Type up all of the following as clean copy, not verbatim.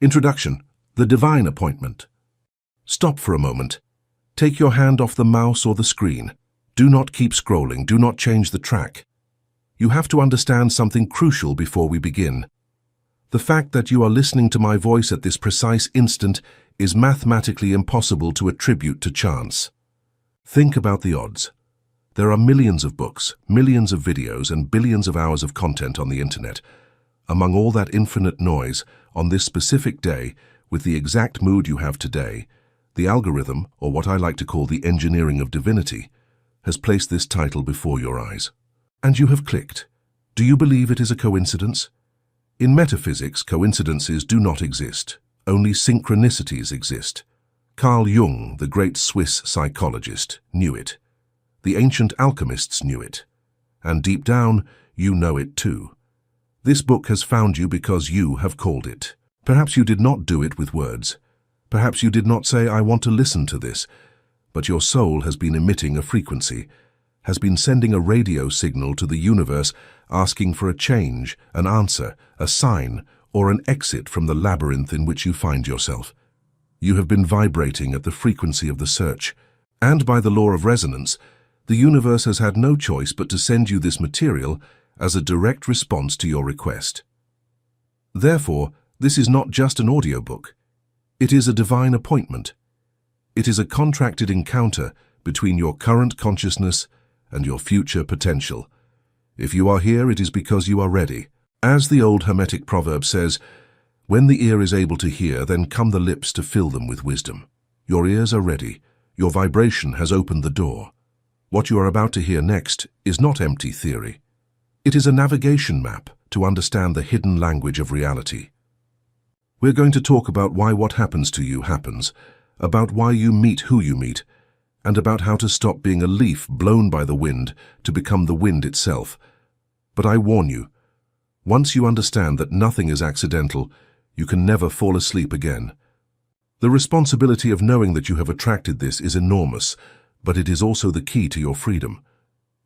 Introduction: The Divine Appointment. Stop for a moment. Take your hand off the mouse or the screen. Do not keep scrolling. Do not change the track. You have to understand something crucial before we begin. The fact that you are listening to my voice at this precise instant is mathematically impossible to attribute to chance. Think about the odds. There are millions of books, millions of videos, and billions of hours of content on the internet. Among all that infinite noise, on this specific day, with the exact mood you have today, the algorithm, or what I like to call the engineering of divinity, has placed this title before your eyes. And you have clicked. Do you believe it is a coincidence? In metaphysics, coincidences do not exist. Only synchronicities exist. Carl Jung, the great Swiss psychologist, knew it. The ancient alchemists knew it. And deep down, you know it too. This book has found you because you have called it. Perhaps you did not do it with words. Perhaps you did not say, "I want to listen to this," but your soul has been emitting a frequency, has been sending a radio signal to the universe asking for a change, an answer, a sign, or an exit from the labyrinth in which you find yourself. You have been vibrating at the frequency of the search, and by the law of resonance, the universe has had no choice but to send you this material as a direct response to your request. Therefore, this is not just an audiobook. It is a divine appointment. It is a contracted encounter between your current consciousness and your future potential. If you are here, it is because you are ready. As the old Hermetic proverb says, "When the ear is able to hear, then come the lips to fill them with wisdom." Your ears are ready. Your vibration has opened the door. What you are about to hear next is not empty theory. It is a navigation map to understand the hidden language of reality. We're going to talk about why what happens to you happens, about why you meet who you meet, and about how to stop being a leaf blown by the wind to become the wind itself. But I warn you, once you understand that nothing is accidental, you can never fall asleep again. The responsibility of knowing that you have attracted this is enormous, but it is also the key to your freedom.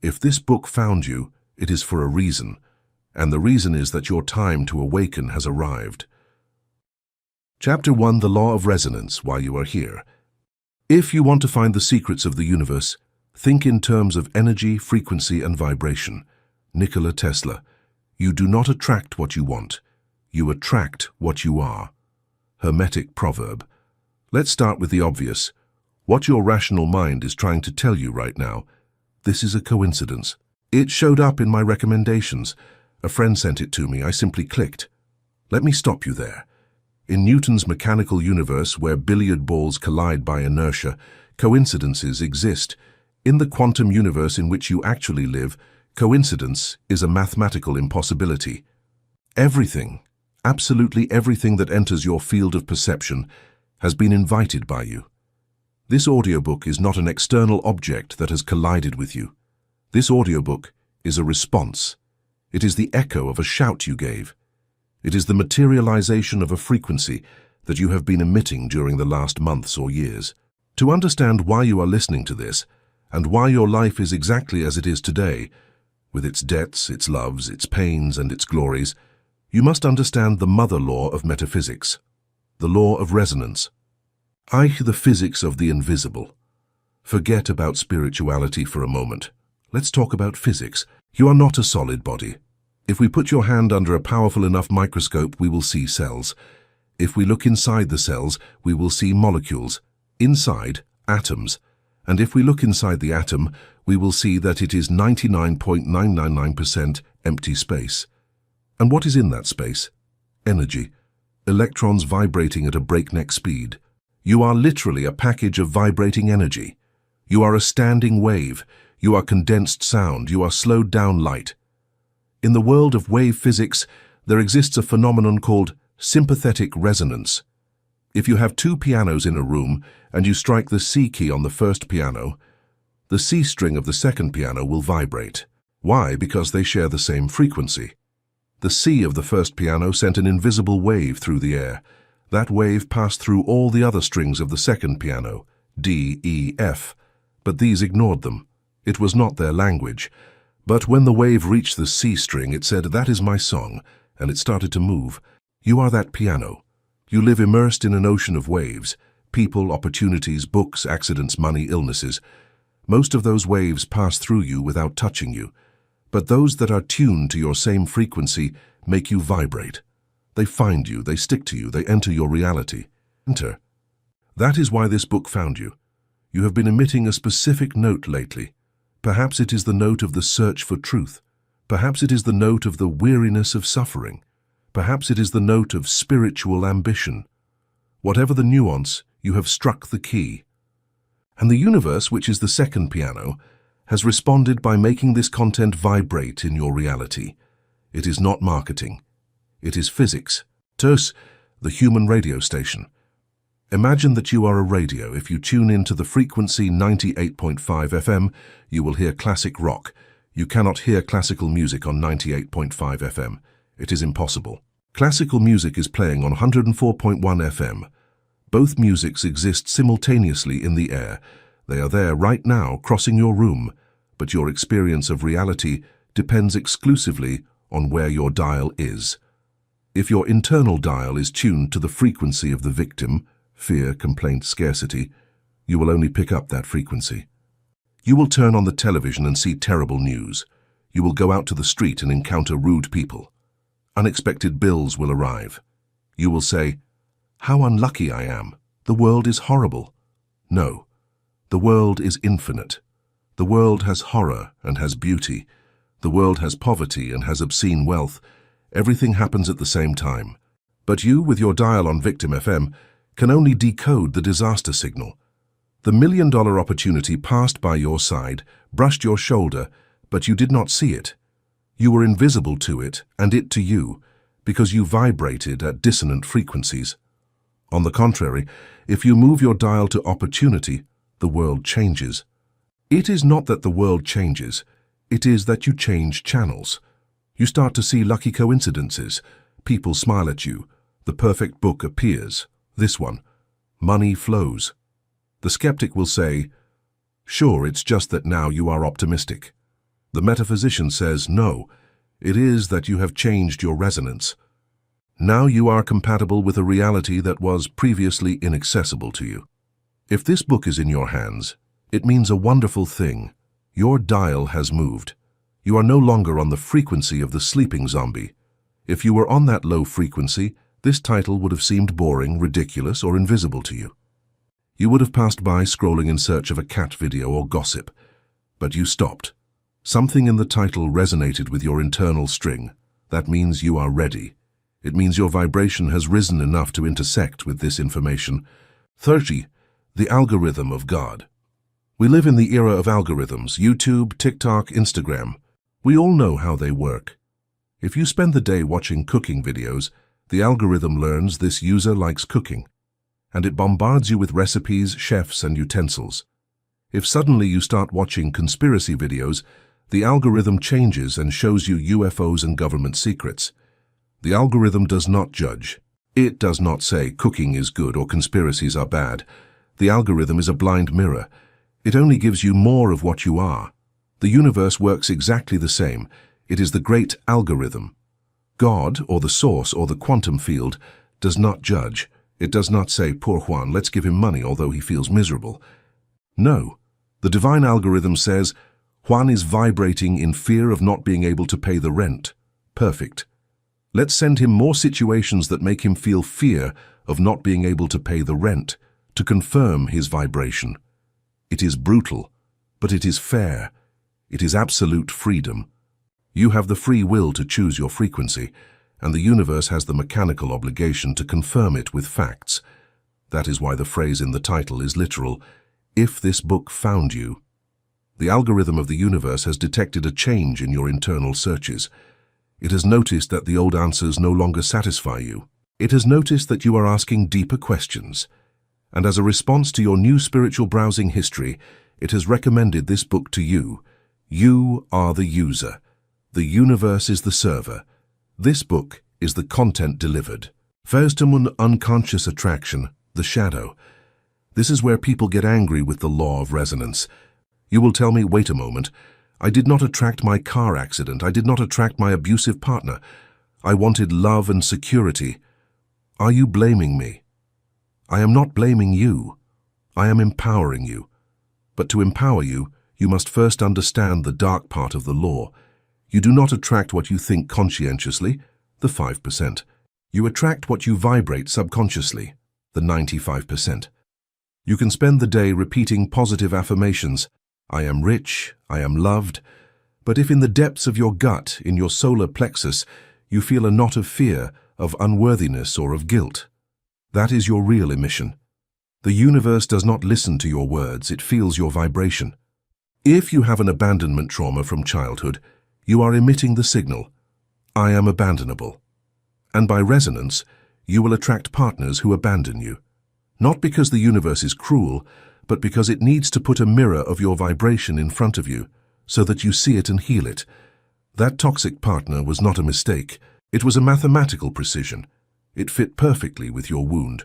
If this book found you, it is for a reason, and the reason is that your time to awaken has arrived. Chapter 1: The Law of Resonance, Why You Are Here. If you want to find the secrets of the universe, think in terms of energy, frequency, and vibration. Nikola Tesla. You do not attract what you want. You attract what you are. Hermetic proverb. Let's start with the obvious. What your rational mind is trying to tell you right now. This is a coincidence. It showed up in my recommendations. A friend sent it to me. I simply clicked. Let me stop you there. In Newton's mechanical universe, where billiard balls collide by inertia, coincidences exist. In the quantum universe in which you actually live, coincidence is a mathematical impossibility. Everything, absolutely everything that enters your field of perception, has been invited by you. This audiobook is not an external object that has collided with you. This audiobook is a response. It is the echo of a shout you gave. It is the materialization of a frequency that you have been emitting during the last months or years. To understand why you are listening to this, and why your life is exactly as it is today, with its debts, its loves, its pains, and its glories, you must understand the mother law of metaphysics, the law of resonance. The physics of the invisible. Forget about spirituality for a moment. Let's talk about physics. You are not a solid body. If we put your hand under a powerful enough microscope, we will see cells. If we look inside the cells, we will see molecules. Inside, atoms. And if we look inside the atom, we will see that it is 99.999% empty space. And what is in that space? Energy. Electrons vibrating at a breakneck speed. You are literally a package of vibrating energy. You are a standing wave. You are condensed sound. You are slowed down light. In the world of wave physics, there exists a phenomenon called sympathetic resonance. If you have two pianos in a room and you strike the C key on the first piano, the C string of the second piano will vibrate. Why? Because they share the same frequency. The C of the first piano sent an invisible wave through the air. That wave passed through all the other strings of the second piano, D, E, F, but these ignored them. It was not their language. But when the wave reached the C string, it said, "That is my song," and it started to move. You are that piano. You live immersed in an ocean of waves, people, opportunities, books, accidents, money, illnesses. Most of those waves pass through you without touching you, but those that are tuned to your same frequency make you vibrate. They find you, they stick to you, they enter your reality. Enter. That is why this book found you. You have been emitting a specific note lately. Perhaps it is the note of the search for truth. Perhaps it is the note of the weariness of suffering. Perhaps it is the note of spiritual ambition. Whatever the nuance, you have struck the key. And the universe, which is the second piano, has responded by making this content vibrate in your reality. It is not marketing. It is physics. TERS, the human radio station. Imagine that you are a radio. If you tune into the frequency 98.5 FM, you will hear classic rock. You cannot hear classical music on 98.5 FM. It is impossible. Classical music is playing on 104.1 FM. Both musics exist simultaneously in the air. They are there right now, crossing your room, but your experience of reality depends exclusively on where your dial is. If your internal dial is tuned to the frequency of the victim, fear, complaint, scarcity, you will only pick up that frequency. You will turn on the television and see terrible news. You will go out to the street and encounter rude people. Unexpected bills will arrive. You will say, "How unlucky I am. The world is horrible." No, the world is infinite. The world has horror and has beauty. The world has poverty and has obscene wealth. Everything happens at the same time. But you, with your dial on Victim FM, can only decode the disaster signal. The million-dollar opportunity passed by your side, brushed your shoulder, but you did not see it. You were invisible to it, and it to you, because you vibrated at dissonant frequencies. On the contrary, if you move your dial to opportunity, the world changes. It is not that the world changes, it is that you change channels. You start to see lucky coincidences. People smile at you. The perfect book appears. This one. Money flows. The skeptic will say, "Sure, it's just that now you are optimistic." The metaphysician says, "No, it is that you have changed your resonance. Now you are compatible with a reality that was previously inaccessible to you." If this book is in your hands, it means a wonderful thing. Your dial has moved. You are no longer on the frequency of the sleeping zombie. If you were on that low frequency, this title would have seemed boring, ridiculous, or invisible to you. You would have passed by scrolling in search of a cat video or gossip, but you stopped. Something in the title resonated with your internal string. That means you are ready. It means your vibration has risen enough to intersect with this information. 30. The algorithm of God. We live in the era of algorithms, YouTube, TikTok, Instagram. We all know how they work. If you spend the day watching cooking videos, the algorithm learns this user likes cooking, and it bombards you with recipes, chefs, and utensils. If suddenly you start watching conspiracy videos, the algorithm changes and shows you UFOs and government secrets. The algorithm does not judge. It does not say cooking is good or conspiracies are bad. The algorithm is a blind mirror. It only gives you more of what you are. The universe works exactly the same. It is the great algorithm. God, or the source, or the quantum field, does not judge. It does not say, "Poor Juan, let's give him money although he feels miserable." No, the divine algorithm says, "Juan is vibrating in fear of not being able to pay the rent. Perfect. Let's send him more situations that make him feel fear of not being able to pay the rent, to confirm his vibration." It is brutal, but it is fair. It is absolute freedom. You have the free will to choose your frequency, and the universe has the mechanical obligation to confirm it with facts. That is why the phrase in the title is literal, "If this book found you." The algorithm of the universe has detected a change in your internal searches. It has noticed that the old answers no longer satisfy you. It has noticed that you are asking deeper questions. And as a response to your new spiritual browsing history, it has recommended this book to you. You are the user. The universe is the server. This book is the content delivered. Verstamun unconscious attraction, the shadow. This is where people get angry with the law of resonance. You will tell me, "Wait a moment. I did not attract my car accident. I did not attract my abusive partner. I wanted love and security." Are you blaming me? I am not blaming you. I am empowering you. But to empower you, you must first understand the dark part of the law. You do not attract what you think conscientiously, the 5%. You attract what you vibrate subconsciously, the 95%. You can spend the day repeating positive affirmations. I am rich, I am loved. But if in the depths of your gut, in your solar plexus, you feel a knot of fear, of unworthiness or of guilt, that is your real emission. The universe does not listen to your words, it feels your vibration. If you have an abandonment trauma from childhood, you are emitting the signal, I am abandonable. And by resonance, you will attract partners who abandon you. Not because the universe is cruel, but because it needs to put a mirror of your vibration in front of you, so that you see it and heal it. That toxic partner was not a mistake. It was a mathematical precision. It fit perfectly with your wound.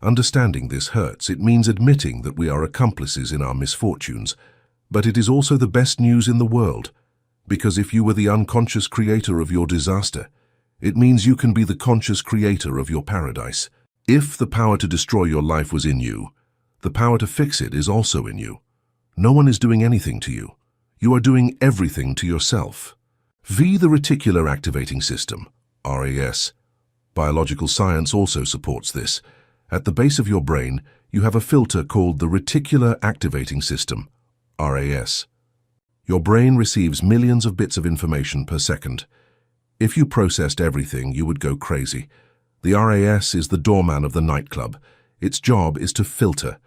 Understanding this hurts. It means admitting that we are accomplices in our misfortunes. But it is also the best news in the world, because if you were the unconscious creator of your disaster, it means you can be the conscious creator of your paradise. If the power to destroy your life was in you, the power to fix it is also in you. No one is doing anything to you. You are doing everything to yourself. V. The reticular activating system, RAS. Biological science also supports this. At the base of your brain, you have a filter called the reticular activating system, RAS. Your brain receives millions of bits of information per second. If you processed everything, you would go crazy. The RAS is the doorman of the nightclub. Its job is to filter.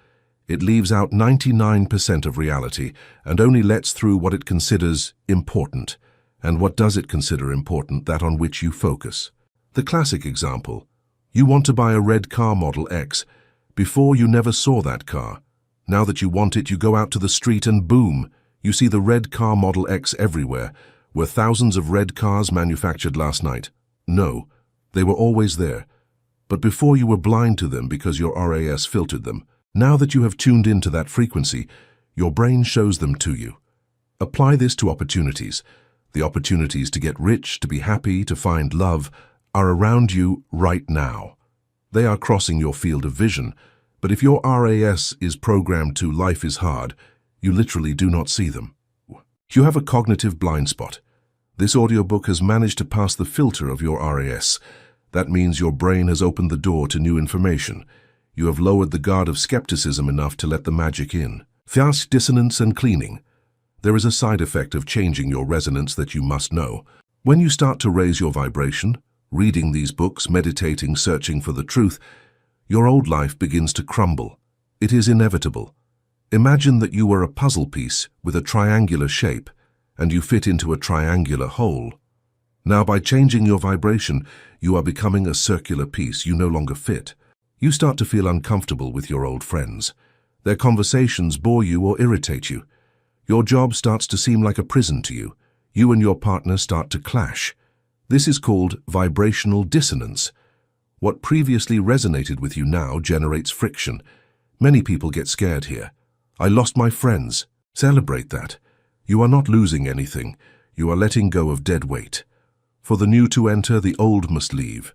It leaves out 99% of reality and only lets through what it considers important. And what does it consider important? That on which you focus. The classic example. You want to buy a red car Model X. Before, you never saw that car. Now that you want it, you go out to the street and boom, you see the red car Model X everywhere. Were thousands of red cars manufactured last night? No, they were always there. But before, you were blind to them because your RAS filtered them. Now that you have tuned into that frequency, your brain shows them to you. Apply this to opportunities. The opportunities to get rich, to be happy, to find love are around you right now. They are crossing your field of vision, but if your RAS is programmed to life is hard, you literally do not see them. You have a cognitive blind spot. This audiobook has managed to pass the filter of your RAS. That means your brain has opened the door to new information. You have lowered the guard of skepticism enough to let the magic in. Fast dissonance and cleaning. There is a side effect of changing your resonance that you must know. When you start to raise your vibration, reading these books, meditating, searching for the truth, your old life begins to crumble. It is inevitable. Imagine that you were a puzzle piece with a triangular shape, and you fit into a triangular hole. Now, by changing your vibration, you are becoming a circular piece. You no longer fit. You start to feel uncomfortable with your old friends. Their conversations bore you or irritate you. Your job starts to seem like a prison to you. You and your partner start to clash. This is called vibrational dissonance. What previously resonated with you now generates friction. Many people get scared here. I lost my friends. Celebrate that. You are not losing anything. You are letting go of dead weight. For the new to enter, the old must leave.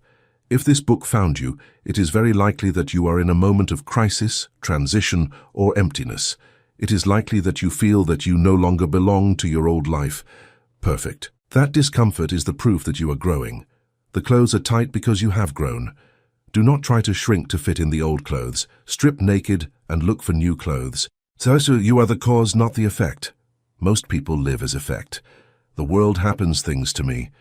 If this book found you, it is very likely that you are in a moment of crisis, transition, or emptiness. It is likely that you feel that you no longer belong to your old life. Perfect. That discomfort is the proof that you are growing. The clothes are tight because you have grown. Do not try to shrink to fit in the old clothes. Strip naked and look for new clothes. So you are the cause, not the effect. Most people live as effect. The world happens things to me.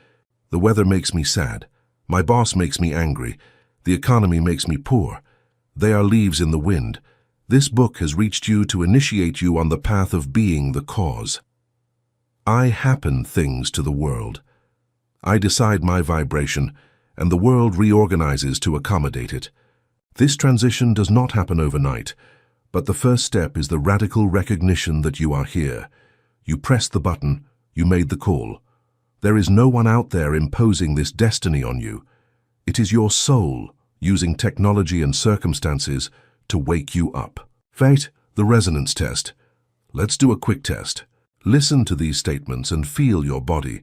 The weather makes me sad. My boss makes me angry. The economy makes me poor. They are leaves in the wind. This book has reached you to initiate you on the path of being the cause. I happen things to the world. I decide my vibration, and the world reorganizes to accommodate it. This transition does not happen overnight, but the first step is the radical recognition that you are here. You pressed the button, you made the call. There is no one out there imposing this destiny on you. It is your soul using technology and circumstances to wake you up. Fate, the resonance test. Let's do a quick test. Listen to these statements and feel your body,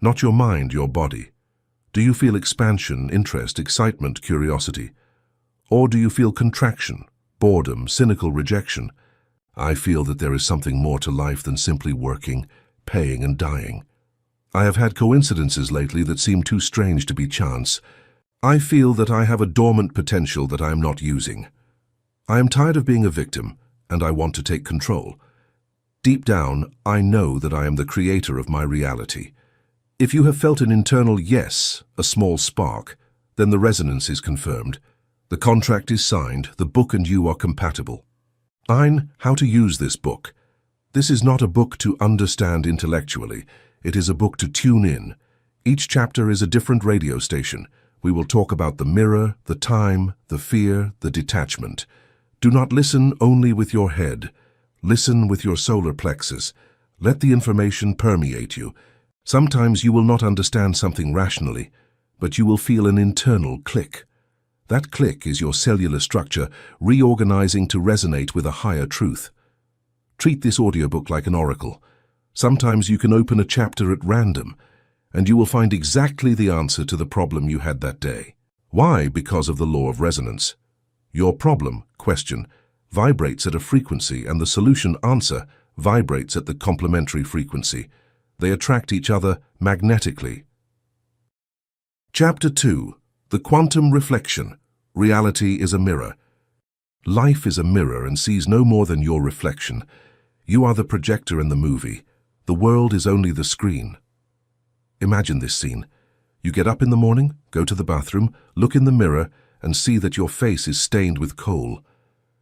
not your mind, your body. Do you feel expansion, interest, excitement, curiosity? Or do you feel contraction, boredom, cynical rejection? I feel that there is something more to life than simply working, paying, and dying. I have had coincidences lately that seem too strange to be chance. I feel that I have a dormant potential that I am not using. I am tired of being a victim, and I want to take control. Deep down, I know that I am the creator of my reality. If you have felt an internal yes, a small spark, then the resonance is confirmed. The contract is signed, the book and you are compatible. 9. How to use this book. This is not a book to understand intellectually. It is a book to tune in. Each chapter is a different radio station. We will talk about the mirror, the time, the fear, the detachment. Do not listen only with your head. Listen with your solar plexus. Let the information permeate you. Sometimes you will not understand something rationally, but you will feel an internal click. That click is your cellular structure reorganizing to resonate with a higher truth. Treat this audiobook like an oracle. Sometimes you can open a chapter at random, and you will find exactly the answer to the problem you had that day. Why? Because of the law of resonance. Your problem, question, vibrates at a frequency, and the solution, answer, vibrates at the complementary frequency. They attract each other magnetically. Chapter 2. The Quantum Reflection. Reality is a mirror. Life is a mirror and sees no more than your reflection. You are the projector in the movie. The world is only the screen. Imagine this scene. You get up in the morning, go to the bathroom, look in the mirror, and see that your face is stained with coal.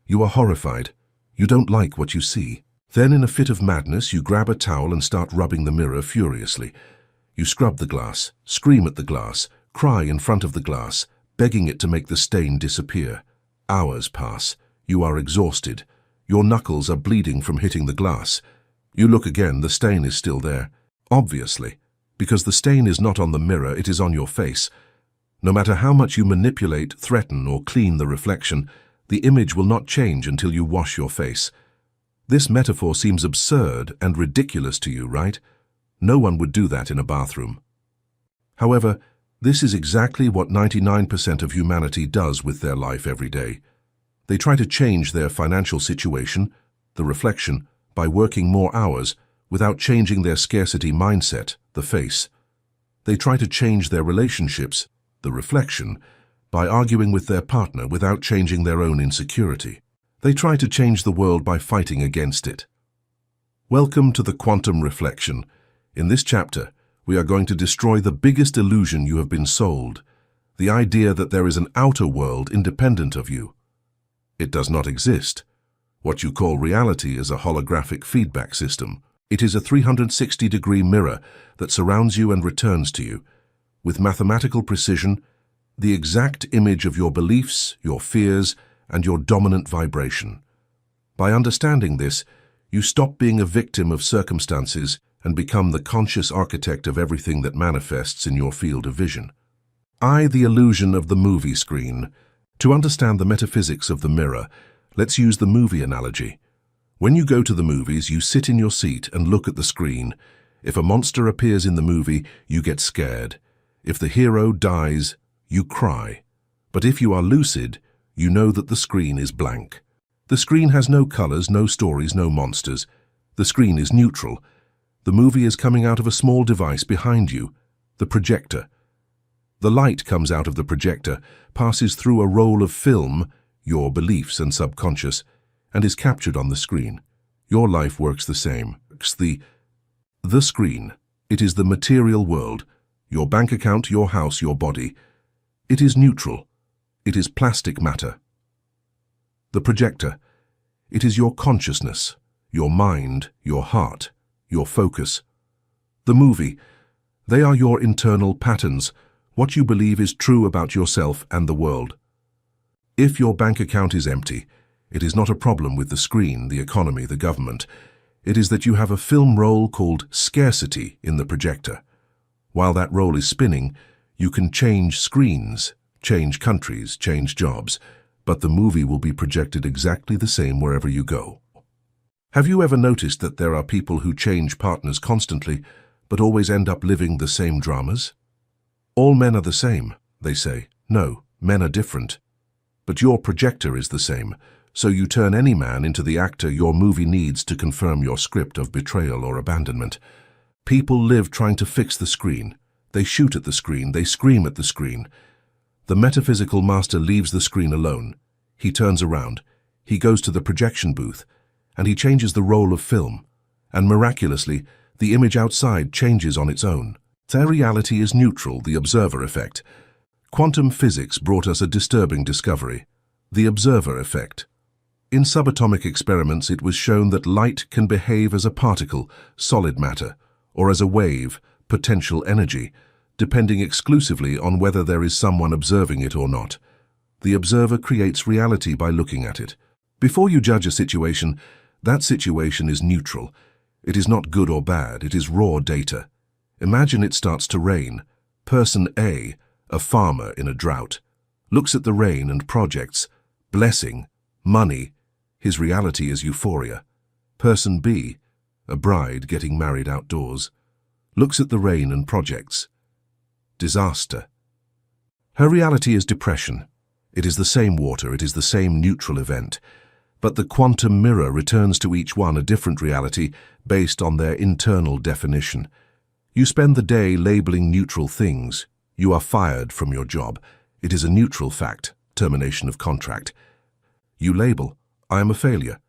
You are horrified. You don't like what you see. Then, in a fit of madness, you grab a towel and start rubbing the mirror furiously. You scrub the glass, scream at the glass, cry in front of the glass, begging it to make the stain disappear. Hours pass. You are exhausted. Your knuckles are bleeding from hitting the glass. You look again, the stain is still there. Obviously, because the stain is not on the mirror, it is on your face. No matter how much you manipulate, threaten, or clean the reflection, the image will not change until you wash your face. This metaphor seems absurd and ridiculous to you, right? No one would do that in a bathroom. However, this is exactly what 99% of humanity does with their life every day. They try to change their financial situation, the reflection, by working more hours without changing their scarcity mindset, the face. They try to change their relationships, the reflection, by arguing with their partner without changing their own insecurity. They try to change the world by fighting against it. Welcome to the Quantum Reflection. In this chapter, we are going to destroy the biggest illusion you have been sold, the idea that there is an outer world independent of you. It does not exist. What you call reality is a holographic feedback system. It is a 360-degree mirror that surrounds you and returns to you, with mathematical precision, the exact image of your beliefs, your fears, and your dominant vibration. By understanding this, you stop being a victim of circumstances and become the conscious architect of everything that manifests in your field of vision. The illusion of the movie screen. To understand the metaphysics of the mirror, let's use the movie analogy. When you go to the movies, you sit in your seat and look at the screen. If a monster appears in the movie, you get scared. If the hero dies, you cry. But if you are lucid, you know that the screen is blank. The screen has no colors, no stories, no monsters. The screen is neutral. The movie is coming out of a small device behind you, the projector. The light comes out of the projector, passes through a roll of film, your beliefs and subconscious, and is captured on the screen. Your life works the same. The screen. It is the material world, your bank account, your house, your body. It is neutral. It is plastic matter. The projector. It is your consciousness, your mind, your heart, your focus. The movie. They are your internal patterns, what you believe is true about yourself and the world. If your bank account is empty, it is not a problem with the screen, the economy, the government. It is that you have a film roll called scarcity in the projector. While that roll is spinning, you can change screens, change countries, change jobs, but the movie will be projected exactly the same wherever you go. Have you ever noticed that there are people who change partners constantly, but always end up living the same dramas? All men are the same, they say. No, men are different. But your projector is the same, so you turn any man into the actor your movie needs to confirm your script of betrayal or abandonment. People live trying to fix the screen. They shoot at the screen, they scream at the screen. The metaphysical master leaves the screen alone. He turns around, he goes to the projection booth, and he changes the roll of film. And miraculously, the image outside changes on its own. Their reality is neutral, the observer effect. Quantum physics brought us a disturbing discovery, the observer effect. In subatomic experiments, it was shown that light can behave as a particle, solid matter, or as a wave, potential energy, depending exclusively on whether there is someone observing it or not. The observer creates reality by looking at it. Before you judge a situation, that situation is neutral. It is not good or bad, it is raw data. Imagine it starts to rain. Person A, a farmer in a drought, looks at the rain and projects blessing, money. His reality is euphoria. Person B, a bride getting married outdoors, looks at the rain and projects disaster. Her reality is depression. It is the same water, it is the same neutral event. But the quantum mirror returns to each one a different reality based on their internal definition. You spend the day labeling neutral things. You are fired from your job. It is a neutral fact, termination of contract. You label, I am a failure.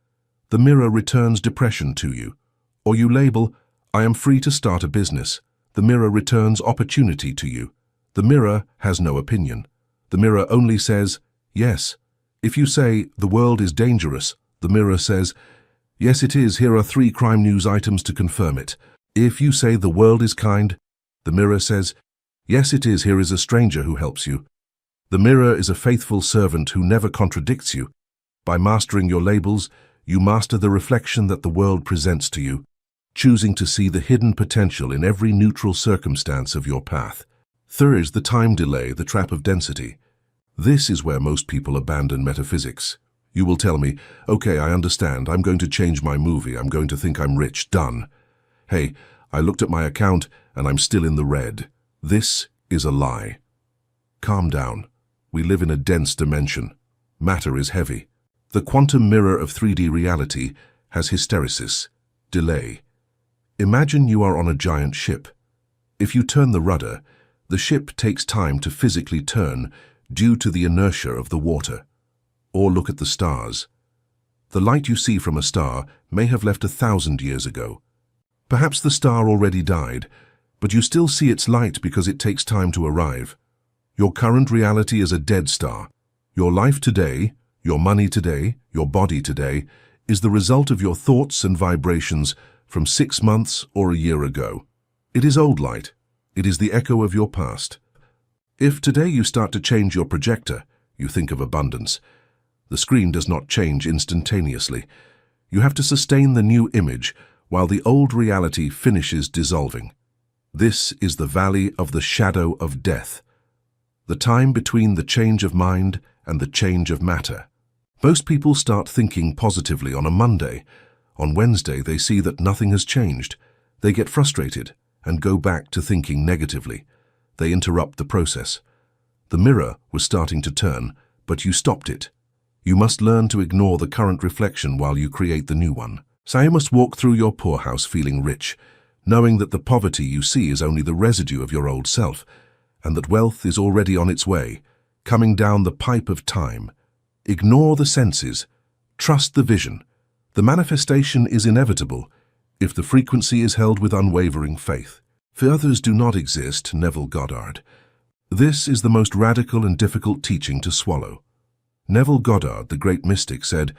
The mirror returns depression to you. Or you label, I am free to start a business. The mirror returns opportunity to you. The mirror has no opinion. The mirror only says, yes. If you say, the world is dangerous, the mirror says, yes it is, here are 3 crime news items to confirm it. If you say the world is kind, the mirror says, yes it is, here is a stranger who helps you. The mirror is a faithful servant who never contradicts you. By mastering your labels, you master the reflection that the world presents to you, choosing to see the hidden potential in every neutral circumstance of your path. Third is the time delay, the trap of density. This is where most people abandon metaphysics. You will tell me, okay, I understand, I'm going to change my movie, I'm going to think I'm rich, done. Hey, I looked at my account and I'm still in the red. This is a lie. Calm down. We live in a dense dimension. Matter is heavy. The quantum mirror of 3D reality has hysteresis, delay. Imagine you are on a giant ship. If you turn the rudder, the ship takes time to physically turn due to the inertia of the water. Or look at the stars. The light you see from a star may have left 1,000 years ago. Perhaps the star already died, but you still see its light because it takes time to arrive. Your current reality is a dead star. Your life today, your money today, your body today, is the result of your thoughts and vibrations from 6 months or a year ago. It is old light. It is the echo of your past. If today you start to change your projector, you think of abundance. The screen does not change instantaneously. You have to sustain the new image while the old reality finishes dissolving. This is the valley of the shadow of death, the time between the change of mind and the change of matter. Most people start thinking positively on a Monday. On Wednesday, they see that nothing has changed. They get frustrated and go back to thinking negatively. They interrupt the process. The mirror was starting to turn, but you stopped it. You must learn to ignore the current reflection while you create the new one. So you must walk through your poorhouse feeling rich, knowing that the poverty you see is only the residue of your old self, and that wealth is already on its way, coming down the pipe of time. Ignore the senses. Trust the vision. The manifestation is inevitable if the frequency is held with unwavering faith. For others do not exist, Neville Goddard. This is the most radical and difficult teaching to swallow. Neville Goddard, the great mystic, said,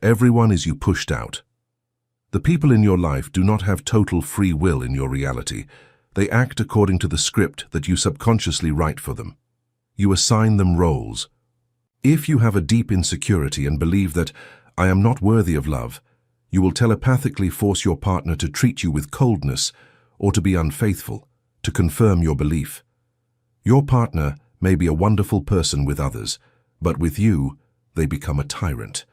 "Everyone is you pushed out." The people in your life do not have total free will in your reality. They act according to the script that you subconsciously write for them. You assign them roles. If you have a deep insecurity and believe that I am not worthy of love, you will telepathically force your partner to treat you with coldness or to be unfaithful, to confirm your belief. Your partner may be a wonderful person with others, but with you, they become a tyrant.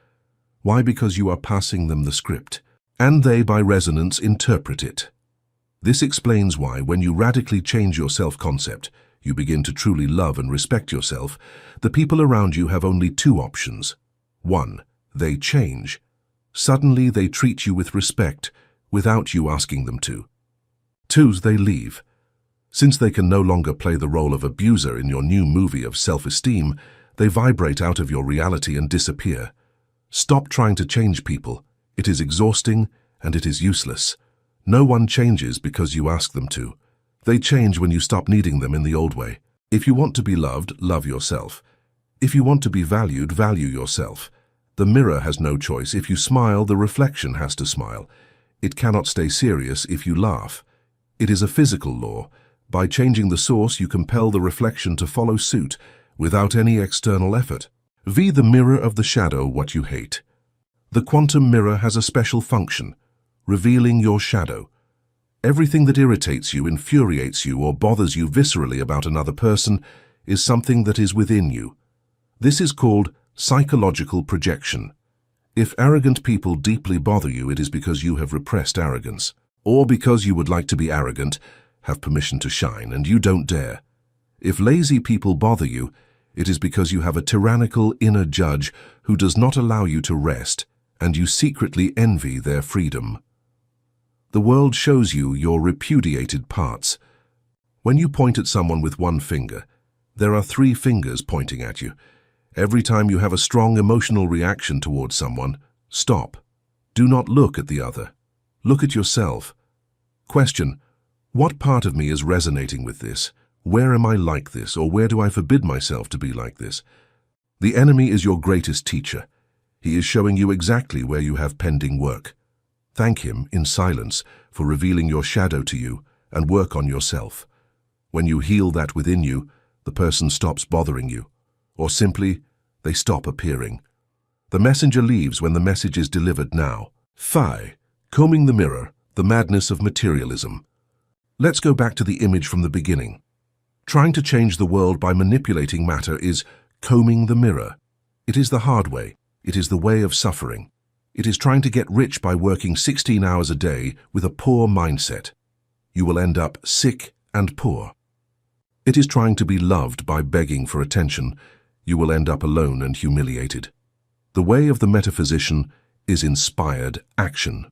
Why? Because you are passing them the script, and they, by resonance, interpret it. This explains why, when you radically change your self-concept, you begin to truly love and respect yourself, the people around you have only two options. 1. They change. Suddenly they treat you with respect without you asking them to. 2. They leave. Since they can no longer play the role of abuser in your new movie of self-esteem, they vibrate out of your reality and disappear. Stop trying to change people. It is exhausting and it is useless. No one changes because you ask them to. They change when you stop needing them in the old way. If you want to be loved, love yourself. If you want to be valued, value yourself. The mirror has no choice. If you smile, the reflection has to smile. It cannot stay serious if you laugh. It is a physical law. By changing the source, you compel the reflection to follow suit without any external effort. Be the mirror of the shadow what you hate. The quantum mirror has a special function, revealing your shadow. Everything that irritates you, infuriates you, or bothers you viscerally about another person is something that is within you. This is called psychological projection. If arrogant people deeply bother you, it is because you have repressed arrogance, or because you would like to be arrogant, have permission to shine, and you don't dare. If lazy people bother you, it is because you have a tyrannical inner judge who does not allow you to rest, and you secretly envy their freedom. The world shows you your repudiated parts. When you point at someone with one finger, there are 3 fingers pointing at you. Every time you have a strong emotional reaction towards someone, stop. Do not look at the other. Look at yourself. Question: what part of me is resonating with this? Where am I like this, or where do I forbid myself to be like this? The enemy is your greatest teacher. He is showing you exactly where you have pending work. Thank him in silence for revealing your shadow to you and work on yourself. When you heal that within you, the person stops bothering you, or simply, they stop appearing. The messenger leaves when the message is delivered now. 5. Combing the mirror, the madness of materialism. Let's go back to the image from the beginning. Trying to change the world by manipulating matter is combing the mirror. It is the hard way. It is the way of suffering. It is trying to get rich by working 16 hours a day with a poor mindset. You will end up sick and poor. It is trying to be loved by begging for attention. You will end up alone and humiliated. The way of the metaphysician is inspired action.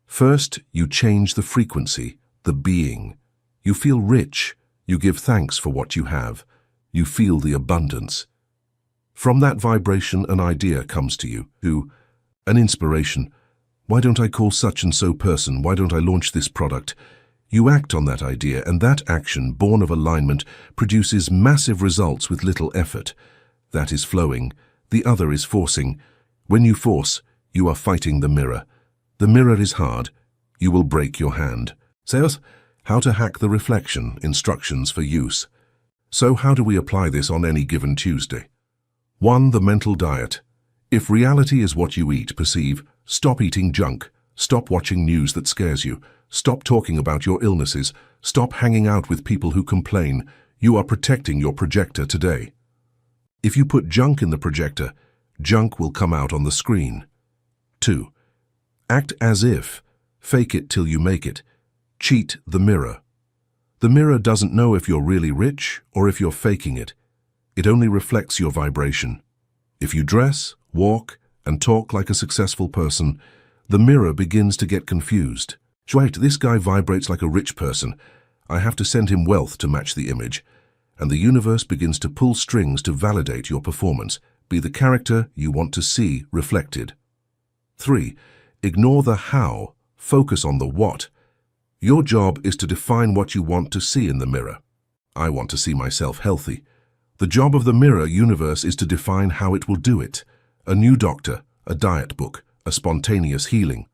First, you change the frequency, the being. You feel rich. You give thanks for what you have. You feel the abundance. From that vibration, an idea comes to you, an inspiration. Why don't I call such and so person? Why don't I launch this product? You act on that idea, and that action, born of alignment, produces massive results with little effort. That is flowing. The other is forcing. When you force, you are fighting the mirror. The mirror is hard. You will break your hand. Sales, how to hack the reflection, instructions for use. So how do we apply this on any given Tuesday? 1. The mental diet. If reality is what you eat, perceive, stop eating junk. Stop watching news that scares you. Stop talking about your illnesses. Stop hanging out with people who complain. You are protecting your projector today. If you put junk in the projector, junk will come out on the screen. 2. Act as if. Fake it till you make it. Cheat the mirror. The mirror doesn't know if you're really rich or if you're faking it. It only reflects your vibration. If you dress, walk, and talk like a successful person, the mirror begins to get confused. Wait, this guy vibrates like a rich person. I have to send him wealth to match the image. And the universe begins to pull strings to validate your performance. Be the character you want to see reflected. 3. Ignore the how. Focus on the what. Your job is to define what you want to see in the mirror. I want to see myself healthy. The job of the mirror universe is to define how it will do it. A new doctor, a diet book, a spontaneous healing.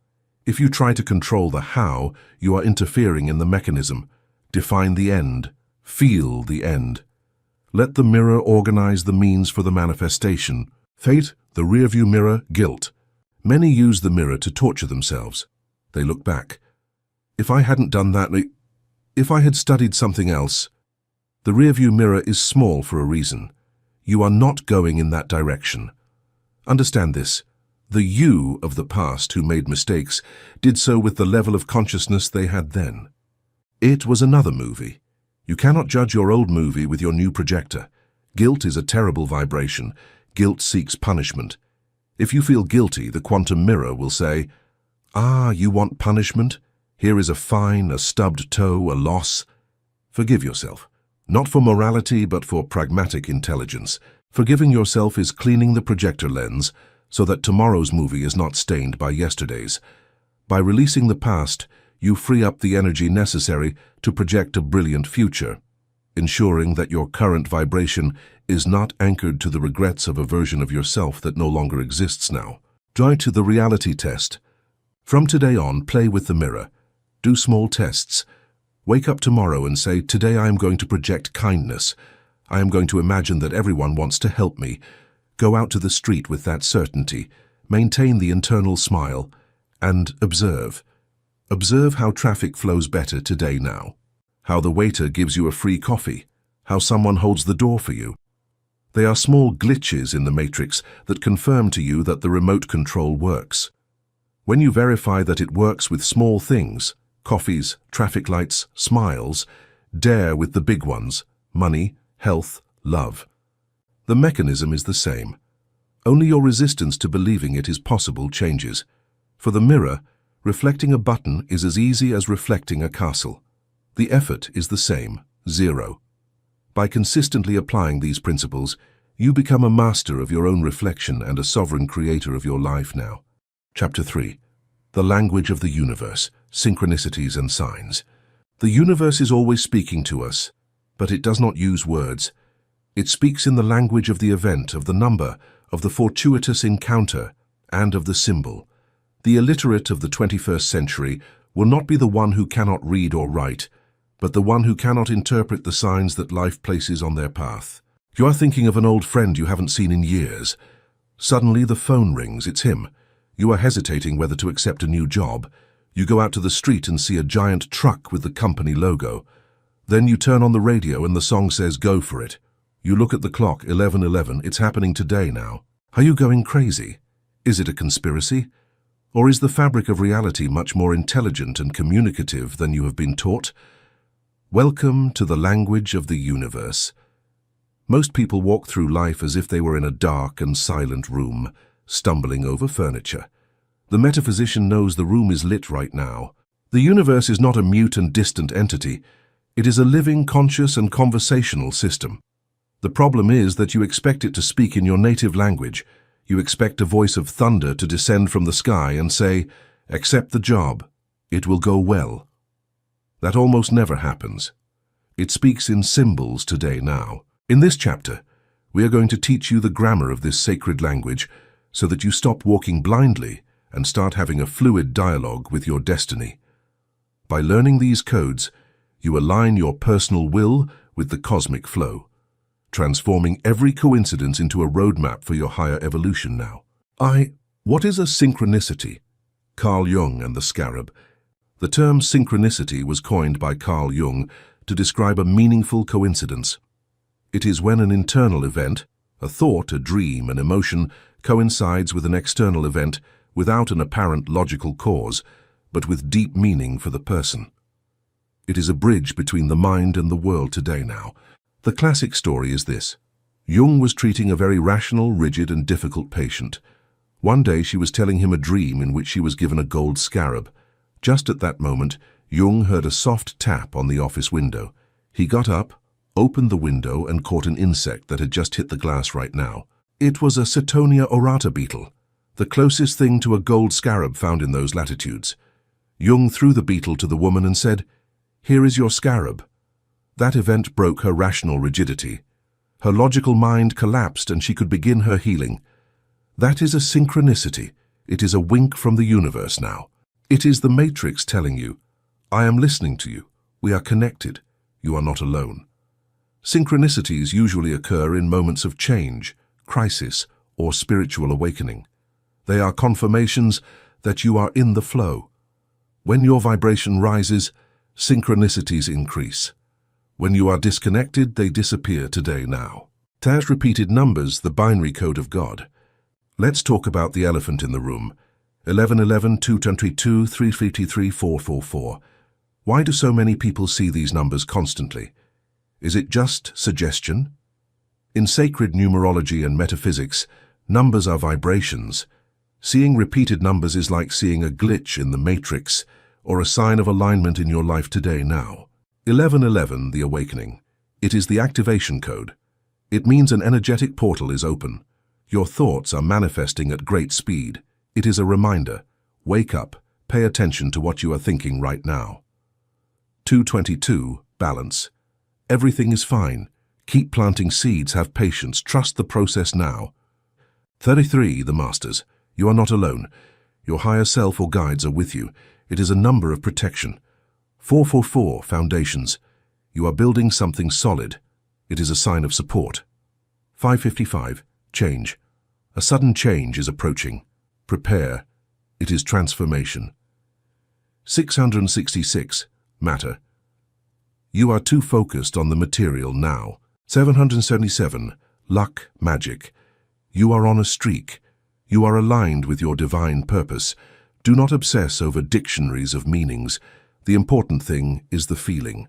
If you try to control the how, you are interfering in the mechanism. Define the end. Feel the end. Let the mirror organize the means for the manifestation. Fate, the rearview mirror, guilt. Many use the mirror to torture themselves. They look back. If I hadn't done that, if I had studied something else. The rearview mirror is small for a reason. You are not going in that direction. Understand this. The you of the past who made mistakes did so with the level of consciousness they had then. It was another movie. You cannot judge your old movie with your new projector. Guilt is a terrible vibration. Guilt seeks punishment. If you feel guilty, the quantum mirror will say, "Ah, you want punishment? Here is a fine, a stubbed toe, a loss." Forgive yourself. Not for morality, but for pragmatic intelligence. Forgiving yourself is cleaning the projector lens so that tomorrow's movie is not stained by yesterday's. By releasing the past, you free up the energy necessary to project a brilliant future, ensuring that your current vibration is not anchored to the regrets of a version of yourself that no longer exists now. Try to the reality test. From today on, play with the mirror. Do small tests. Wake up tomorrow and say, "Today I am going to project kindness. I am going to imagine that everyone wants to help me." Go out to the street with that certainty. Maintain the internal smile and observe. Observe how traffic flows better today now. How the waiter gives you a free coffee. How someone holds the door for you. They are small glitches in the matrix that confirm to you that the remote control works. When you verify that it works with small things, coffees, traffic lights, smiles, dare with the big ones, money, health, love. The mechanism is the same. Only your resistance to believing it is possible changes. For the mirror, reflecting a button is as easy as reflecting a castle. The effort is the same, 0. By consistently applying these principles, you become a master of your own reflection and a sovereign creator of your life now. Chapter 3. The Language of the Universe, Synchronicities and Signs. The universe is always speaking to us, but it does not use words. It speaks in the language of the event, of the number, of the fortuitous encounter, and of the symbol. The illiterate of the 21st century will not be the one who cannot read or write, but the one who cannot interpret the signs that life places on their path. You are thinking of an old friend you haven't seen in years. Suddenly the phone rings, it's him. You are hesitating whether to accept a new job. You go out to the street and see a giant truck with the company logo. Then you turn on the radio and the song says, "Go for it." You look at the clock, 11:11, it's happening today now. Are you going crazy? Is it a conspiracy? Or is the fabric of reality much more intelligent and communicative than you have been taught? Welcome to the language of the universe. Most people walk through life as if they were in a dark and silent room, stumbling over furniture. The metaphysician knows the room is lit right now. The universe is not a mute and distant entity. It is a living, conscious and conversational system. The problem is that you expect it to speak in your native language. You expect a voice of thunder to descend from the sky and say, "Accept the job. It will go well." That almost never happens. It speaks in symbols today now. In this chapter, we are going to teach you the grammar of this sacred language so that you stop walking blindly and start having a fluid dialogue with your destiny. By learning these codes, you align your personal will with the cosmic flow, transforming every coincidence into a roadmap for your higher evolution now. What is a synchronicity? Carl Jung and the Scarab. The term synchronicity was coined by Carl Jung to describe a meaningful coincidence. It is when an internal event, a thought, a dream, an emotion, coincides with an external event without an apparent logical cause, but with deep meaning for the person. It is a bridge between the mind and the world today now. The classic story is this. Jung was treating a very rational, rigid and difficult patient. One day she was telling him a dream in which she was given a gold scarab. Just at that moment, Jung heard a soft tap on the office window. He got up, opened the window and caught an insect that had just hit the glass right now. It was a Cetonia aurata beetle, the closest thing to a gold scarab found in those latitudes. Jung threw the beetle to the woman and said, "Here is your scarab." That event broke her rational rigidity. Her logical mind collapsed and she could begin her healing. That is a synchronicity. It is a wink from the universe now. It is the matrix telling you, "I am listening to you. We are connected. You are not alone." Synchronicities usually occur in moments of change, crisis, or spiritual awakening. They are confirmations that you are in the flow. When your vibration rises, synchronicities increase. When you are disconnected, they disappear today now. As repeated numbers, the binary code of God. Let's talk about the elephant in the room. 1111, 222, 353, 444. Why do so many people see these numbers constantly? Is it just suggestion? In sacred numerology and metaphysics, numbers are vibrations. Seeing repeated numbers is like seeing a glitch in the matrix or a sign of alignment in your life today now. 1111, the awakening. It is the activation code. It means an energetic portal is open. Your thoughts are manifesting at great speed. It is a reminder. Wake up. Pay attention to what you are thinking right now. 222, balance. Everything is fine. Keep planting seeds, have patience, trust the process now. 33, the masters. You are not alone. Your higher self or guides are with you. It is a number of protection. 444, foundations. You are building something solid. It is a sign of support. 555, change. A sudden change is approaching. Prepare. It is transformation. 666, matter. You are too focused on the material now. 777, luck, magic. You are on a streak. You are aligned with your divine purpose. Do not obsess over dictionaries of meanings. The important thing is the feeling.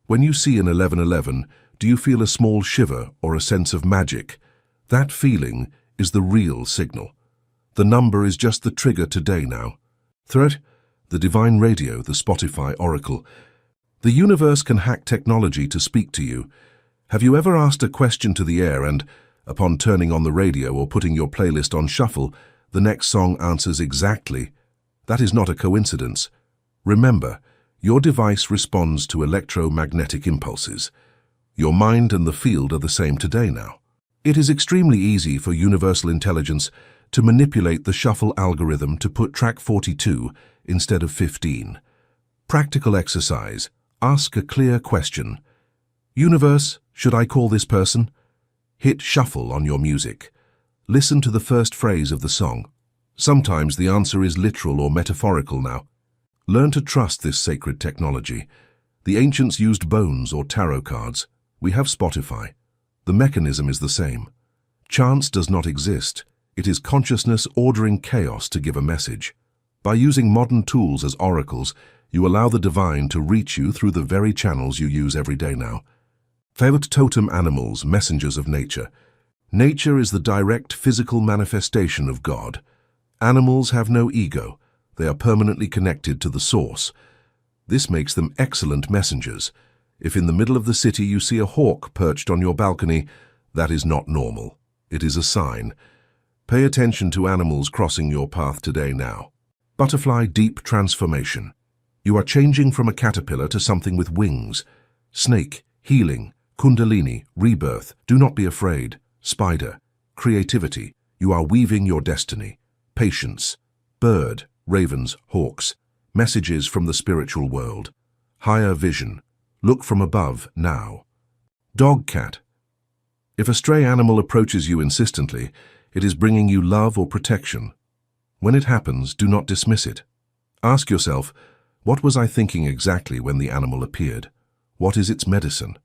When you see an 1111, do you feel a small shiver or a sense of magic? That feeling is the real signal. The number is just the trigger today now. Threat? The divine radio, the Spotify oracle. The universe can hack technology to speak to you. Have you ever asked a question to the air and, upon turning on the radio or putting your playlist on shuffle, the next song answers exactly? That is not a coincidence. Remember, your device responds to electromagnetic impulses. Your mind and the field are the same today now. It is extremely easy for universal intelligence to manipulate the shuffle algorithm to put track 42 instead of 15. Practical exercise. Ask a clear question. Universe, should I call this person? Hit shuffle on your music. Listen to the first phrase of the song. Sometimes the answer is literal or metaphorical now. Learn to trust this sacred technology. The ancients used bones or tarot cards. We have Spotify. The mechanism is the same. Chance does not exist. It is consciousness ordering chaos to give a message. By using modern tools as oracles, you allow the divine to reach you through the very channels you use every day now. Favorite totem animals, messengers of nature. Nature is the direct physical manifestation of God. Animals have no ego. They are permanently connected to the source. This makes them excellent messengers. If in the middle of the city you see a hawk perched on your balcony, that is not normal. It is a sign. Pay attention to animals crossing your path today now. Butterfly deep transformation. You are changing from a caterpillar to something with wings. Snake, healing, kundalini, rebirth. Do not be afraid. Spider, creativity. You are weaving your destiny. Patience. Bird, ravens, hawks. Messages from the spiritual world. Higher vision. Look from above now. Dog, cat. If a stray animal approaches you insistently, it is bringing you love or protection. When it happens, do not dismiss it. Ask yourself, what was I thinking exactly when the animal appeared? What is its medicine?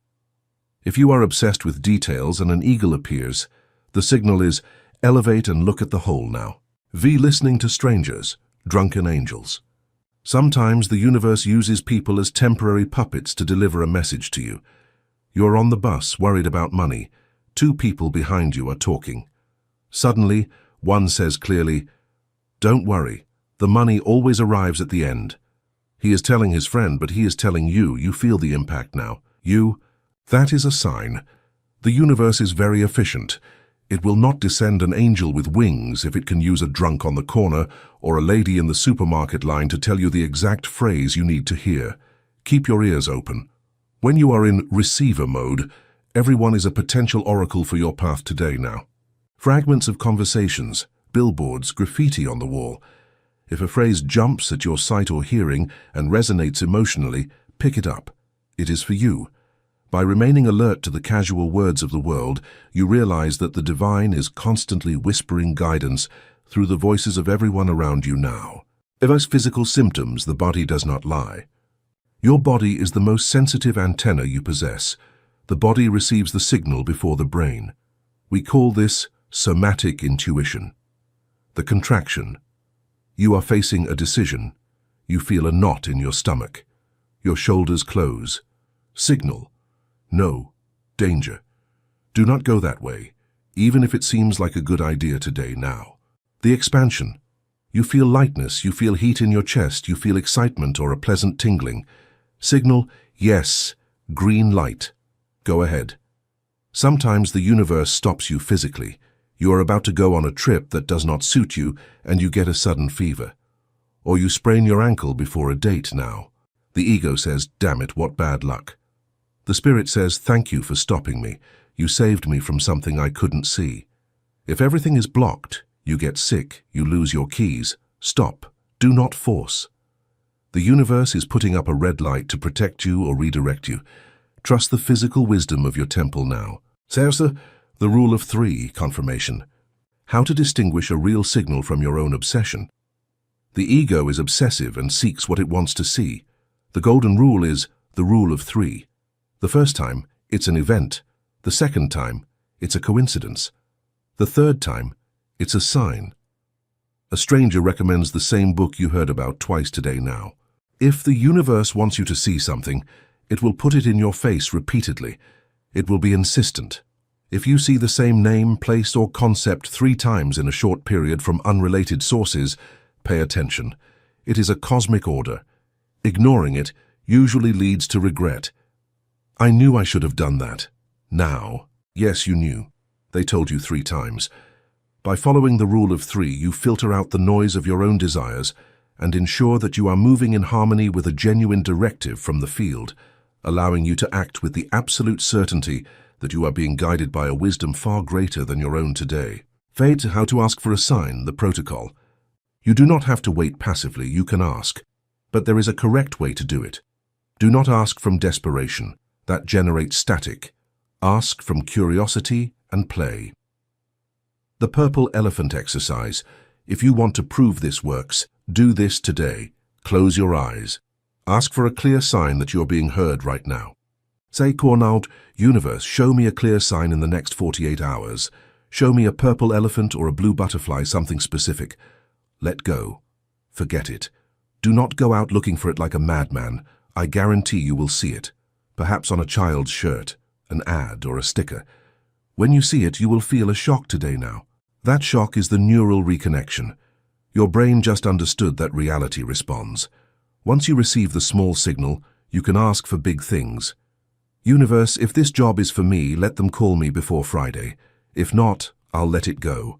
If you are obsessed with details and an eagle appears, the signal is elevate and look at the whole now. Listening to strangers, drunken angels. Sometimes the universe uses people as temporary puppets to deliver a message to you. You are on the bus, worried about money. Two people behind you are talking. Suddenly, one says clearly, "Don't worry, the money always arrives at the end." He is telling his friend, but he is telling you. You feel the impact now. That is a sign. The universe is very efficient. It will not descend an angel with wings if it can use a drunk on the corner or a lady in the supermarket line to tell you the exact phrase you need to hear. Keep your ears open. When you are in receiver mode, everyone is a potential oracle for your path today now. Fragments of conversations, billboards, graffiti on the wall. If a phrase jumps at your sight or hearing and resonates emotionally, pick it up. It is for you. By remaining alert to the casual words of the world, you realize that the divine is constantly whispering guidance through the voices of everyone around you now. As physical symptoms, the body does not lie. Your body is the most sensitive antenna you possess. The body receives the signal before the brain. We call this somatic intuition. The contraction. You are facing a decision. You feel a knot in your stomach. Your shoulders close. Signal. No. Danger. Do not go that way, even if it seems like a good idea today now. The expansion. You feel lightness, you feel heat in your chest, you feel excitement or a pleasant tingling. Signal, yes, green light. Go ahead. Sometimes the universe stops you physically. You are about to go on a trip that does not suit you and you get a sudden fever. Or you sprain your ankle before a date now. The ego says, damn it, what bad luck. The spirit says, thank you for stopping me. You saved me from something I couldn't see. If everything is blocked, you get sick, you lose your keys. Stop. Do not force. The universe is putting up a red light to protect you or redirect you. Trust the physical wisdom of your temple now. There's the rule of 3 confirmation. How to distinguish a real signal from your own obsession. The ego is obsessive and seeks what it wants to see. The golden rule is the rule of 3. The first time, it's an event. The second time, it's a coincidence. The third time, it's a sign. A stranger recommends the same book you heard about twice today now. If the universe wants you to see something, it will put it in your face repeatedly. It will be insistent. If you see the same name, place, or concept 3 times in a short period from unrelated sources, pay attention. It is a cosmic order. Ignoring it usually leads to regret. I knew I should have done that. Now. Yes, you knew. They told you 3 times. By following the rule of 3, you filter out the noise of your own desires and ensure that you are moving in harmony with a genuine directive from the field, allowing you to act with the absolute certainty that you are being guided by a wisdom far greater than your own today. Fate, how to ask for a sign, the protocol. You do not have to wait passively, you can ask. But there is a correct way to do it. Do not ask from desperation. That generates static. Ask from curiosity and play. The purple elephant exercise. If you want to prove this works, do this today. Close your eyes. Ask for a clear sign that you're being heard right now. Say, Cornaud, universe, show me a clear sign in the next 48 hours. Show me a purple elephant or a blue butterfly, something specific. Let go. Forget it. Do not go out looking for it like a madman. I guarantee you will see it. Perhaps on a child's shirt, an ad, or a sticker. When you see it, you will feel a shock today now. That shock is the neural reconnection. Your brain just understood that reality responds. Once you receive the small signal, you can ask for big things. Universe, if this job is for me, let them call me before Friday. If not, I'll let it go.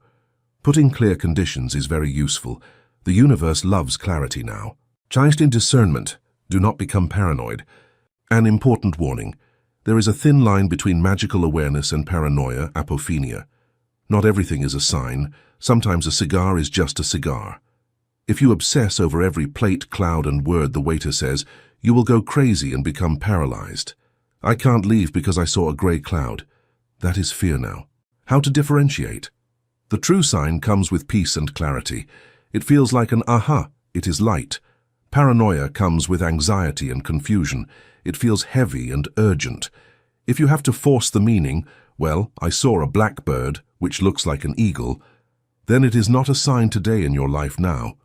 Putting clear conditions is very useful. The universe loves clarity now. Changed in discernment. Do not become paranoid. An important warning. There is a thin line between magical awareness and paranoia, apophenia. Not everything is a sign. Sometimes a cigar is just a cigar. If you obsess over every plate, cloud, and word the waiter says, you will go crazy and become paralyzed. I can't leave because I saw a gray cloud. That is fear now. How to differentiate? The true sign comes with peace and clarity. It feels like an aha, it is light. Paranoia comes with anxiety and confusion. It feels heavy and urgent. If you have to force the meaning, well, I saw a blackbird, which looks like an eagle, then it is not a sign today in your life now.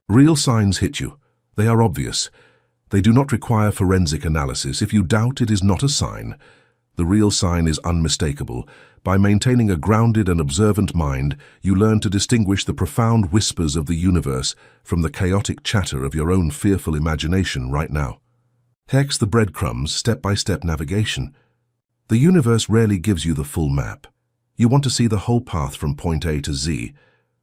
Real signs hit you. They are obvious. They do not require forensic analysis. If you doubt, it is not a sign. The real sign is unmistakable. By maintaining a grounded and observant mind, you learn to distinguish the profound whispers of the universe from the chaotic chatter of your own fearful imagination right now. Hex the breadcrumbs, step-by-step navigation. The universe rarely gives you the full map. You want to see the whole path from point A to Z.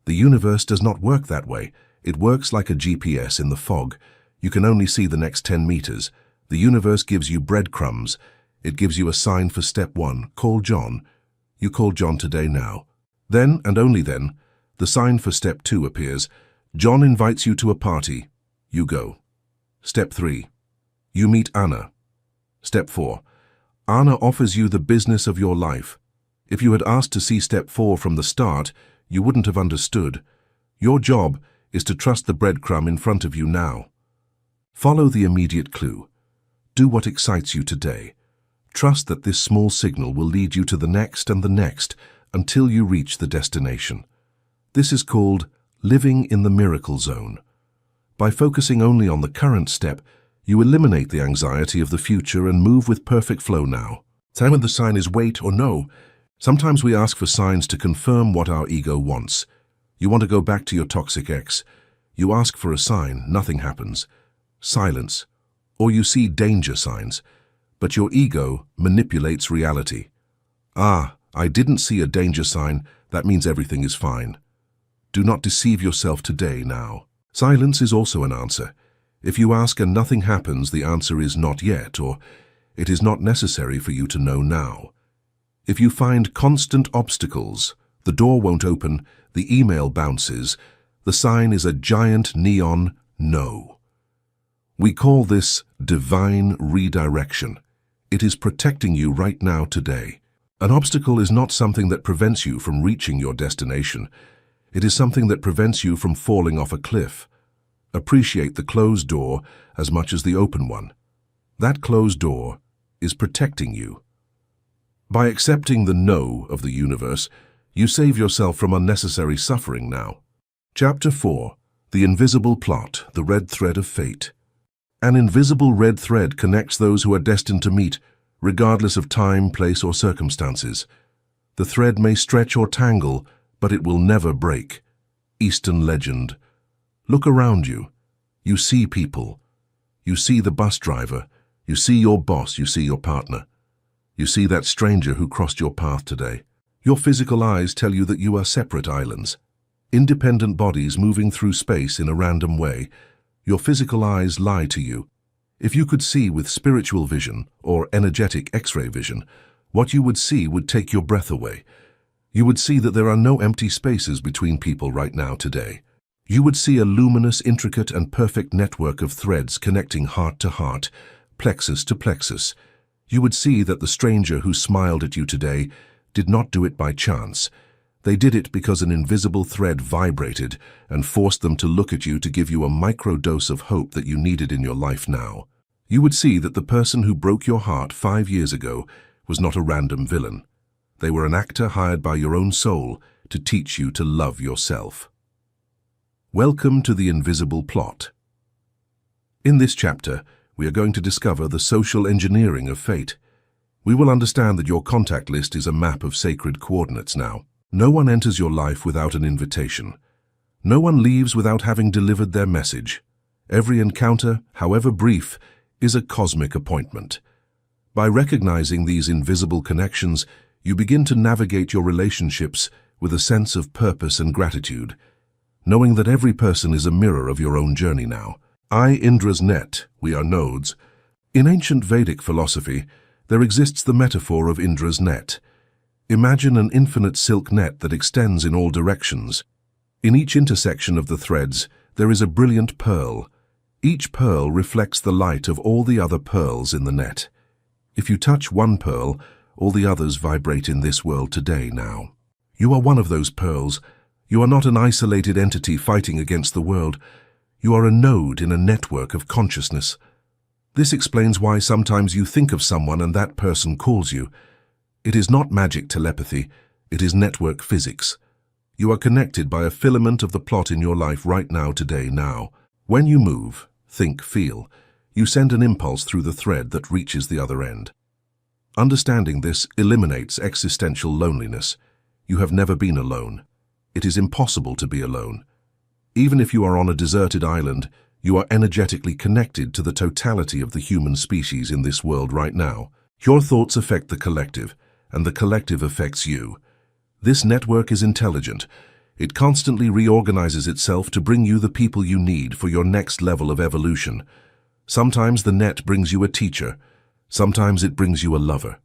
The universe does not work that way. It works like a GPS in the fog. You can only see the next 10 meters. The universe gives you breadcrumbs. It gives you a sign for step 1, call John. You call John today now. Then, and only then, the sign for step 2 appears. John invites you to a party. You go. Step 3. You meet Anna. Step 4. Anna offers you the business of your life. If you had asked to see step 4 from the start, you wouldn't have understood. Your job is to trust the breadcrumb in front of you now. Follow the immediate clue. Do what excites you today. Trust that this small signal will lead you to the next and the next until you reach the destination. This is called living in the miracle zone. By focusing only on the current step, you eliminate the anxiety of the future and move with perfect flow now. Time when the sign is wait or no. Sometimes we ask for signs to confirm what our ego wants. You want to go back to your toxic ex. You ask for a sign, nothing happens. Silence. Or you see danger signs. But your ego manipulates reality. Ah, I didn't see a danger sign. That means everything is fine. Do not deceive yourself today now. Silence is also an answer. If you ask and nothing happens, the answer is not yet, or it is not necessary for you to know now. If you find constant obstacles, the door won't open, the email bounces, the sign is a giant neon no. We call this divine redirection. It is protecting you right now today. An obstacle is not something that prevents you from reaching your destination. It is something that prevents you from falling off a cliff. Appreciate the closed door as much as the open one. That closed door is protecting you. By accepting the no of the universe, you save yourself from unnecessary suffering now. Chapter 4. The Invisible Plot, the Red Thread of Fate. An invisible red thread connects those who are destined to meet, regardless of time, place, or circumstances. The thread may stretch or tangle, but it will never break. Eastern legend. Look around you. You see people. You see the bus driver. You see your boss. You see your partner. You see that stranger who crossed your path today. Your physical eyes tell you that you are separate islands, independent bodies moving through space in a random way. Your physical eyes lie to you. If you could see with spiritual vision or energetic X-ray vision, what you would see would take your breath away. You would see that there are no empty spaces between people right now today. You would see a luminous, intricate, and perfect network of threads connecting heart to heart, plexus to plexus. You would see that the stranger who smiled at you today did not do it by chance. They did it because an invisible thread vibrated and forced them to look at you to give you a microdose of hope that you needed in your life now. You would see that the person who broke your heart 5 years ago was not a random villain. They were an actor hired by your own soul to teach you to love yourself. Welcome to the Invisible Plot. In this chapter, we are going to discover the social engineering of fate. We will understand that your contact list is a map of sacred coordinates now. No one enters your life without an invitation. No one leaves without having delivered their message. Every encounter, however brief, is a cosmic appointment. By recognizing these invisible connections, you begin to navigate your relationships with a sense of purpose and gratitude, knowing that every person is a mirror of your own journey now. Indra's net, we are nodes. In ancient Vedic philosophy, there exists the metaphor of Indra's net. Imagine an infinite silk net that extends in all directions. In each intersection of the threads, there is a brilliant pearl. Each pearl reflects the light of all the other pearls in the net. If you touch one pearl, all the others vibrate in this world today now. You are one of those pearls. You are not an isolated entity fighting against the world. You are a node in a network of consciousness. This explains why sometimes you think of someone and that person calls you. It is not magic telepathy, it is network physics. You are connected by a filament of the plot in your life right now, today, now. When you move, think, feel, you send an impulse through the thread that reaches the other end. Understanding this eliminates existential loneliness. You have never been alone. It is impossible to be alone. Even if you are on a deserted island, you are energetically connected to the totality of the human species in this world right now. Your thoughts affect the collective, and the collective affects you. This network is intelligent. It constantly reorganizes itself to bring you the people you need for your next level of evolution. Sometimes the net brings you a teacher. Sometimes it brings you a lover.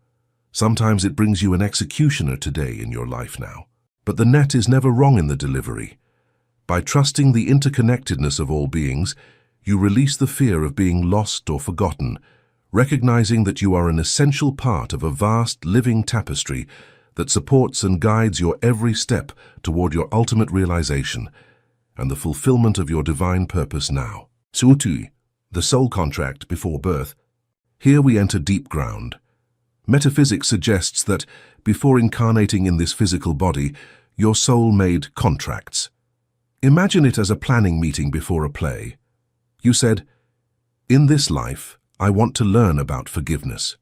Sometimes it brings you an executioner today in your life now. But the net is never wrong in the delivery. By trusting the interconnectedness of all beings, you release the fear of being lost or forgotten, recognizing that you are an essential part of a vast living tapestry that supports and guides your every step toward your ultimate realization and the fulfillment of your divine purpose now. Sutu, the soul contract before birth. Here we enter deep ground. Metaphysics suggests that before incarnating in this physical body, your soul made contracts. Imagine it as a planning meeting before a play. You said, "In this life, I want to learn about forgiveness.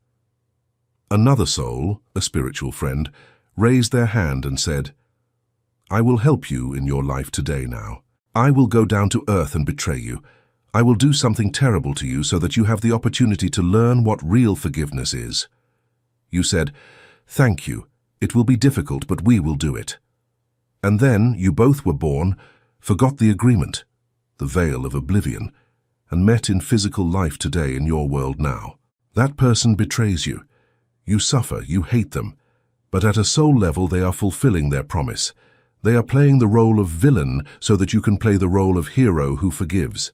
Another soul, a spiritual friend, raised their hand and said, "I will help you in your life today now. I will go down to earth and betray you. I will do something terrible to you so that you have the opportunity to learn what real forgiveness is." You said, "Thank you. It will be difficult, but we will do it." And then you both were born, forgot the agreement, the veil of oblivion, and met in physical life today in your world now. That person betrays you. You suffer, you hate them, but at a soul level they are fulfilling their promise. They are playing the role of villain so that you can play the role of hero who forgives.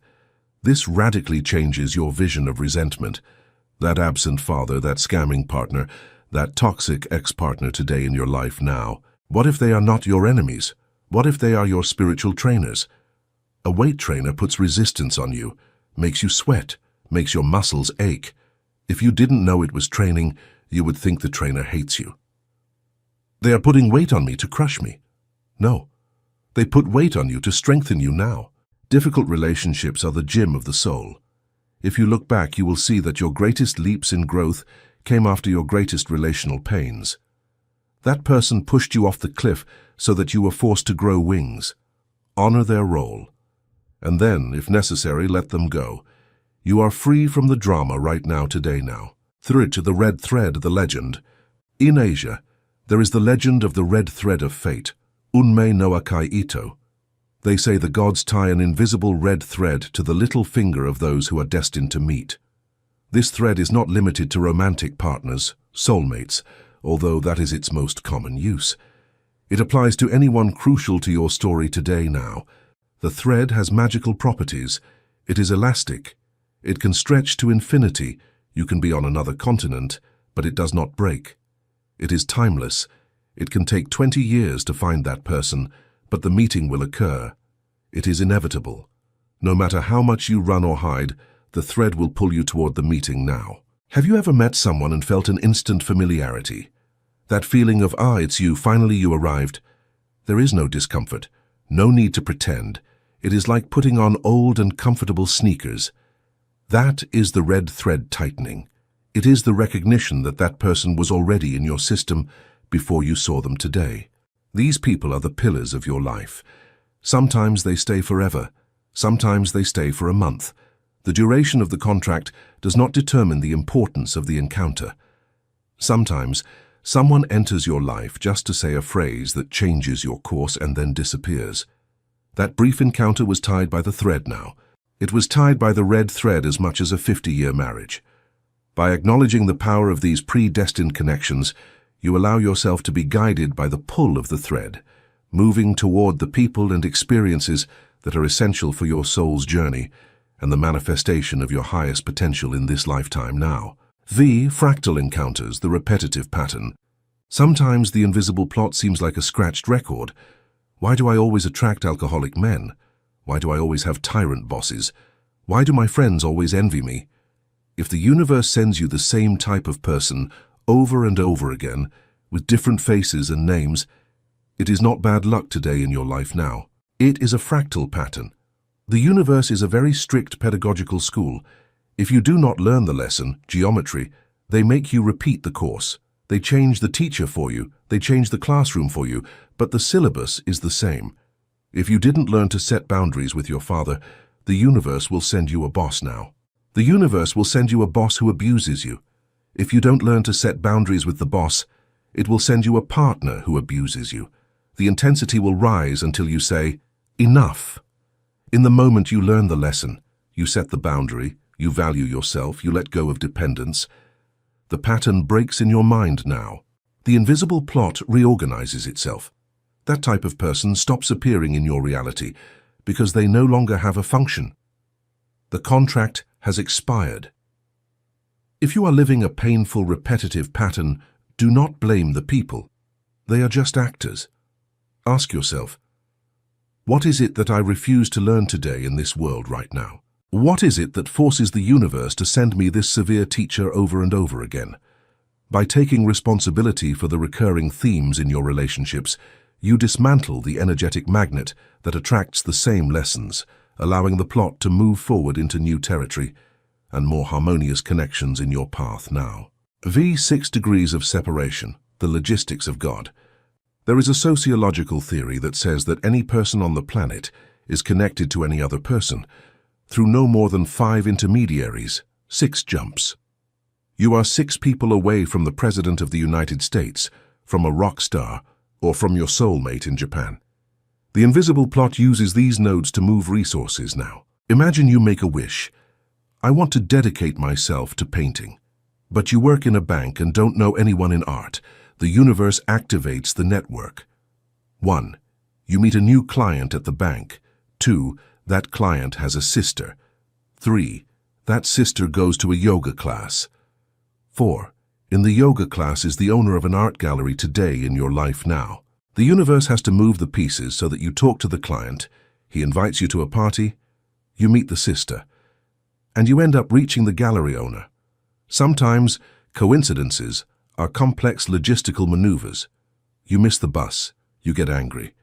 This radically changes your vision of resentment. That absent father, that scamming partner, that toxic ex-partner today in your life now. What if they are not your enemies? What if they are your spiritual trainers? A weight trainer puts resistance on you, makes you sweat, makes your muscles ache. If you didn't know it was training, you would think the trainer hates you. They are putting weight on me to crush me. No, they put weight on you to strengthen you now. Difficult relationships are the gym of the soul. If you look back, you will see that your greatest leaps in growth came after your greatest relational pains. That person pushed you off the cliff so that you were forced to grow wings. Honor their role. And then, if necessary, let them go. You are free from the drama right now, today now. Through it to the red thread, the legend. In Asia, there is the legend of the red thread of fate, Unmei no Akai Ito. They say the gods tie an invisible red thread to the little finger of those who are destined to meet. This thread is not limited to romantic partners, soulmates, although that is its most common use. It applies to anyone crucial to your story today now. The thread has magical properties. It is elastic. It can stretch to infinity. You can be on another continent, but it does not break. It is timeless. It can take 20 years to find that person, but the meeting will occur. It is inevitable. No matter how much you run or hide, the thread will pull you toward the meeting now. Have you ever met someone and felt an instant familiarity? That feeling of, it's you, finally you arrived. There is no discomfort, no need to pretend. It is like putting on old and comfortable sneakers. That is the red thread tightening. It is the recognition that that person was already in your system before you saw them today. These people are the pillars of your life. Sometimes they stay forever. Sometimes they stay for a month. The duration of the contract does not determine the importance of the encounter. Sometimes, someone enters your life just to say a phrase that changes your course and then disappears. That brief encounter was tied by the thread now. It was tied by the red thread as much as a 50-year marriage. By acknowledging the power of these predestined connections, you allow yourself to be guided by the pull of the thread, moving toward the people and experiences that are essential for your soul's journey and the manifestation of your highest potential in this lifetime now. The fractal encounters, the repetitive pattern. Sometimes the invisible plot seems like a scratched record. Why do I always attract alcoholic men? Why do I always have tyrant bosses? Why do my friends always envy me? If the universe sends you the same type of person over and over again, with different faces and names, it is not bad luck today in your life now. It is a fractal pattern. The universe is a very strict pedagogical school. If you do not learn the lesson, geometry, they make you repeat the course. They change the teacher for you, they change the classroom for you, but the syllabus is the same. If you didn't learn to set boundaries with your father, the universe will send you a boss now. The universe will send you a boss who abuses you. If you don't learn to set boundaries with the boss, it will send you a partner who abuses you. The intensity will rise until you say, enough. In the moment you learn the lesson, you set the boundary, you value yourself, you let go of dependence. The pattern breaks in your mind now. The invisible plot reorganizes itself. That type of person stops appearing in your reality because they no longer have a function. The contract has expired. If you are living a painful, repetitive pattern, do not blame the people. They are just actors. Ask yourself, what is it that I refuse to learn today in this world right now? What is it that forces the universe to send me this severe teacher over and over again? By taking responsibility for the recurring themes in your relationships, you dismantle the energetic magnet that attracts the same lessons, allowing the plot to move forward into new territory and more harmonious connections in your path now. 6 degrees of separation, the logistics of God. There is a sociological theory that says that any person on the planet is connected to any other person through no more than 5 intermediaries, 6 jumps. You are 6 people away from the President of the United States, from a rock star, or from your soulmate in Japan. The invisible plot uses these nodes to move resources now. Imagine you make a wish. I want to dedicate myself to painting. But you work in a bank and don't know anyone in art. The universe activates the network. 1. You meet a new client at the bank. 2. That client has a sister. 3. That sister goes to a yoga class. 4. In the yoga class is the owner of an art gallery today in your life now. The universe has to move the pieces so that you talk to the client, he invites you to a party, you meet the sister, and you end up reaching the gallery owner. Sometimes coincidences are complex logistical maneuvers. You miss the bus, you get angry.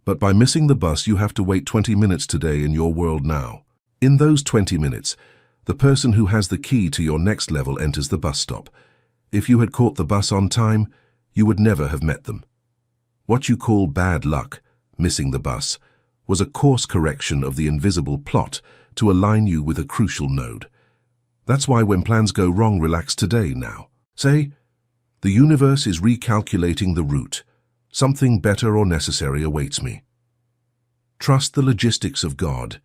But by missing the bus, you have to wait 20 minutes today in your world now. In those 20 minutes, the person who has the key to your next level enters the bus stop. If you had caught the bus on time, you would never have met them. What you call bad luck, missing the bus, was a course correction of the invisible plot to align you with a crucial node. That's why when plans go wrong, relax today now. Say, the universe is recalculating the route. Something better or necessary awaits me. Trust the logistics of God.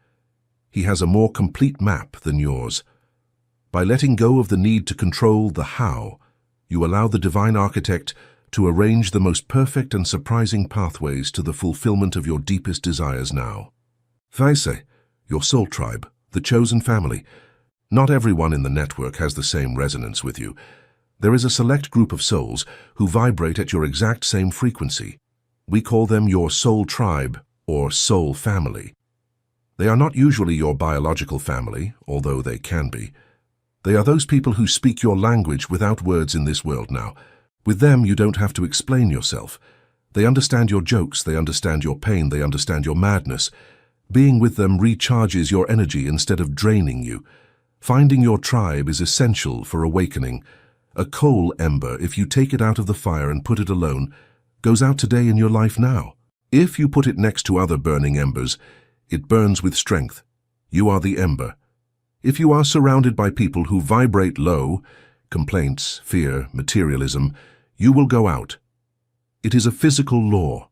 He has a more complete map than yours. By letting go of the need to control the how, you allow the divine architect to arrange the most perfect and surprising pathways to the fulfillment of your deepest desires now. Thaise, your soul tribe, the chosen family. Not everyone in the network has the same resonance with you. There is a select group of souls who vibrate at your exact same frequency. We call them your soul tribe or soul family. They are not usually your biological family, although they can be. They are those people who speak your language without words in this world now. With them, you don't have to explain yourself. They understand your jokes, they understand your pain, they understand your madness. Being with them recharges your energy instead of draining you. Finding your tribe is essential for awakening. A coal ember, if you take it out of the fire and put it alone, goes out today in your life now. If you put it next to other burning embers, it burns with strength. You are the ember. If you are surrounded by people who vibrate low, complaints, fear, materialism, you will go out. It is a physical law.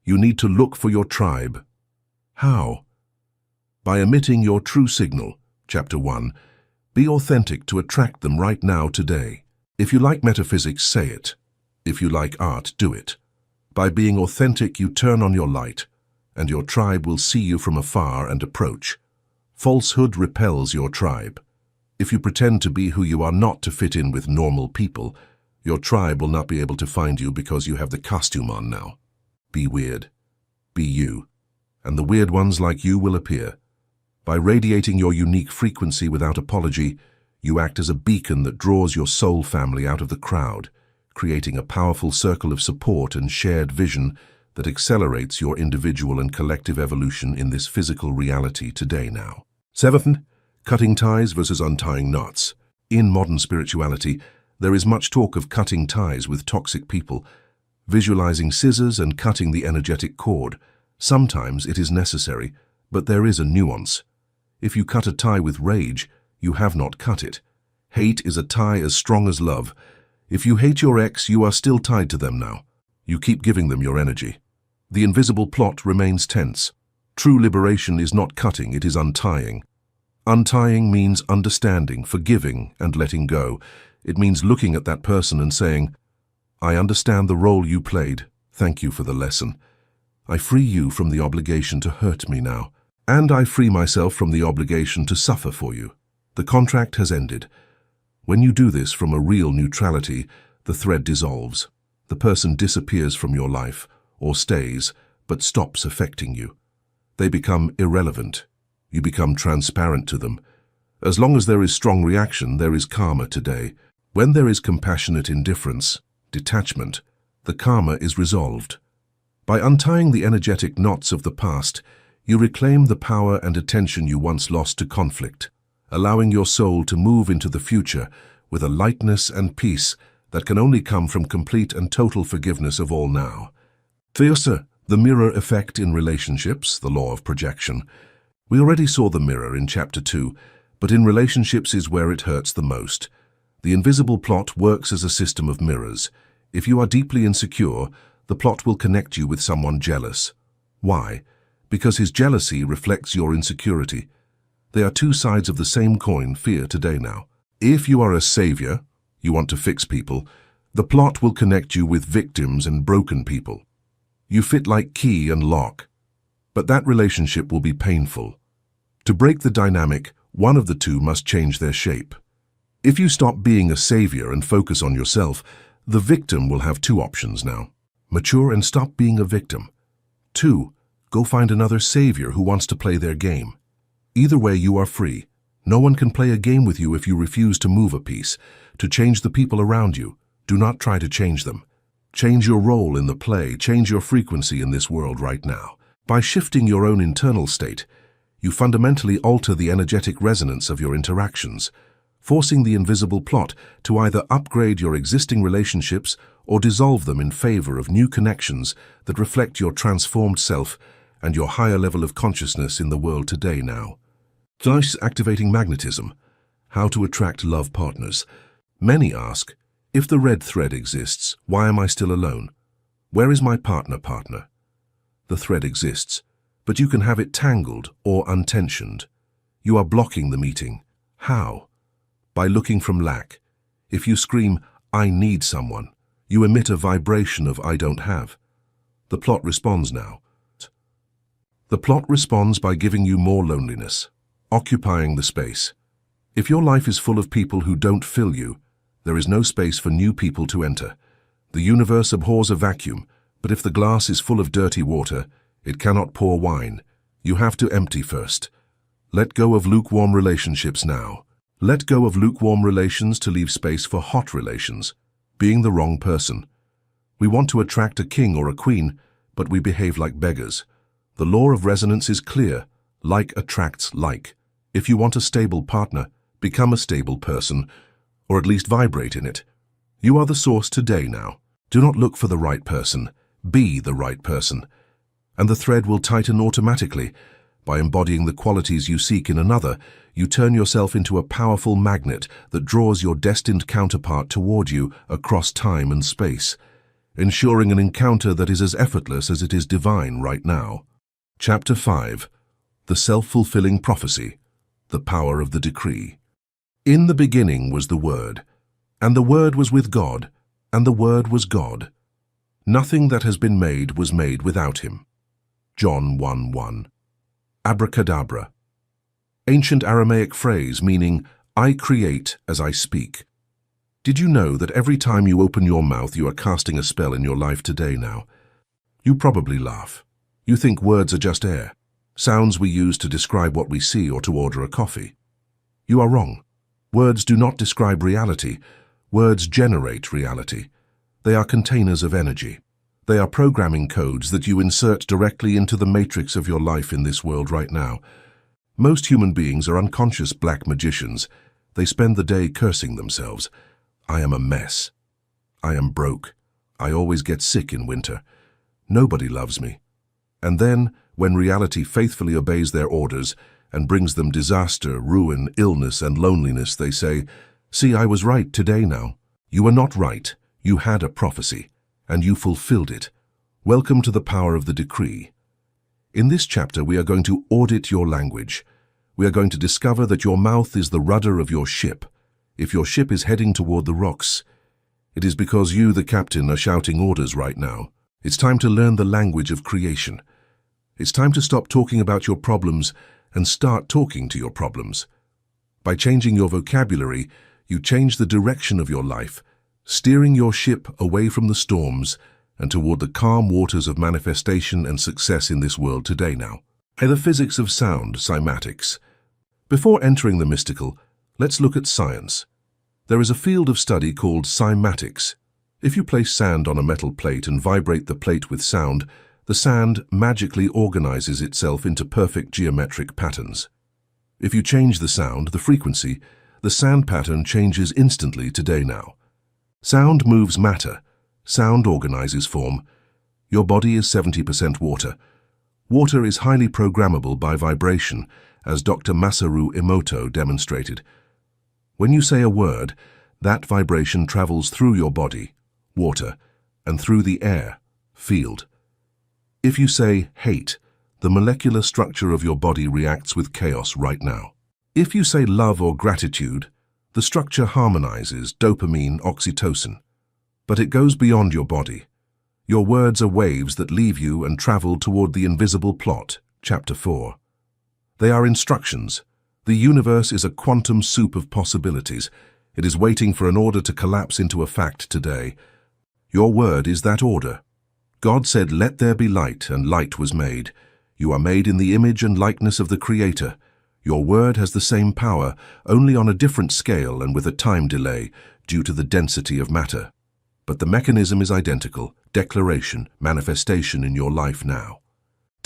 You need to look for your tribe. How? By emitting your true signal. Chapter 1. Be authentic to attract them right now today. If you like metaphysics, say it. If you like art, do it. By being authentic, you turn on your light, and your tribe will see you from afar and approach. Falsehood repels your tribe. If you pretend to be who you are not to fit in with normal people, your tribe will not be able to find you because you have the costume on now. Be weird. Be you. And the weird ones like you will appear. By radiating your unique frequency without apology, you act as a beacon that draws your soul family out of the crowd, creating a powerful circle of support and shared vision that accelerates your individual and collective evolution in this physical reality today now. 7. Cutting ties versus untying knots. In modern spirituality, there is much talk of cutting ties with toxic people, visualizing scissors and cutting the energetic cord. Sometimes it is necessary, but there is a nuance. If you cut a tie with rage, you have not cut it. Hate is a tie as strong as love. If you hate your ex, you are still tied to them now. You keep giving them your energy. The invisible plot remains tense. True liberation is not cutting, it is untying. Untying means understanding, forgiving, and letting go. It means looking at that person and saying, I understand the role you played. Thank you for the lesson. I free you from the obligation to hurt me now. And I free myself from the obligation to suffer for you. The contract has ended. When you do this from a real neutrality, the thread dissolves. The person disappears from your life, or stays, but stops affecting you. They become irrelevant. You become transparent to them. As long as there is strong reaction, there is karma today. When there is compassionate indifference, detachment, the karma is resolved. By untying the energetic knots of the past, you reclaim the power and attention you once lost to conflict, allowing your soul to move into the future with a lightness and peace that can only come from complete and total forgiveness of all now. Fiercer, the mirror effect in relationships, the law of projection. We already saw the mirror in Chapter 2, but in relationships is where it hurts the most. The invisible plot works as a system of mirrors. If you are deeply insecure, the plot will connect you with someone jealous. Why? Because his jealousy reflects your insecurity. They are two sides of the same coin, fear today now. If you are a savior, you want to fix people, the plot will connect you with victims and broken people. You fit like key and lock, but that relationship will be painful. To break the dynamic, one of the two must change their shape. If you stop being a savior and focus on yourself, the victim will have two options now. Mature and stop being a victim. 2. Go find another savior who wants to play their game. Either way, you are free. No one can play a game with you if you refuse to move a piece, to change the people around you. Do not try to change them. Change your role in the play, change your frequency in this world right now. By shifting your own internal state, you fundamentally alter the energetic resonance of your interactions, forcing the invisible plot to either upgrade your existing relationships or dissolve them in favor of new connections that reflect your transformed self and your higher level of consciousness in the world today now. Thus, activating magnetism. How to attract love partners. Many ask, if the red thread exists, why am I still alone? Where is my partner? The thread exists, but you can have it tangled or untensioned. You are blocking the meeting. How? By looking from lack. If you scream, I need someone, you emit a vibration of I don't have. The plot responds now. The plot responds by giving you more loneliness, occupying the space. If your life is full of people who don't fill you, there is no space for new people to enter. The universe abhors a vacuum, but if the glass is full of dirty water, it cannot pour wine. You have to empty first. Let go of lukewarm relationships now. Let go of lukewarm relations to leave space for hot relations. Being the wrong person. We want to attract a king or a queen, but we behave like beggars. The law of resonance is clear. Like attracts like. If you want a stable partner, become a stable person, or at least vibrate in it. You are the source today now. Do not look for the right person. Be the right person. And the thread will tighten automatically. By embodying the qualities you seek in another, you turn yourself into a powerful magnet that draws your destined counterpart toward you across time and space, ensuring an encounter that is as effortless as it is divine right now. Chapter 5. The Self-Fulfilling Prophecy. The Power of the Decree. In the beginning was the Word, and the Word was with God, and the Word was God. Nothing that has been made was made without him. John 1:1. Abracadabra. Ancient Aramaic phrase meaning, I create as I speak. Did you know that every time you open your mouth you are casting a spell in your life today now? You probably laugh. You think words are just air, sounds we use to describe what we see or to order a coffee. You are wrong. Words do not describe reality. Words generate reality. They are containers of energy. They are programming codes that you insert directly into the matrix of your life in this world right now. Most human beings are unconscious black magicians. They spend the day cursing themselves. I am a mess. I am broke. I always get sick in winter. Nobody loves me. And then, when reality faithfully obeys their orders and brings them disaster, ruin, illness, and loneliness, they say, see, I was right today now. You were not right. You had a prophecy, and you fulfilled it. Welcome to the power of the decree. In this chapter, we are going to audit your language. We are going to discover that your mouth is the rudder of your ship. If your ship is heading toward the rocks, it is because you, the captain, are shouting orders right now. It's time to learn the language of creation. It's time to stop talking about your problems and start talking to your problems. By changing your vocabulary, you change the direction of your life, steering your ship away from the storms and toward the calm waters of manifestation and success in this world today now. The physics of sound, cymatics. Before entering the mystical, let's look at science. There is a field of study called cymatics. If you place sand on a metal plate and vibrate the plate with sound, the sand magically organizes itself into perfect geometric patterns. If you change the sound, the frequency, The sound pattern changes instantly today now. Sound moves matter. Sound organizes form. Your body is 70% water. Water is highly programmable by vibration, as Dr. Masaru Emoto demonstrated. When you say a word, that vibration travels through your body, water, and through the air, field. If you say hate, the molecular structure of your body reacts with chaos right now. If you say love or gratitude, the structure harmonizes dopamine, oxytocin. But it goes beyond your body. Your words are waves that leave you and travel toward the invisible plot, Chapter 4. They are instructions. The universe is a quantum soup of possibilities. It is waiting for an order to collapse into a fact today. Your word is that order. God said, "Let there be light," and light was made. You are made in the image and likeness of the Creator. Your word has the same power, only on a different scale and with a time delay, due to the density of matter. But the mechanism is identical: declaration, manifestation in your life now.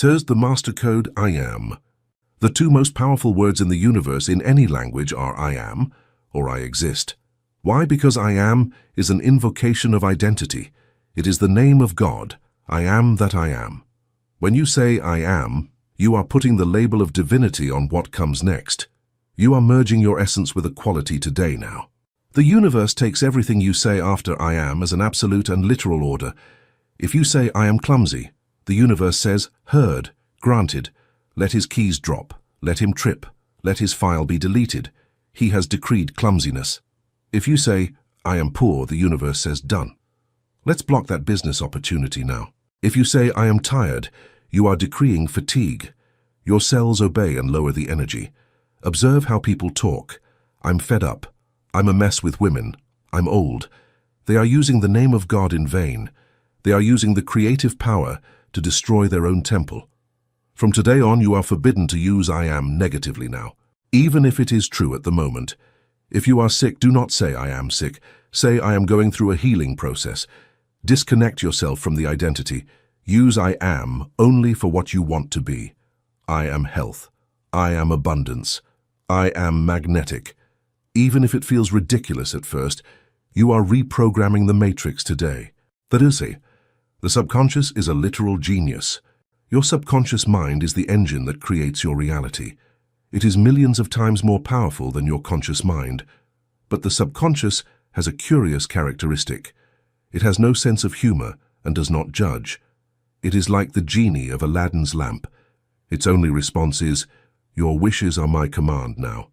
Here's the master code: I am. The two most powerful words in the universe in any language are I am or I exist. Why? Because I am is an invocation of identity. It is the name of God. I am that I am. When you say I am, you are putting the label of divinity on what comes next. You are merging your essence with a quality today now. The universe takes everything you say after I am as an absolute and literal order. If you say I am clumsy, the universe says, heard, granted. Let his keys drop. Let him trip. Let his file be deleted. He has decreed clumsiness. If you say, I am poor, the universe says, done. Let's block that business opportunity now. If you say, I am tired, you are decreeing fatigue. Your cells obey and lower the energy. Observe how people talk. I'm fed up. I'm a mess with women. I'm old. They are using the name of God in vain. They are using the creative power to destroy their own temple. From today on, you are forbidden to use I am negatively now, even if it is true at the moment. If you are sick, do not say I am sick. Say I am going through a healing process. Disconnect yourself from the identity. Use I am only for what you want to be. I am health. I am abundance. I am magnetic. Even if it feels ridiculous at first, you are reprogramming the matrix today. The subconscious is a literal genius. Your subconscious mind is the engine that creates your reality. It is millions of times more powerful than your conscious mind. But the subconscious has a curious characteristic. It has no sense of humor and does not judge. It is like the genie of Aladdin's lamp. Its only response is, your wishes are my command now.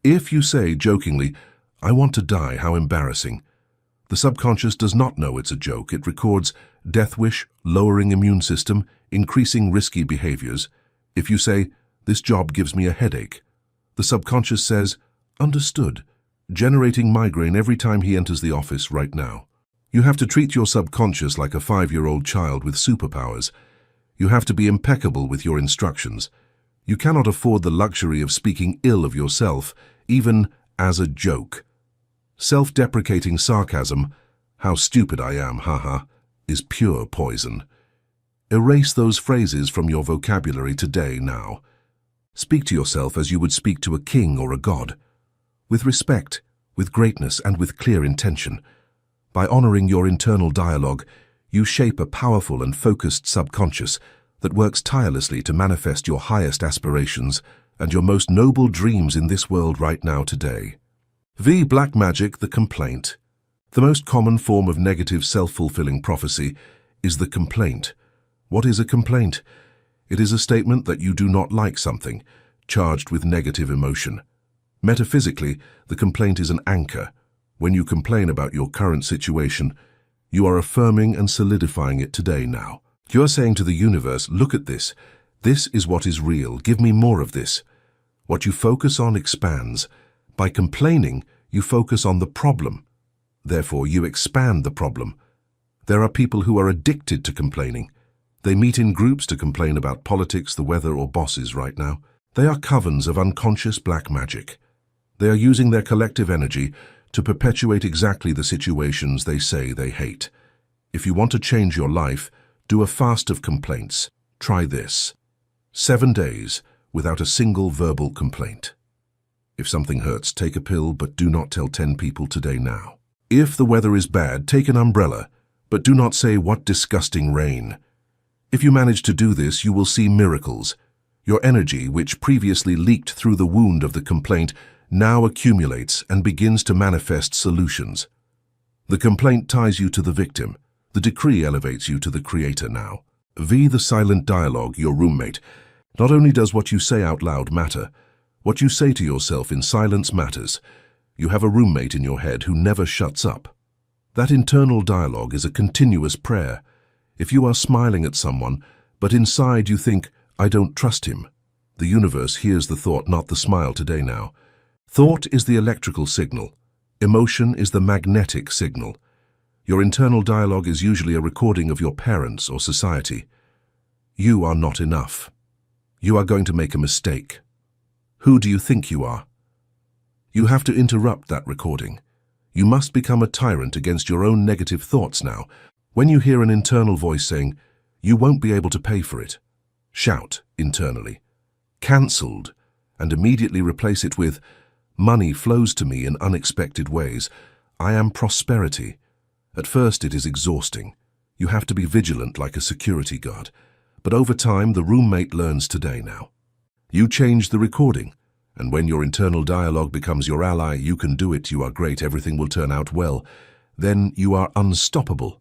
If you say jokingly, I want to die, how embarrassing. The subconscious does not know it's a joke. It records death wish, lowering immune system, increasing risky behaviors. If you say, this job gives me a headache, the subconscious says, understood, generating migraine every time he enters the office right now. You have to treat your subconscious like a 5-year-old child with superpowers. You have to be impeccable with your instructions. You cannot afford the luxury of speaking ill of yourself, even as a joke. Self-deprecating sarcasm, how stupid I am, haha, is pure poison. Erase those phrases from your vocabulary today now. Speak to yourself as you would speak to a king or a god, with respect, with greatness, and with clear intention. By honoring your internal dialogue, you shape a powerful and focused subconscious that works tirelessly to manifest your highest aspirations and your most noble dreams in this world right now today. Black magic, the complaint. The most common form of negative self-fulfilling prophecy is the complaint. What is a complaint? It is a statement that you do not like something, charged with negative emotion. Metaphysically, the complaint is an anchor. When you complain about your current situation, you are affirming and solidifying it today now. You are saying to the universe, look at this. This is what is real. Give me more of this. What you focus on expands. By complaining, you focus on the problem. Therefore, you expand the problem. There are people who are addicted to complaining. They meet in groups to complain about politics, the weather, or bosses right now. They are covens of unconscious black magic. They are using their collective energy to perpetuate exactly the situations they say they hate. If you want to change your life, do a fast of complaints. Try this. 7 days without a single verbal complaint. If something hurts, take a pill, but do not tell 10 people today now. If the weather is bad, take an umbrella, but do not say, "What disgusting rain." If you manage to do this, you will see miracles. Your energy, which previously leaked through the wound of the complaint, now accumulates and begins to manifest solutions. The complaint ties you to the victim. The decree elevates you to the creator now. The silent dialogue, your roommate. Not only does what you say out loud matter, what you say to yourself in silence matters. You have a roommate in your head who never shuts up. That internal dialogue is a continuous prayer. If you are smiling at someone, but inside you think, "I don't trust him," the universe hears the thought, not the smile today now. Thought is the electrical signal. Emotion is the magnetic signal. Your internal dialogue is usually a recording of your parents or society. You are not enough. You are going to make a mistake. Who do you think you are? You have to interrupt that recording. You must become a tyrant against your own negative thoughts now. When you hear an internal voice saying, "You won't be able to pay for it," shout internally, "Cancelled," and immediately replace it with, "Money flows to me in unexpected ways. I am prosperity." At first it is exhausting. You have to be vigilant like a security guard. But over time, the roommate learns today now. You change the recording, and when your internal dialogue becomes your ally, "You can do it, you are great, everything will turn out well," then you are unstoppable.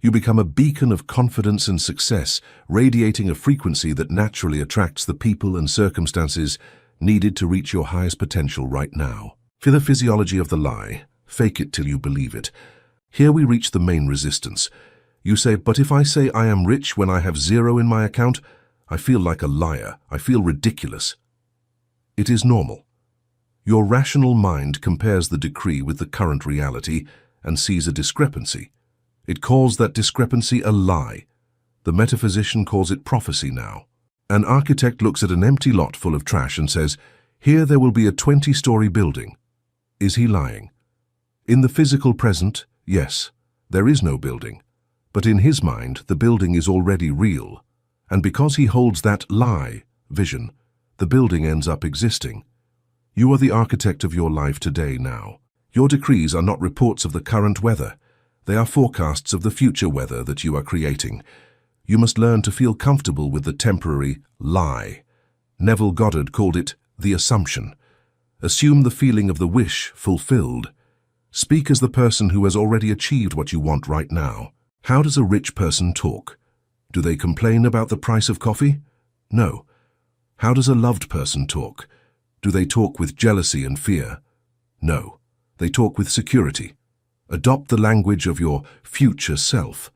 You become a beacon of confidence and success, radiating a frequency that naturally attracts the people and circumstances needed to reach your highest potential right now. For the physiology of the lie, fake it till you believe it. Here we reach the main resistance. You say, "But if I say I am rich when I have zero in my account, I feel like a liar. I feel ridiculous." It is normal. Your rational mind compares the decree with the current reality and sees a discrepancy. It calls that discrepancy a lie. The metaphysician calls it prophecy now. An architect looks at an empty lot full of trash and says, "Here there will be a 20-story building." Is he lying? In the physical present, yes, there is no building. But in his mind, the building is already real. And because he holds that lie vision, the building ends up existing. You are the architect of your life today now. Your decrees are not reports of the current weather. They are forecasts of the future weather that you are creating. You must learn to feel comfortable with the temporary lie. Neville Goddard called it the assumption. Assume the feeling of the wish fulfilled. Speak as the person who has already achieved what you want right now. How does a rich person talk? Do they complain about the price of coffee? No. How does a loved person talk? Do they talk with jealousy and fear? No. They talk with security. Adopt the language of your future self.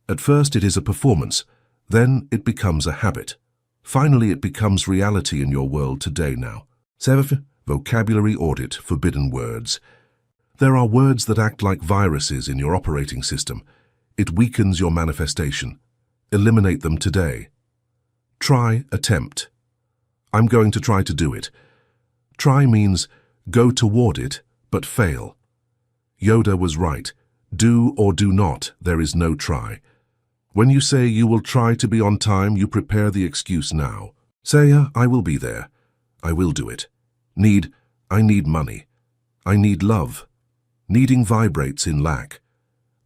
At first it is a performance, then it becomes a habit. Finally it becomes reality in your world today now. 7. Vocabulary audit, forbidden words. There are words that act like viruses in your operating system. It weakens your manifestation. Eliminate them today. Try, attempt. I'm going to try to do it. Try means go toward it, but fail. Yoda was right. Do or do not, there is no try. When you say you will try to be on time, you prepare the excuse now. Say, "I will be there. I will do it." I need money. I need love. Needing vibrates in lack.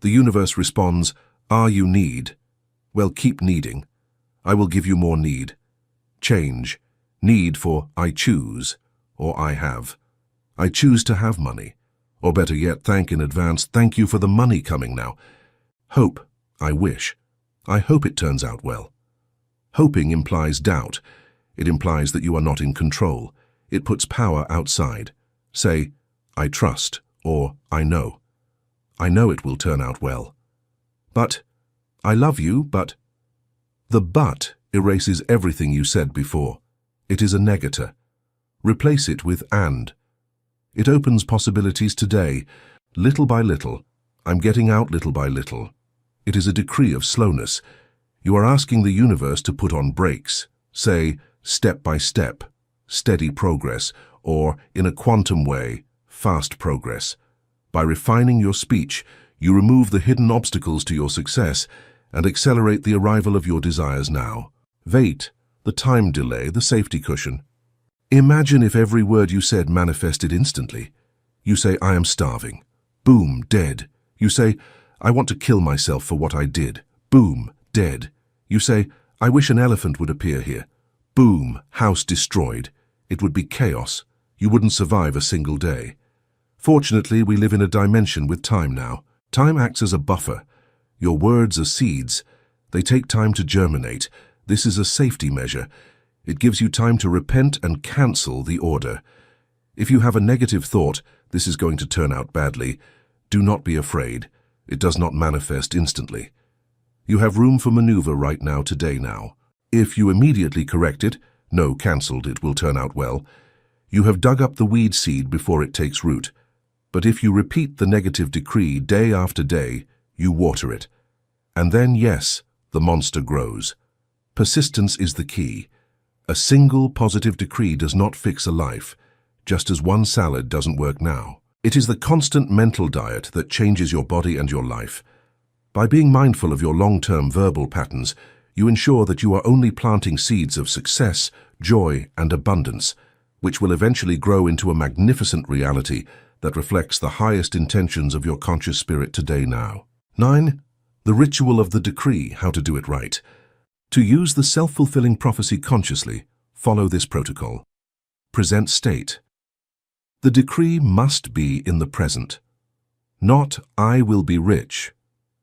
The universe responds, "Are you need? Well, keep needing. I will give you more need." Change. Need for I choose or I have. I choose to have money. Or better yet, thank in advance, "Thank you for the money coming now." Hope. I wish. I hope it turns out well. Hoping implies doubt. It implies that you are not in control. It puts power outside. Say, "I trust," or "I know." I know it will turn out well. But, I love you, but. The "but" erases everything you said before. It is a negator. Replace it with "and." It opens possibilities today, little by little. I'm getting out little by little. It is a decree of slowness. You are asking the universe to put on brakes. Say, step by step, steady progress, or in a quantum way, fast progress. By refining your speech, you remove the hidden obstacles to your success and accelerate the arrival of your desires now. Wait, the time delay, the safety cushion. Imagine if every word you said manifested instantly. You say, I am starving. Boom, dead. You say, I want to kill myself for what I did. Boom, dead. You say, I wish an elephant would appear here. Boom, house destroyed. It would be chaos. You wouldn't survive a single day. Fortunately, we live in a dimension with time now. Time acts as a buffer. Your words are seeds. They take time to germinate. This is a safety measure. It gives you time to repent and cancel the order. If you have a negative thought, this is going to turn out badly. Do not be afraid. It does not manifest instantly. You have room for maneuver right now, today now. If you immediately correct it, no, cancelled, it will turn out well. You have dug up the weed seed before it takes root. But if you repeat the negative decree day after day, you water it. And then, yes, the monster grows. Persistence is the key. A single positive decree does not fix a life, just as one salad doesn't work now. It is the constant mental diet that changes your body and your life. By being mindful of your long-term verbal patterns, you ensure that you are only planting seeds of success, joy, and abundance, which will eventually grow into a magnificent reality that reflects the highest intentions of your conscious spirit today now. 9. The ritual of the decree, how to do it right. To use the self-fulfilling prophecy consciously, follow this protocol. Present state. The decree must be in the present. Not, I will be rich.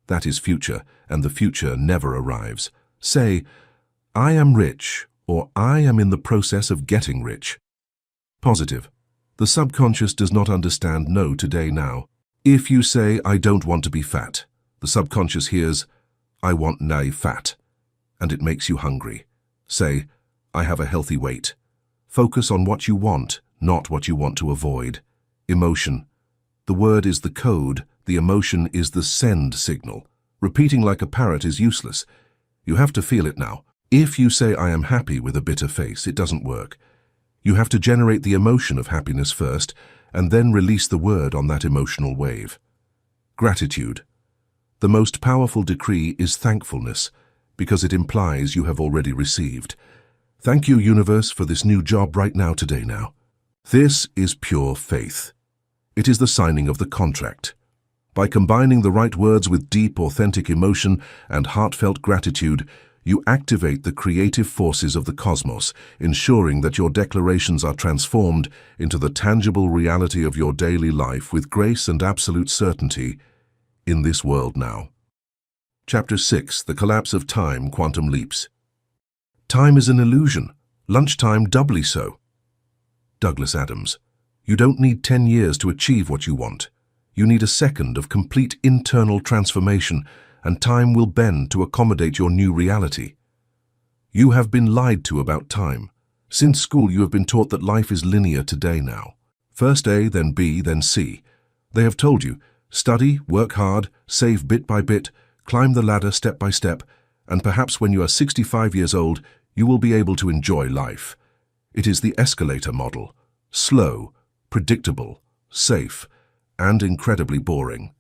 That is future, and the future never arrives. Say, I am rich, or I am in the process of getting rich. Positive. The subconscious does not understand no today now. If you say, I don't want to be fat, the subconscious hears, I want nay fat, and it makes you hungry. Say, I have a healthy weight. Focus on what you want, not what you want to avoid. Emotion. The word is the code, the emotion is the send signal. Repeating like a parrot is useless. You have to feel it now. If you say, I am happy with a bitter face, it doesn't work. You have to generate the emotion of happiness first, and then release the word on that emotional wave. Gratitude. The most powerful decree is thankfulness, because it implies you have already received. Thank you, universe, for this new job right now, today now. This is pure faith. It is the signing of the contract. By combining the right words with deep, authentic emotion and heartfelt gratitude, you activate the creative forces of the cosmos, ensuring that your declarations are transformed into the tangible reality of your daily life with grace and absolute certainty in this world now. Chapter 6. The Collapse of Time, Quantum Leaps. Time is an illusion, lunchtime doubly so. Douglas Adams. You don't need 10 years to achieve what you want. You need a second of complete internal transformation, and time will bend to accommodate your new reality. You have been lied to about time. Since school, you have been taught that life is linear today now. First A, then B, then C. They have told you, study, work hard, save bit by bit, climb the ladder step by step, and perhaps when you are 65 years old, you will be able to enjoy life. It is the escalator model. Slow, predictable, safe, and incredibly boring.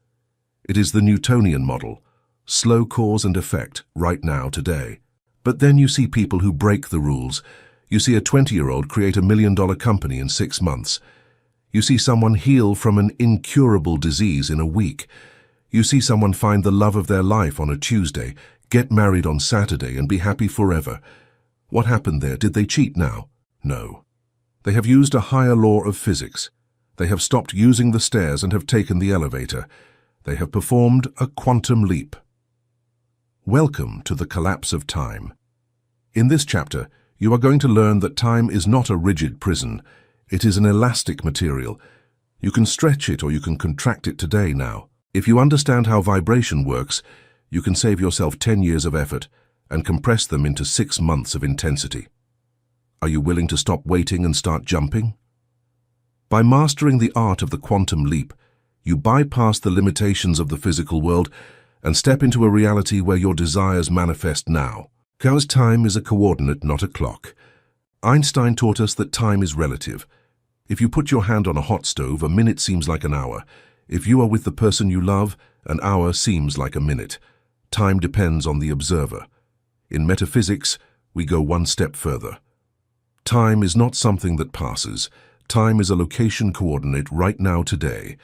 It is the Newtonian model. Slow cause and effect, right now, today. But then you see people who break the rules. You see a 20-year-old create $1 million company in 6 months. You see someone heal from an incurable disease in a week. You see someone find the love of their life on a Tuesday, get married on Saturday, and be happy forever. What happened there? Did they cheat now? No. They have used a higher law of physics. They have stopped using the stairs and have taken the elevator. They have performed a quantum leap. Welcome to the collapse of time. In this chapter, you are going to learn that time is not a rigid prison. It is an elastic material. You can stretch it or you can contract it today now. If you understand how vibration works, you can save yourself 10 years of effort and compress them into 6 months of intensity. Are you willing to stop waiting and start jumping? By mastering the art of the quantum leap, you bypass the limitations of the physical world and step into a reality where your desires manifest now. Because time is a coordinate, not a clock. Einstein taught us that time is relative. If you put your hand on a hot stove, a minute seems like an hour. If you are with the person you love, an hour seems like a minute. Time depends on the observer. In metaphysics, we go one step further. Time is not something that passes. Time is a location coordinate right now today.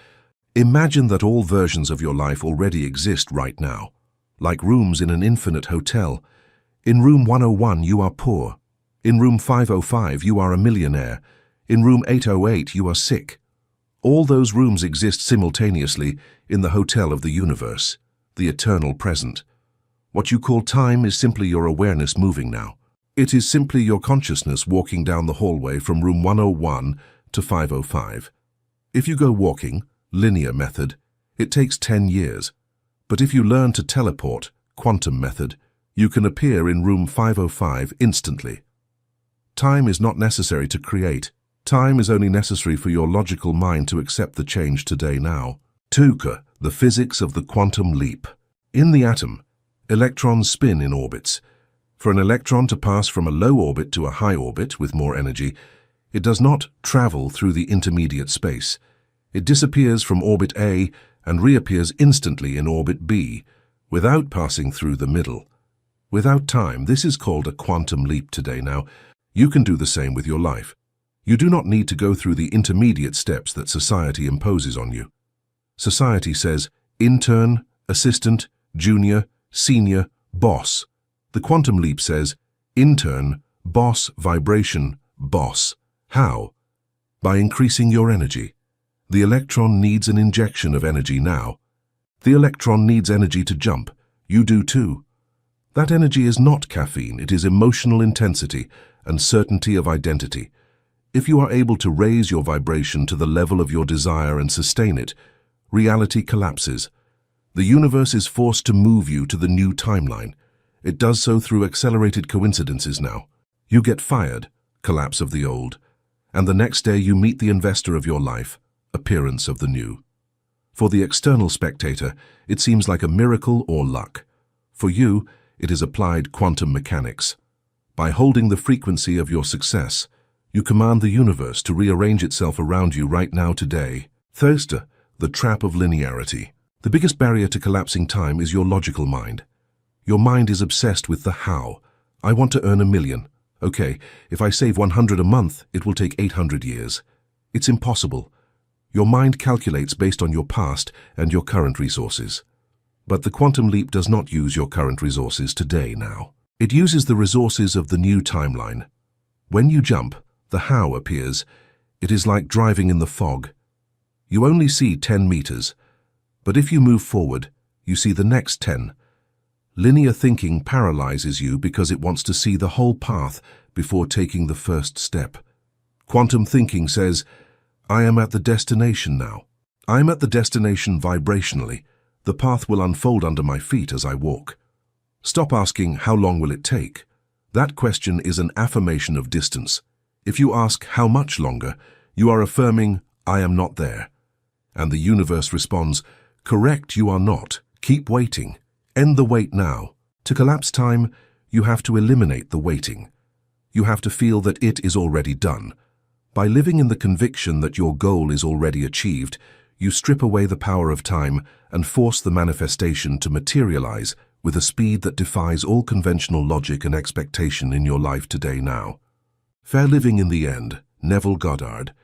Imagine that all versions of your life already exist right now, like rooms in an infinite hotel. In room 101, you are poor. In room 505, you are a millionaire. In room 808, you are sick. All those rooms exist simultaneously in the hotel of the universe, the eternal present. What you call time is simply your awareness moving now. It is simply your consciousness walking down the hallway from room 101 to 505. If you go walking, linear method, it takes 10 years. But if you learn to teleport, quantum method, you can appear in room 505 instantly. Time is not necessary to create. Time is only necessary for your logical mind to accept the change today now. 2. The physics of the quantum leap. In the atom, electrons spin in orbits. For an electron to pass from a low orbit to a high orbit with more energy, it does not travel through the intermediate space. It disappears from orbit A and reappears instantly in orbit B, without passing through the middle. Without time, this is called a quantum leap today now. You can do the same with your life. You do not need to go through the intermediate steps that society imposes on you. Society says intern, assistant, junior, senior, boss. The quantum leap says intern, boss, vibration, boss. How? By increasing your energy. The electron needs an injection of energy now. The electron needs energy to jump. You do too. That energy is not caffeine, it is emotional intensity and certainty of identity. If you are able to raise your vibration to the level of your desire and sustain it, reality collapses. The universe is forced to move you to the new timeline. It does so through accelerated coincidences now. You get fired, collapse of the old, and the next day you meet the investor of your life, appearance of the new. For the external spectator, it seems like a miracle or luck. For you, it is applied quantum mechanics. By holding the frequency of your success, you command the universe to rearrange itself around you right now today. 3. The trap of linearity. The biggest barrier to collapsing time is your logical mind. Your mind is obsessed with the how. I want to earn $1 million. Okay, if I save 100 a month, it will take 800 years. It's impossible. Your mind calculates based on your past and your current resources. But the quantum leap does not use your current resources today now. It uses the resources of the new timeline. When you jump, the how appears. It is like driving in the fog. You only see 10 meters, but if you move forward, you see the next 10. Linear thinking paralyzes you because it wants to see the whole path before taking the first step. Quantum thinking says, I am at the destination now. I am at the destination vibrationally. The path will unfold under my feet as I walk. Stop asking, how long will it take? That question is an affirmation of distance. If you ask, how much longer, you are affirming, I am not there. And the universe responds, correct, you are not. Keep waiting. End the wait now. To collapse time, you have to eliminate the waiting. You have to feel that it is already done. By living in the conviction that your goal is already achieved, you strip away the power of time and force the manifestation to materialize with a speed that defies all conventional logic and expectation in your life today now. Fair living in the end, Neville Goddard.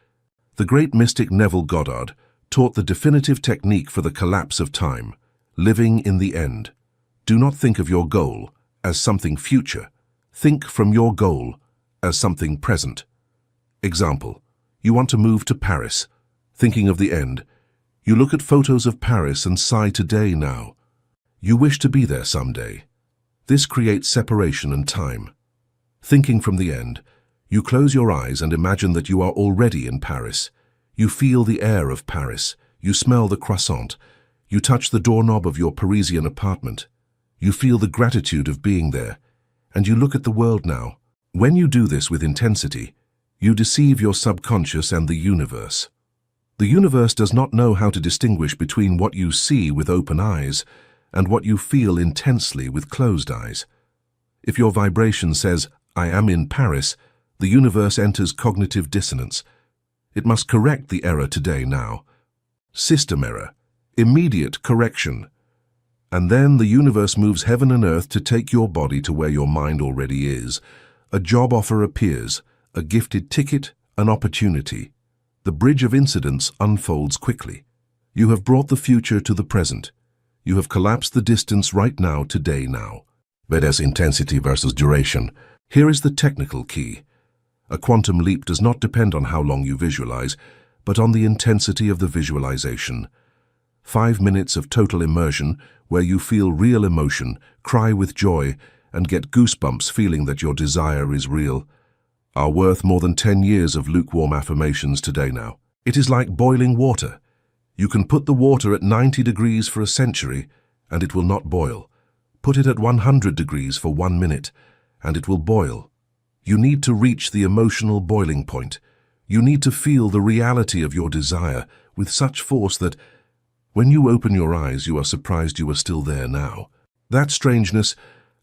The great mystic Neville Goddard taught the definitive technique for the collapse of time, living in the end. Do not think of your goal as something future. Think from your goal as something present. Example, you want to move to Paris. Thinking of the end, you look at photos of Paris and sigh today now. You wish to be there someday. This creates separation and time. Thinking from the end, you close your eyes and imagine that you are already in Paris. You feel the air of Paris. You smell the croissant. You touch the doorknob of your Parisian apartment. You feel the gratitude of being there. And you look at the world now. When you do this with intensity, you deceive your subconscious and the universe. The universe does not know how to distinguish between what you see with open eyes and what you feel intensely with closed eyes. If your vibration says, I am in Paris, the universe enters cognitive dissonance. It must correct the error today now. System error. Immediate correction. And then the universe moves heaven and earth to take your body to where your mind already is. A job offer appears. a gifted ticket, an opportunity. The bridge of incidents unfolds quickly. You have brought the future to the present. You have collapsed the distance right now, today, now. But as intensity versus duration, here is the technical key. A quantum leap does not depend on how long you visualize, but on the intensity of the visualization. 5 minutes of total immersion where you feel real emotion, cry with joy, and get goosebumps feeling that your desire is real, are worth more than 10 years of lukewarm affirmations today now. It is like boiling water. You can put the water at 90 degrees for a century, and it will not boil. Put it at 100 degrees for 1 minute, and it will boil. You need to reach the emotional boiling point. You need to feel the reality of your desire with such force that when you open your eyes, you are surprised you are still there now. That strangeness,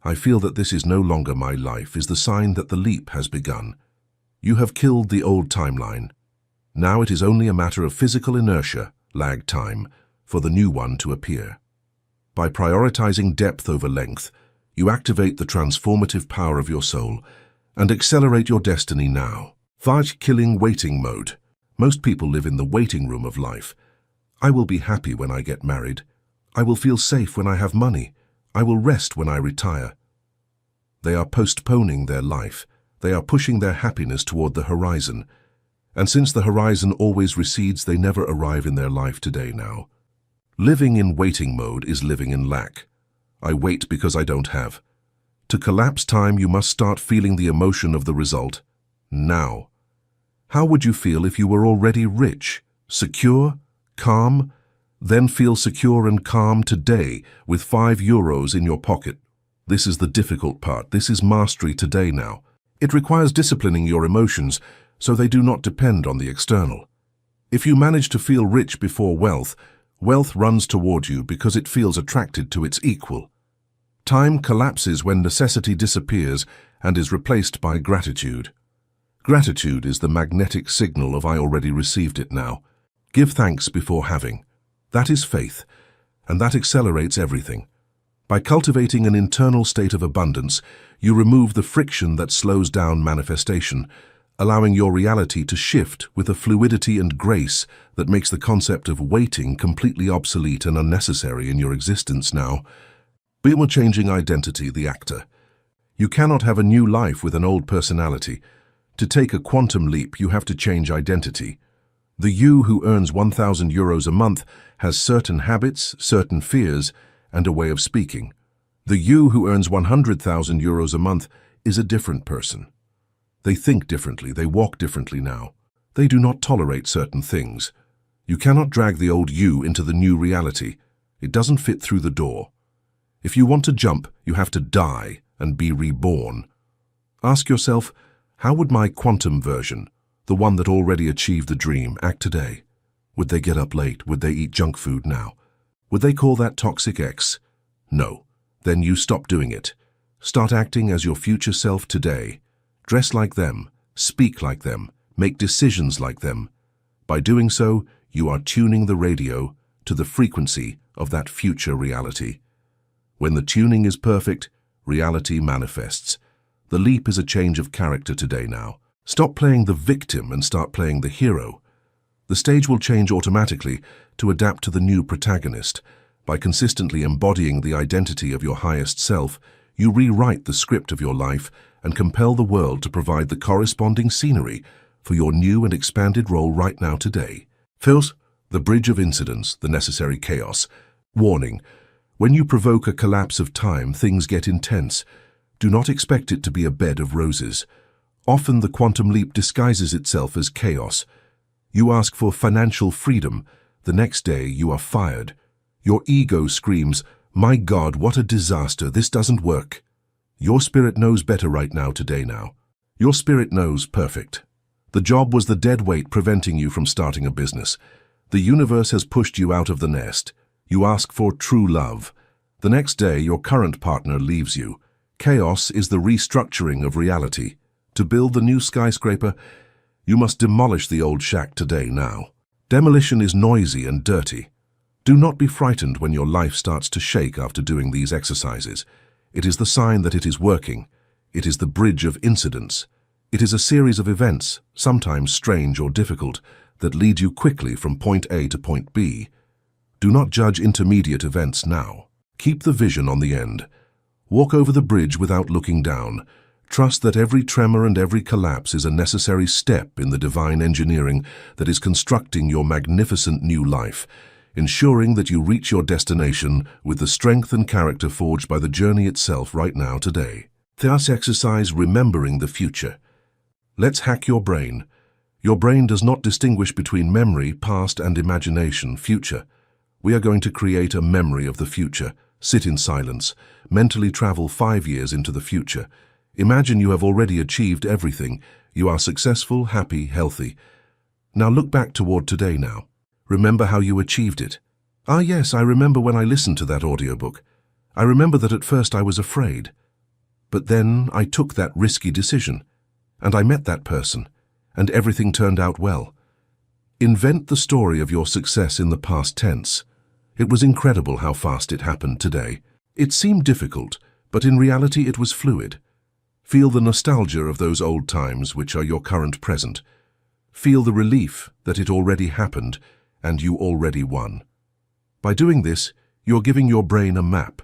I feel that this is no longer my life, is the sign that the leap has begun. You have killed the old timeline. Now it is only a matter of physical inertia, lag time, for the new one to appear. By prioritizing depth over length, you activate the transformative power of your soul and accelerate your destiny now. Killing waiting mode. Most people live in the waiting room of life. I will be happy when I get married. I will feel safe when I have money. I will rest when I retire. They are postponing their life. They are pushing their happiness toward the horizon. And since the horizon always recedes, they never arrive in their life today now. Living in waiting mode is living in lack. I wait because I don't have. To collapse time, you must start feeling the emotion of the result now. How would you feel if you were already rich, secure, calm? Then feel secure and calm today with €5 in your pocket. This is the difficult part. This is mastery today now. It requires disciplining your emotions so they do not depend on the external. If you manage to feel rich before wealth, wealth runs toward you because it feels attracted to its equal. Time collapses when necessity disappears and is replaced by gratitude. Gratitude is the magnetic signal of I already received it now. Give thanks before having. That is faith, and that accelerates everything. By cultivating an internal state of abundance, you remove the friction that slows down manifestation, allowing your reality to shift with a fluidity and grace that makes the concept of waiting completely obsolete and unnecessary in your existence now. We were changing identity, the actor. You cannot have a new life with an old personality. To take a quantum leap, you have to change identity. The you who earns €1,000 a month has certain habits, certain fears, and a way of speaking. The you who earns €100,000 a month is a different person. They think differently, they walk differently now. They do not tolerate certain things. You cannot drag the old you into the new reality. It doesn't fit through the door. If you want to jump, you have to die and be reborn. Ask yourself, how would my quantum version, the one that already achieved the dream, act today? Would they get up late? Would they eat junk food now? Would they call that toxic ex? No. Then you stop doing it. Start acting as your future self today. Dress like them, speak like them, make decisions like them. By doing so, you are tuning the radio to the frequency of that future reality. When the tuning is perfect, reality manifests. The leap is a change of character today now. Stop playing the victim and start playing the hero. The stage will change automatically to adapt to the new protagonist. By consistently embodying the identity of your highest self, you rewrite the script of your life and compel the world to provide the corresponding scenery for your new and expanded role right now today. First, the bridge of incidents, the necessary chaos. Warning: when you provoke a collapse of time, things get intense. Do not expect it to be a bed of roses. Often the quantum leap disguises itself as chaos. You ask for financial freedom. The next day you are fired. Your ego screams, "My God, what a disaster, this doesn't work." Your spirit knows better right now today now. Your spirit knows perfect. The job was the dead weight preventing you from starting a business. The universe has pushed you out of the nest. You ask for true love. The next day your current partner leaves you. Chaos is the restructuring of reality. To build the new skyscraper, you must demolish the old shack today now. Demolition is noisy and dirty. Do not be frightened when your life starts to shake after doing these exercises. It is the sign that it is working. It is the bridge of incidents. It is a series of events, sometimes strange or difficult, that lead you quickly from point A to point B. Do not judge intermediate events now. Keep the vision on the end. Walk over the bridge without looking down. Trust that every tremor and every collapse is a necessary step in the divine engineering that is constructing your magnificent new life, ensuring that you reach your destination with the strength and character forged by the journey itself right now today. Thus exercise remembering the future. Let's hack your brain. Your brain does not distinguish between memory, past, and imagination, future. We are going to create a memory of the future. Sit in silence. Mentally travel 5 years into the future. Imagine you have already achieved everything. You are successful, happy, healthy. Now look back toward today now. Remember how you achieved it. Ah yes, I remember when I listened to that audiobook. I remember that at first I was afraid. But then I took that risky decision. And I met that person. And everything turned out well. Invent the story of your success in the past tense. It was incredible how fast it happened today. It seemed difficult, but in reality it was fluid. Feel the nostalgia of those old times which are your current present. Feel the relief that it already happened and you already won. By doing this, you're giving your brain a map.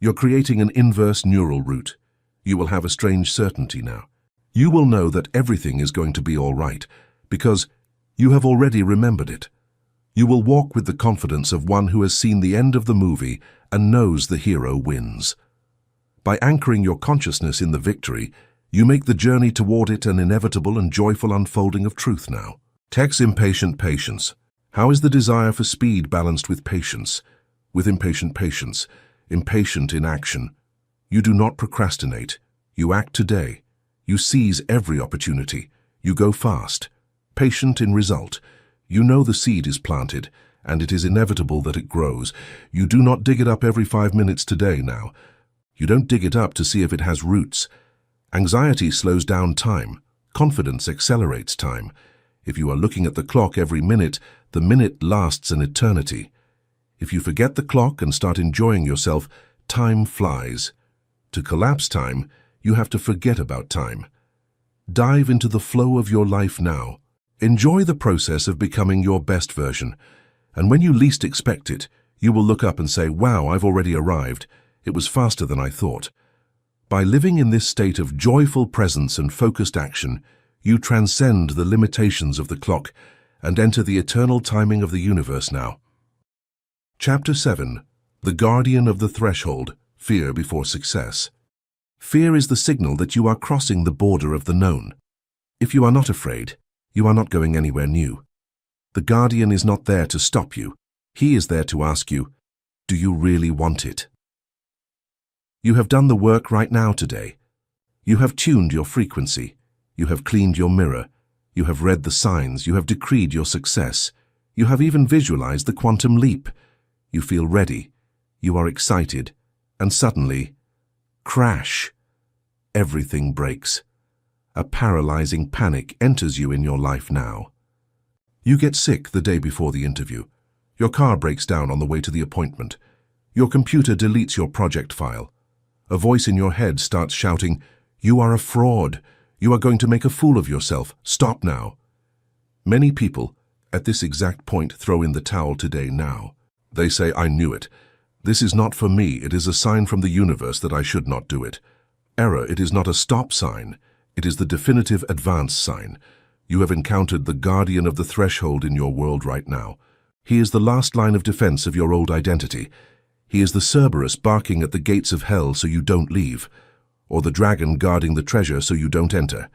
You're creating an inverse neural route. You will have a strange certainty now. You will know that everything is going to be all right because you have already remembered it. You will walk with the confidence of one who has seen the end of the movie and knows the hero wins. By anchoring your consciousness in the victory, you make the journey toward it an inevitable and joyful unfolding of truth now. Text impatient patience. How is the desire for speed balanced with patience? With impatient patience, impatient in action. You do not procrastinate. You act today. You seize every opportunity. You go fast. Patient in result. You know the seed is planted, and it is inevitable that it grows. You do not dig it up every 5 minutes today now. You don't dig it up to see if it has roots. Anxiety slows down time. Confidence accelerates time. If you are looking at the clock every minute, the minute lasts an eternity. If you forget the clock and start enjoying yourself, time flies. To collapse time, you have to forget about time. Dive into the flow of your life now. Enjoy the process of becoming your best version. And when you least expect it, you will look up and say, wow, I've already arrived. It was faster than I thought. By living in this state of joyful presence and focused action, you transcend the limitations of the clock and enter the eternal timing of the universe now. Chapter 7. The Guardian of the Threshold, Fear Before Success. Fear is the signal that you are crossing the border of the known. If you are not afraid, you are not going anywhere new. The Guardian is not there to stop you. He is there to ask you, do you really want it? You have done the work right now today. You have tuned your frequency. You have cleaned your mirror. You have read the signs. You have decreed your success. You have even visualized the quantum leap. You feel ready. You are excited. And suddenly, crash. Everything breaks. A paralyzing panic enters you in your life now. You get sick the day before the interview. Your car breaks down on the way to the appointment. Your computer deletes your project file. A voice in your head starts shouting, "You are a fraud. You are going to make a fool of yourself. Stop now." Many people, at this exact point, throw in the towel today now. They say, "I knew it. This is not for me. It is a sign from the universe that I should not do it." Error, it is not a stop sign. It is the definitive advance sign. You have encountered the guardian of the threshold in your world right now. He is the last line of defense of your old identity. He is the Cerberus barking at the gates of hell so you don't leave, or the dragon guarding the treasure so you don't enter.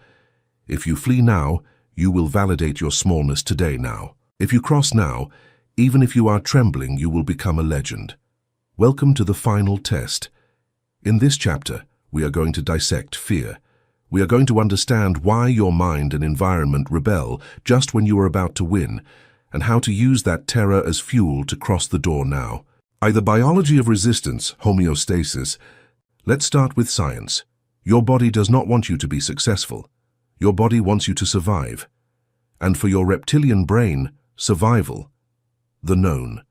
If you flee now, you will validate your smallness today now. If you cross now, even if you are trembling, you will become a legend. Welcome to the final test. In this chapter, we are going to dissect fear. We are going to understand why your mind and environment rebel just when you are about to win, and how to use that terror as fuel to cross the door now. Either biology of resistance, homeostasis. Let's start with science. Your body does not want you to be successful. Your body wants you to survive. And for your reptilian brain, survival, the known.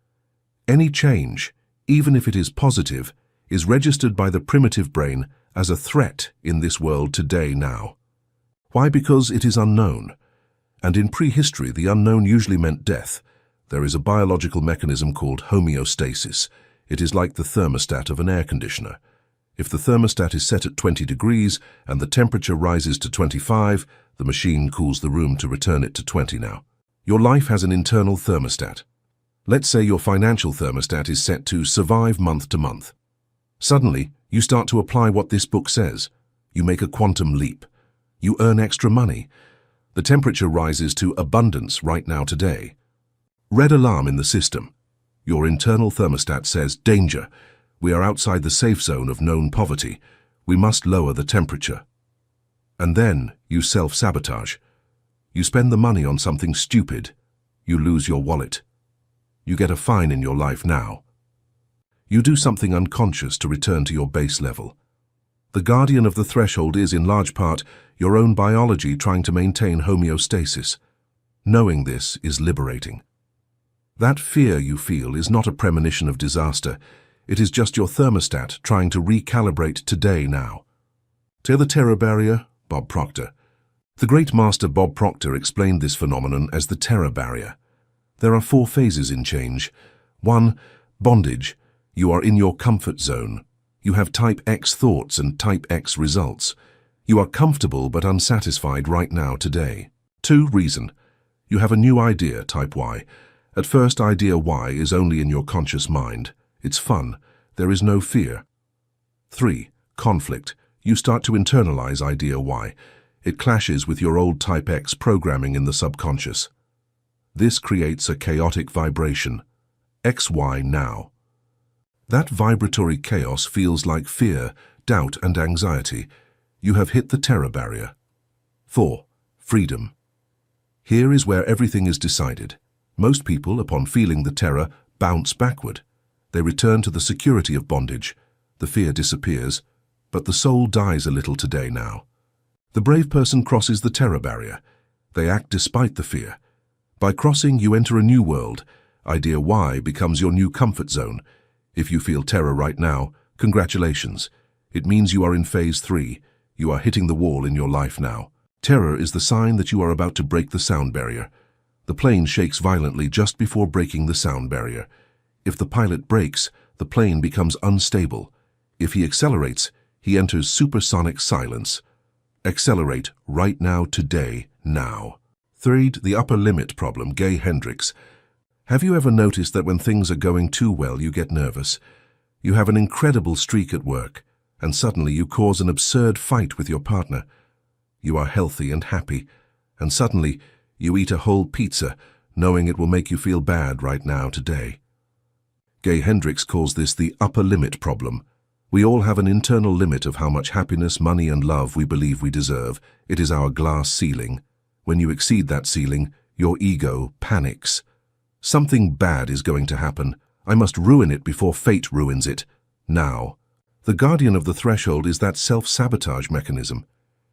Any change, even if it is positive, is registered by the primitive brain as a threat in this world today now. Why? Because it is unknown. And in prehistory, the unknown usually meant death. There is a biological mechanism called homeostasis. It is like the thermostat of an air conditioner. If the thermostat is set at 20 degrees and the temperature rises to 25, the machine cools the room to return it to 20 now. Your life has an internal thermostat. Let's say your financial thermostat is set to survive month to month. Suddenly, you start to apply what this book says. You make a quantum leap. You earn extra money. The temperature rises to abundance right now today. Red alarm in the system. Your internal thermostat says, danger. We are outside the safe zone of known poverty. We must lower the temperature. And then you self-sabotage. You spend the money on something stupid. You lose your wallet. You get a fine in your life now. You do something unconscious to return to your base level. The guardian of the threshold is, in large part, your own biology trying to maintain homeostasis. Knowing this is liberating. That fear you feel is not a premonition of disaster. It is just your thermostat trying to recalibrate today now. To the terror barrier, Bob Proctor. The great master Bob Proctor explained this phenomenon as the terror barrier. There are 4 phases in change. 1. Bondage. You are in your comfort zone. You have type X thoughts and type X results. You are comfortable but unsatisfied right now today. 2. Reason. You have a new idea, type Y. At first, idea Y is only in your conscious mind. It's fun. There is no fear. 3. Conflict. You start to internalize idea Y. It clashes with your old type X programming in the subconscious. This creates a chaotic vibration. XY now. That vibratory chaos feels like fear, doubt, and anxiety. You have hit the terror barrier. 4. Freedom. Here is where everything is decided. Most people, upon feeling the terror, bounce backward. They return to the security of bondage. The fear disappears, but the soul dies a little today now. The brave person crosses the terror barrier. They act despite the fear. By crossing, you enter a new world. Idea Y becomes your new comfort zone. If you feel terror right now, congratulations. It means you are in phase 3. You are hitting the wall in your life now. Terror is the sign that you are about to break the sound barrier. The plane shakes violently just before breaking the sound barrier. If the pilot brakes, the plane becomes unstable. If he accelerates, he enters supersonic silence. Accelerate right now, today, now. 3. The upper limit problem, Gay Hendricks. Have you ever noticed that when things are going too well, you get nervous? You have an incredible streak at work, and suddenly you cause an absurd fight with your partner. You are healthy and happy, and suddenly you eat a whole pizza, knowing it will make you feel bad right now, today. Gay Hendricks calls this the upper limit problem. We all have an internal limit of how much happiness, money, and love we believe we deserve. It is our glass ceiling. When you exceed that ceiling, your ego panics. Something bad is going to happen. I must ruin it before fate ruins it. Now. The guardian of the threshold is that self-sabotage mechanism.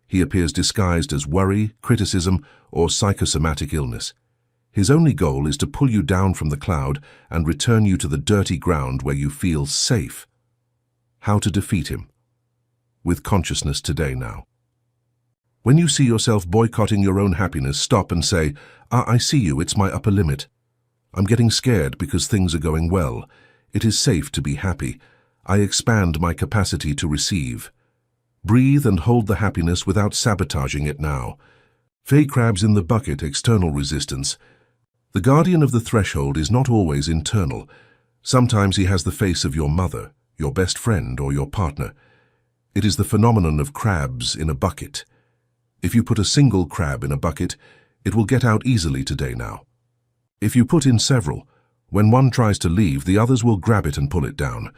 He appears disguised as worry, criticism, or psychosomatic illness. His only goal is to pull you down from the cloud and return you to the dirty ground where you feel safe. How to defeat him? With consciousness today now. When you see yourself boycotting your own happiness, stop and say, I see you, it's my upper limit. I'm getting scared because things are going well. It is safe to be happy. I expand my capacity to receive. Breathe and hold the happiness without sabotaging it now. Fey crabs in the bucket, external resistance. The guardian of the threshold is not always internal. Sometimes he has the face of your mother, your best friend, or your partner. It is the phenomenon of crabs in a bucket. If you put a single crab in a bucket, it will get out easily today now. If you put in several, when one tries to leave, the others will grab it and pull it down.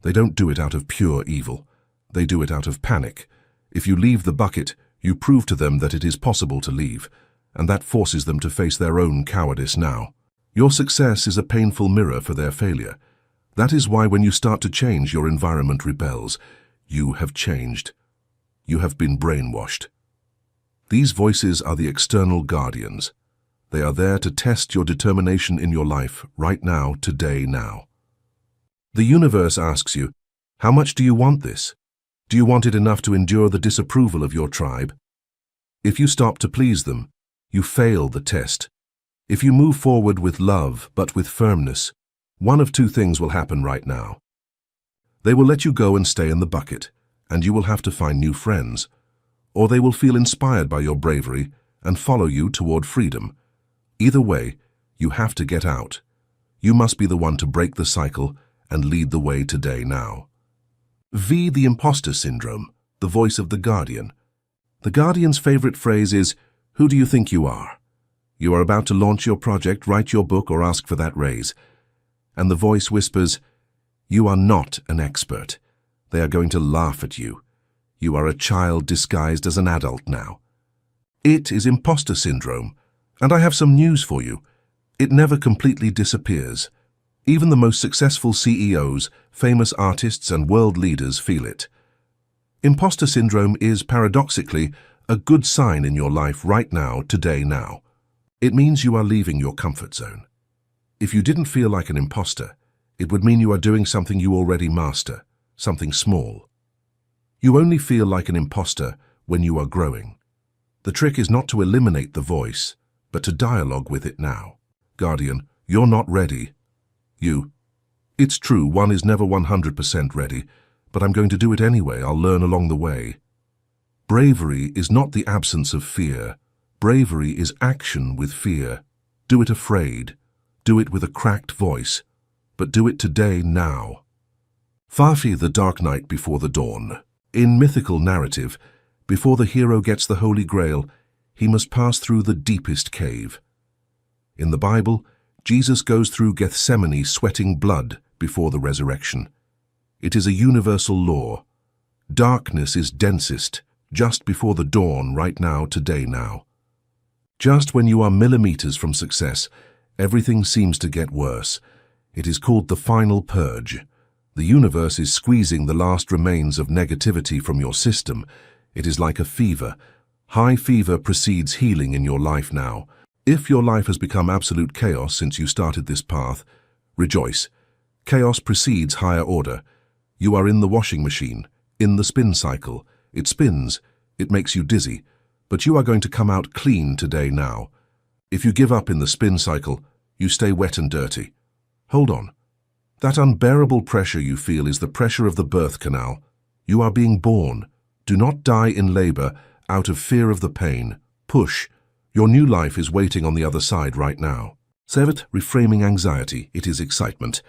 They don't do it out of pure evil. They do it out of panic. If you leave the bucket, you prove to them that it is possible to leave, and that forces them to face their own cowardice now. Your success is a painful mirror for their failure. That is why when you start to change, your environment rebels. You have changed. You have been brainwashed. These voices are the external guardians. They are there to test your determination in your life, right now, today, now. The universe asks you, how much do you want this? Do you want it enough to endure the disapproval of your tribe? If you stop to please them, you fail the test. If you move forward with love but with firmness, one of two things will happen right now. They will let you go and stay in the bucket, and you will have to find new friends, or they will feel inspired by your bravery and follow you toward freedom. Either way, you have to get out. You must be the one to break the cycle and lead the way today now. V. The imposter syndrome, the voice of the guardian. The guardian's favorite phrase is, "Who do you think you are?" You are about to launch your project, write your book, or ask for that raise. And the voice whispers, "You are not an expert. They are going to laugh at you. You are a child disguised as an adult now." It is imposter syndrome, and I have some news for you. It never completely disappears. Even the most successful CEOs, famous artists, and world leaders feel it. Imposter syndrome is, paradoxically, a good sign in your life right now, today now. It means you are leaving your comfort zone. If you didn't feel like an imposter, it would mean you are doing something you already master, something small. You only feel like an imposter when you are growing. The trick is not to eliminate the voice, but to dialogue with it now. Guardian, you're not ready. You. It's true, one is never 100% ready, but I'm going to do it anyway. I'll learn along the way. Bravery is not the absence of fear. Bravery is action with fear. Do it afraid. Do it with a cracked voice. But do it today, now. Fafi, the dark night before the dawn. In mythical narrative, before the hero gets the Holy Grail, he must pass through the deepest cave. In the Bible, Jesus goes through Gethsemane sweating blood before the resurrection. It is a universal law. Darkness is densest just before the dawn, right now, today, now. Just when you are millimeters from success, everything seems to get worse. It is called the final purge. The universe is squeezing the last remains of negativity from your system. It is like a fever. High fever precedes healing in your life now. If your life has become absolute chaos since you started this path, rejoice. Chaos precedes higher order. You are in the washing machine, in the spin cycle. It spins, it makes you dizzy, but you are going to come out clean today now. If you give up in the spin cycle, you stay wet and dirty. Hold on. That unbearable pressure you feel is the pressure of the birth canal. You are being born. Do not die in labor out of fear of the pain. Push. Your new life is waiting on the other side right now. 7. Reframing anxiety. It is excitement.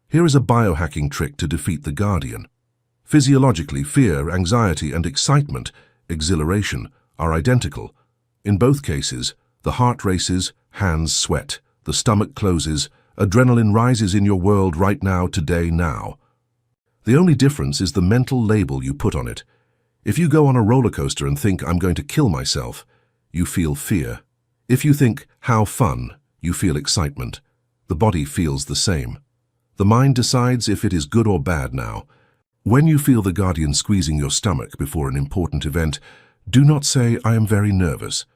Here is a biohacking trick to defeat the guardian. Physiologically, fear, anxiety, and excitement, exhilaration, are identical. In both cases, the heart races, hands sweat, the stomach closes, adrenaline rises in your world right now, today, now. The only difference is the mental label you put on it. If you go on a roller coaster and think, "I'm going to kill myself," you feel fear. If you think, "How fun," you feel excitement. The body feels the same. The mind decides if it is good or bad now. When you feel the guardian squeezing your stomach before an important event, do not say, "I am very nervous."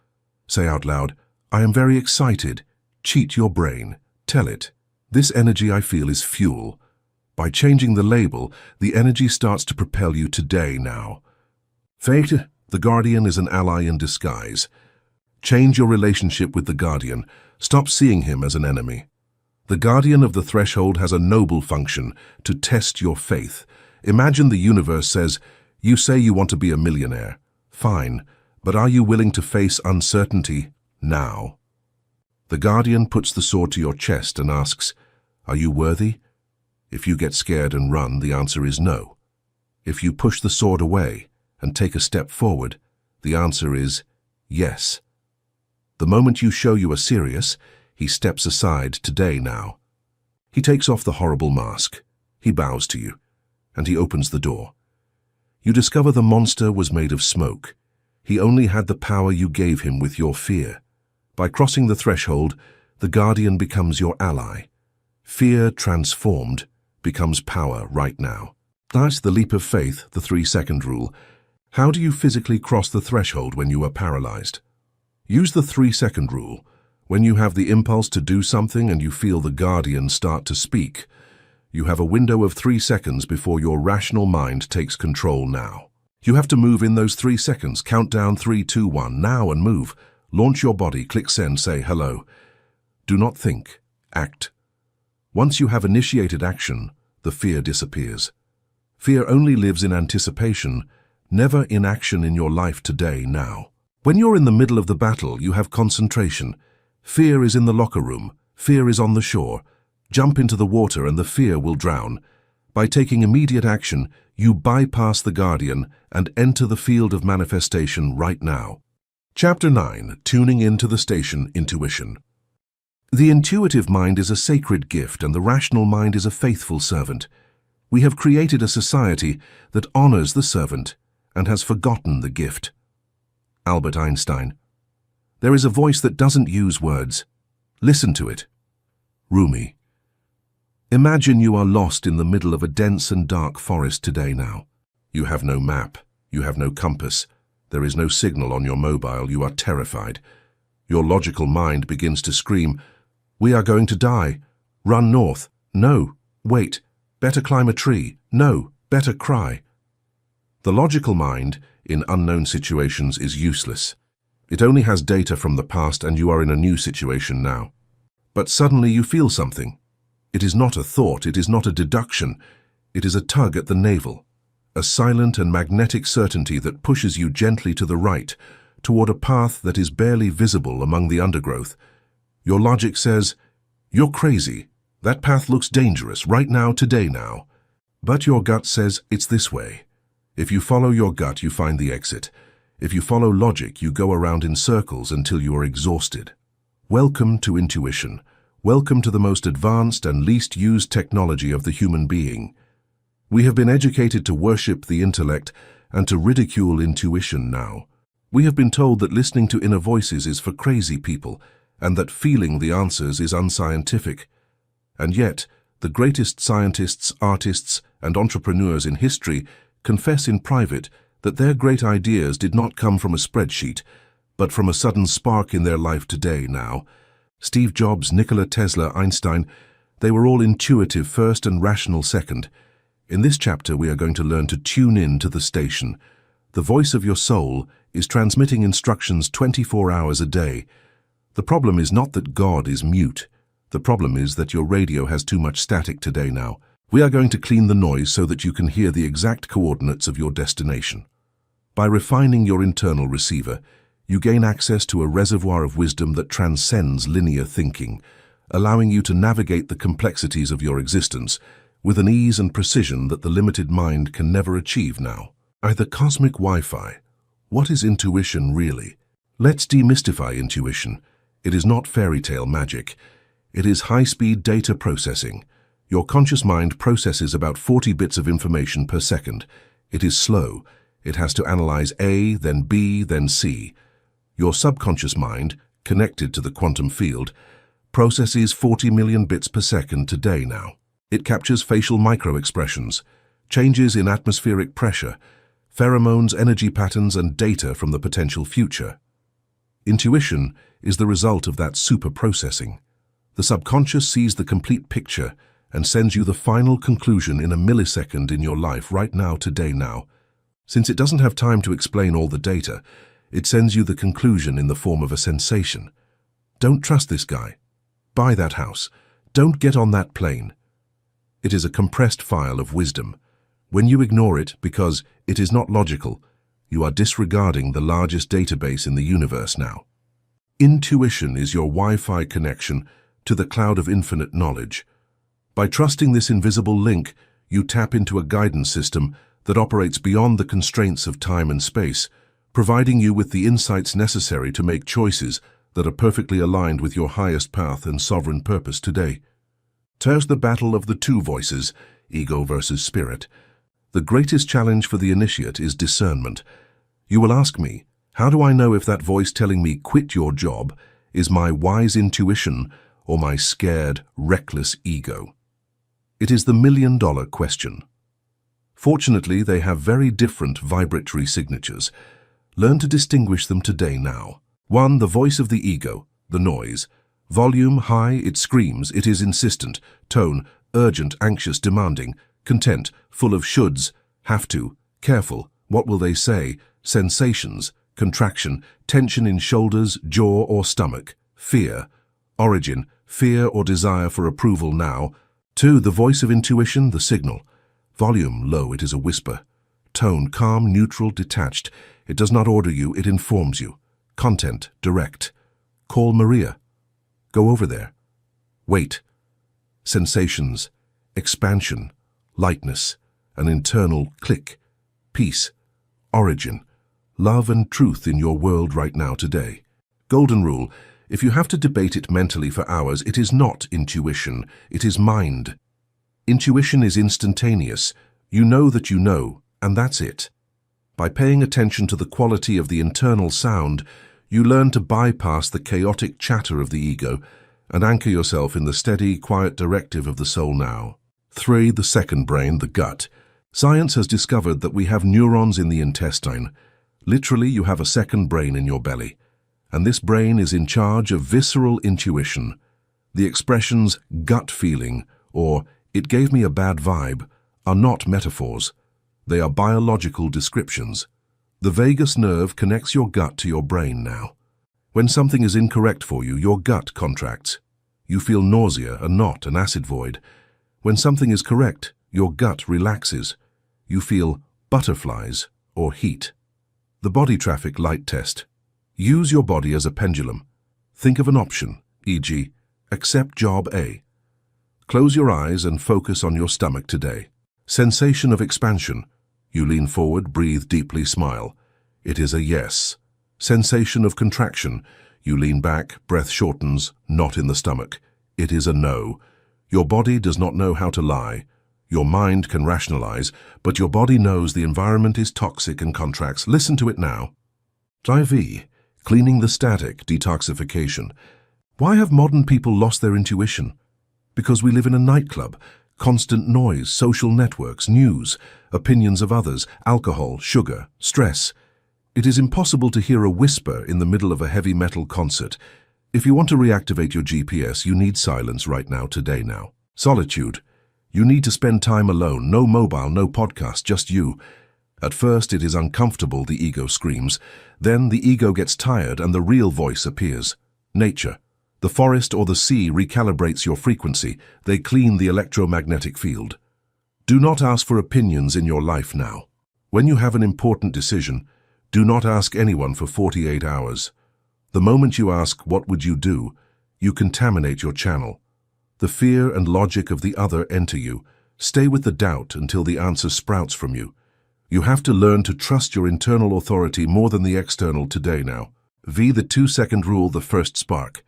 Say out loud, "I am very excited." Cheat your brain. Tell it, "This energy I feel is fuel." By changing the label, the energy starts to propel you today now. Fate, the guardian is an ally in disguise. Change your relationship with the guardian. Stop seeing him as an enemy. The guardian of the threshold has a noble function to test your faith. Imagine the universe says, "You say you want to be a millionaire. Fine, but are you willing to face uncertainty now?" The guardian puts the sword to your chest and asks, "Are you worthy?" If you get scared and run, the answer is no. If you push the sword away and take a step forward, the answer is yes. The moment you show you are serious, he steps aside today now. He takes off the horrible mask. He bows to you, and he opens the door. You discover the monster was made of smoke. He only had the power you gave him with your fear. By crossing the threshold, the guardian becomes your ally. Fear transformed becomes power right now. That's the leap of faith, the 3-second rule. How do you physically cross the threshold when you are paralyzed? Use the 3-second rule. When you have the impulse to do something and you feel the guardian start to speak, you have a window of 3 seconds before your rational mind takes control now. You have to move in those 3 seconds. Count down 3, 2, 1, now and move. Launch your body, click send, say hello. Do not think, act. Once you have initiated action, the fear disappears. Fear only lives in anticipation, never in action in your life today, now. When you're in the middle of the battle, you have concentration. Fear is in the locker room, fear is on the shore. Jump into the water and the fear will drown. By taking immediate action, you bypass the guardian and enter the field of manifestation right now. Chapter 9. Tuning into the station, intuition. The intuitive mind is a sacred gift and the rational mind is a faithful servant. We have created a society that honors the servant and has forgotten the gift. Albert Einstein. There is a voice that doesn't use words. Listen to it. Rumi. Imagine you are lost in the middle of a dense and dark forest today now. You have no map, you have no compass, there is no signal on your mobile, you are terrified. Your logical mind begins to scream, "We are going to die. Run north. No. Wait. Better climb a tree. No. Better cry." The logical mind, in unknown situations, is useless. It only has data from the past and you are in a new situation now. But suddenly you feel something. It is not a thought, it is not a deduction, it is a tug at the navel, a silent and magnetic certainty that pushes you gently to the right, toward a path that is barely visible among the undergrowth. Your logic says, "You're crazy, that path looks dangerous, right now, today now." But your gut says, "It's this way." If you follow your gut, you find the exit. If you follow logic, you go around in circles until you are exhausted. Welcome to intuition. Welcome to the most advanced and least used technology of the human being. We have been educated to worship the intellect and to ridicule intuition now. We have been told that listening to inner voices is for crazy people and that feeling the answers is unscientific. And yet, the greatest scientists, artists, and entrepreneurs in history confess in private that their great ideas did not come from a spreadsheet, but from a sudden spark in their life today now. Steve Jobs, Nikola Tesla, Einstein, they were all intuitive first and rational second. In this chapter, we are going to learn to tune in to the station. The voice of your soul is transmitting instructions 24 hours a day. The problem is not that God is mute. The problem is that your radio has too much static today now. We are going to clean the noise so that you can hear the exact coordinates of your destination. By refining your internal receiver, you gain access to a reservoir of wisdom that transcends linear thinking, allowing you to navigate the complexities of your existence with an ease and precision that the limited mind can never achieve now. The cosmic Wi-Fi. What is intuition really? Let's demystify intuition. It is not fairy tale magic. It is high-speed data processing. Your conscious mind processes about 40 bits of information per second. It is slow. It has to analyze A, then B, then C. Your subconscious mind, connected to the quantum field, processes 40 million bits per second today now. It captures facial micro-expressions, changes in atmospheric pressure, pheromones, energy patterns, and data from the potential future. Intuition is the result of that super-processing. The subconscious sees the complete picture and sends you the final conclusion in a millisecond in your life right now, today now. Since it doesn't have time to explain all the data, it sends you the conclusion in the form of a sensation. Don't trust this guy. Buy that house. Don't get on that plane. It is a compressed file of wisdom. When you ignore it because it is not logical, you are disregarding the largest database in the universe now. Intuition is your Wi-Fi connection to the cloud of infinite knowledge. By trusting this invisible link, you tap into a guidance system that operates beyond the constraints of time and space, providing you with the insights necessary to make choices that are perfectly aligned with your highest path and sovereign purpose today. Tears the battle of the two voices, ego versus spirit. The greatest challenge for the initiate is discernment. You will ask me, how do I know if that voice telling me quit your job is my wise intuition or my scared, reckless ego? It is the million-dollar question. Fortunately, they have very different vibratory signatures. Learn to distinguish them today now. 1. The voice of the ego, the noise. Volume high, it screams, it is insistent. Tone, urgent, anxious, demanding. Content, full of shoulds, have to, careful, What will they say? Sensations, contraction, tension in shoulders, jaw or stomach, fear. Origin, fear or desire for approval now. 2. The voice of intuition, the signal. Volume, low, it is a whisper. Tone, calm, neutral, detached. It does not order you, it informs you. Content, direct. Call Maria. Go over there. Wait. Sensations, expansion, lightness, an internal click. Peace, origin, love and truth in your world right now today. Golden rule, if you have to debate it mentally for hours, it is not intuition, it is mind. Intuition is instantaneous. You know that you know, and that's it. By paying attention to the quality of the internal sound, you learn to bypass the chaotic chatter of the ego and anchor yourself in the steady, quiet directive of the soul now. 3. The second brain, the gut. Science has discovered that we have neurons in the intestine. Literally, you have a second brain in your belly. And this brain is in charge of visceral intuition. The expressions gut feeling or it gave me a bad vibe are not metaphors. They are biological descriptions. The vagus nerve connects your gut to your brain now. When something is incorrect for you, your gut contracts. You feel nausea and not an acid void. When something is correct, your gut relaxes. You feel butterflies or heat. The body traffic light test. Use your body as a pendulum. Think of an option, e.g., accept job A. Close your eyes and focus on your stomach today. Sensation of expansion. You lean forward, breathe deeply, smile. It is a yes. Sensation of contraction. You lean back, breath shortens, not in the stomach. It is a no. Your body does not know how to lie. Your mind can rationalize, but your body knows the environment is toxic and contracts. Listen to it now. IV. Cleaning the static, detoxification. Why have modern people lost their intuition? Because we live in a nightclub. Constant noise, social networks, news, opinions of others, alcohol, sugar, stress. It is impossible to hear a whisper in the middle of a heavy metal concert. If you want to reactivate your GPS, you need silence right now, today now. Solitude. You need to spend time alone, no mobile, no podcast, just you. At first it is uncomfortable, the ego screams. Then the ego gets tired and the real voice appears. Nature. The forest or the sea recalibrates your frequency. They clean the electromagnetic field. Do not ask for opinions in your life now. When you have an important decision, do not ask anyone for 48 hours. The moment you ask, what would you do, you contaminate your channel. The fear and logic of the other enter you. Stay with the doubt until the answer sprouts from you. You have to learn to trust your internal authority more than the external today now. V. The 2-second rule, the first spark.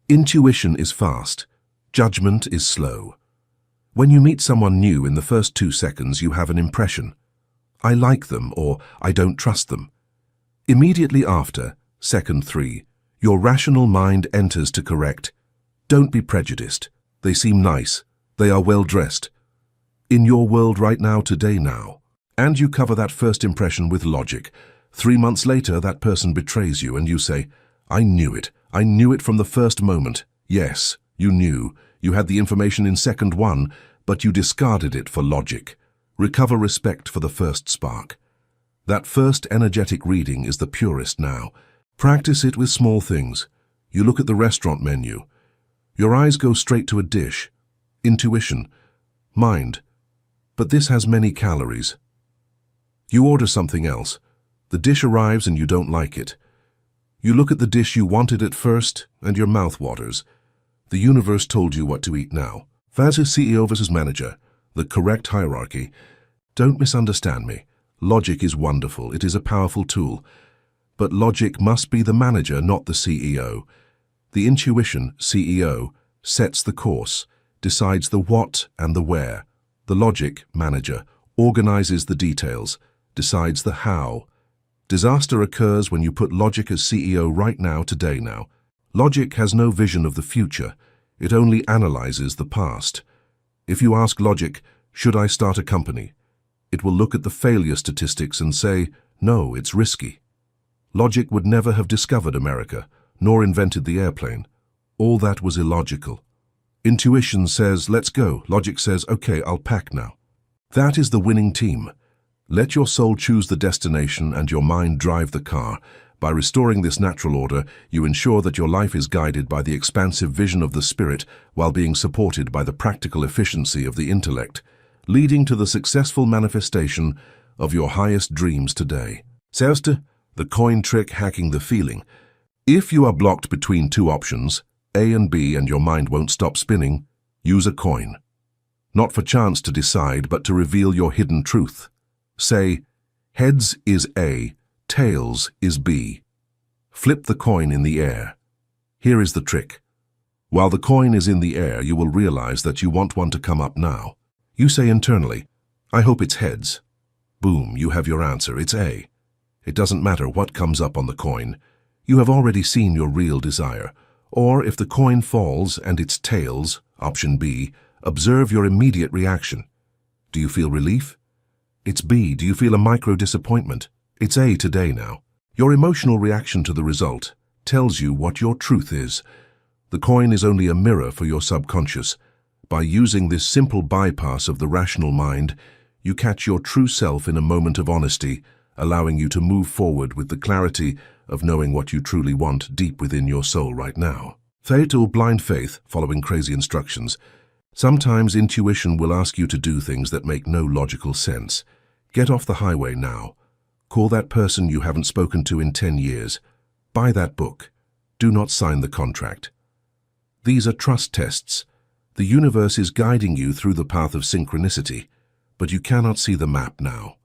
Intuition is fast. Judgment is slow. When you meet someone new, in the first 2 seconds you have an impression. I like them or I don't trust them. Immediately after, second 3, your rational mind enters to correct. Don't be prejudiced. They seem nice. They are well dressed. In your world right now, today now. And you cover that first impression with logic. 3 months later, that person betrays you and you say, I knew it. I knew it from the first moment. Yes, you knew. You had the information in second 1, but you discarded it for logic. Recover respect for the first spark. That first energetic reading is the purest now. Practice it with small things. You look at the restaurant menu. Your eyes go straight to a dish. Intuition. Mind. But this has many calories. You order something else. The dish arrives and you don't like it. You look at the dish you wanted at first, and your mouth waters. The universe told you what to eat now. Versus CEO versus manager, the correct hierarchy. Don't misunderstand me. Logic is wonderful. It is a powerful tool. But logic must be the manager, not the CEO. The intuition, CEO, sets the course, decides the what and the where. The logic, manager, organizes the details, decides the how. Disaster occurs when you put logic as CEO right now, today now. Logic has no vision of the future. It only analyzes the past. If you ask logic, should I start a company? It will look at the failure statistics and say, no, it's risky. Logic would never have discovered America, nor invented the airplane. All that was illogical. Intuition says, let's go. Logic says, okay, I'll pack now. That is the winning team. Let your soul choose the destination and your mind drive the car. By restoring this natural order, you ensure that your life is guided by the expansive vision of the spirit while being supported by the practical efficiency of the intellect, leading to the successful manifestation of your highest dreams today. Zuerst, the coin trick hacking the feeling. If you are blocked between two options, A and B, and your mind won't stop spinning, use a coin. Not for chance to decide, but to reveal your hidden truth. Say, heads is A, tails is B. Flip the coin in the air. Here is the trick. While the coin is in the air, you will realize that you want one to come up now. You say internally, I hope it's heads. Boom, you have your answer, it's A. It doesn't matter what comes up on the coin. You have already seen your real desire. Or if the coin falls and it's tails, option B, observe your immediate reaction. Do you feel relief? It's B. Do you feel a micro disappointment? It's A today now. Your emotional reaction to the result tells you what your truth is. The coin is only a mirror for your subconscious. By using this simple bypass of the rational mind, you catch your true self in a moment of honesty, allowing you to move forward with the clarity of knowing what you truly want deep within your soul right now. Fate or blind faith, following crazy instructions. Sometimes intuition will ask you to do things that make no logical sense. Get off the highway now. Call that person you haven't spoken to in 10 years. Buy that book. Do not sign the contract. These are trust tests. The universe is guiding you through the path of synchronicity, but you cannot see the map now.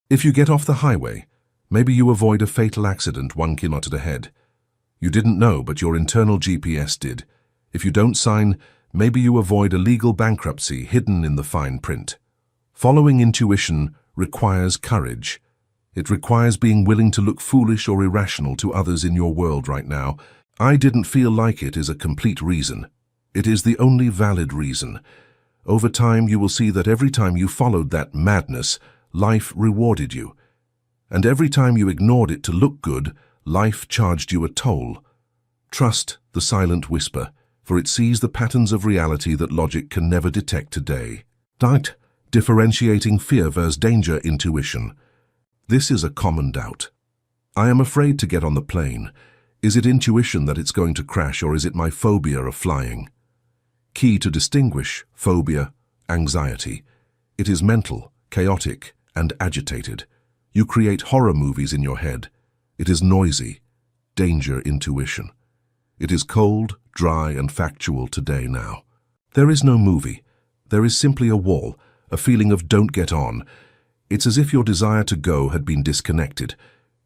If you get off the highway, maybe you avoid a fatal accident 1 kilometer ahead. You didn't know, but your internal GPS did. If you don't sign, maybe you avoid a legal bankruptcy hidden in the fine print. Following intuition requires courage. It requires being willing to look foolish or irrational to others in your world right now. I didn't feel like it is a complete reason. It is the only valid reason. Over time, you will see that every time you followed that madness, life rewarded you. And every time you ignored it to look good, life charged you a toll. Trust the silent whisper, for it sees the patterns of reality that logic can never detect today. Doubt, differentiating fear versus danger intuition. This is a common doubt. I am afraid to get on the plane. Is it intuition that it's going to crash, or is it my phobia of flying? Key to distinguish phobia, anxiety. It is mental, chaotic, and agitated. You create horror movies in your head. It is noisy, danger intuition. It is cold, dry, and factual today now. There is no movie. There is simply a wall, a feeling of don't get on. It's as if your desire to go had been disconnected.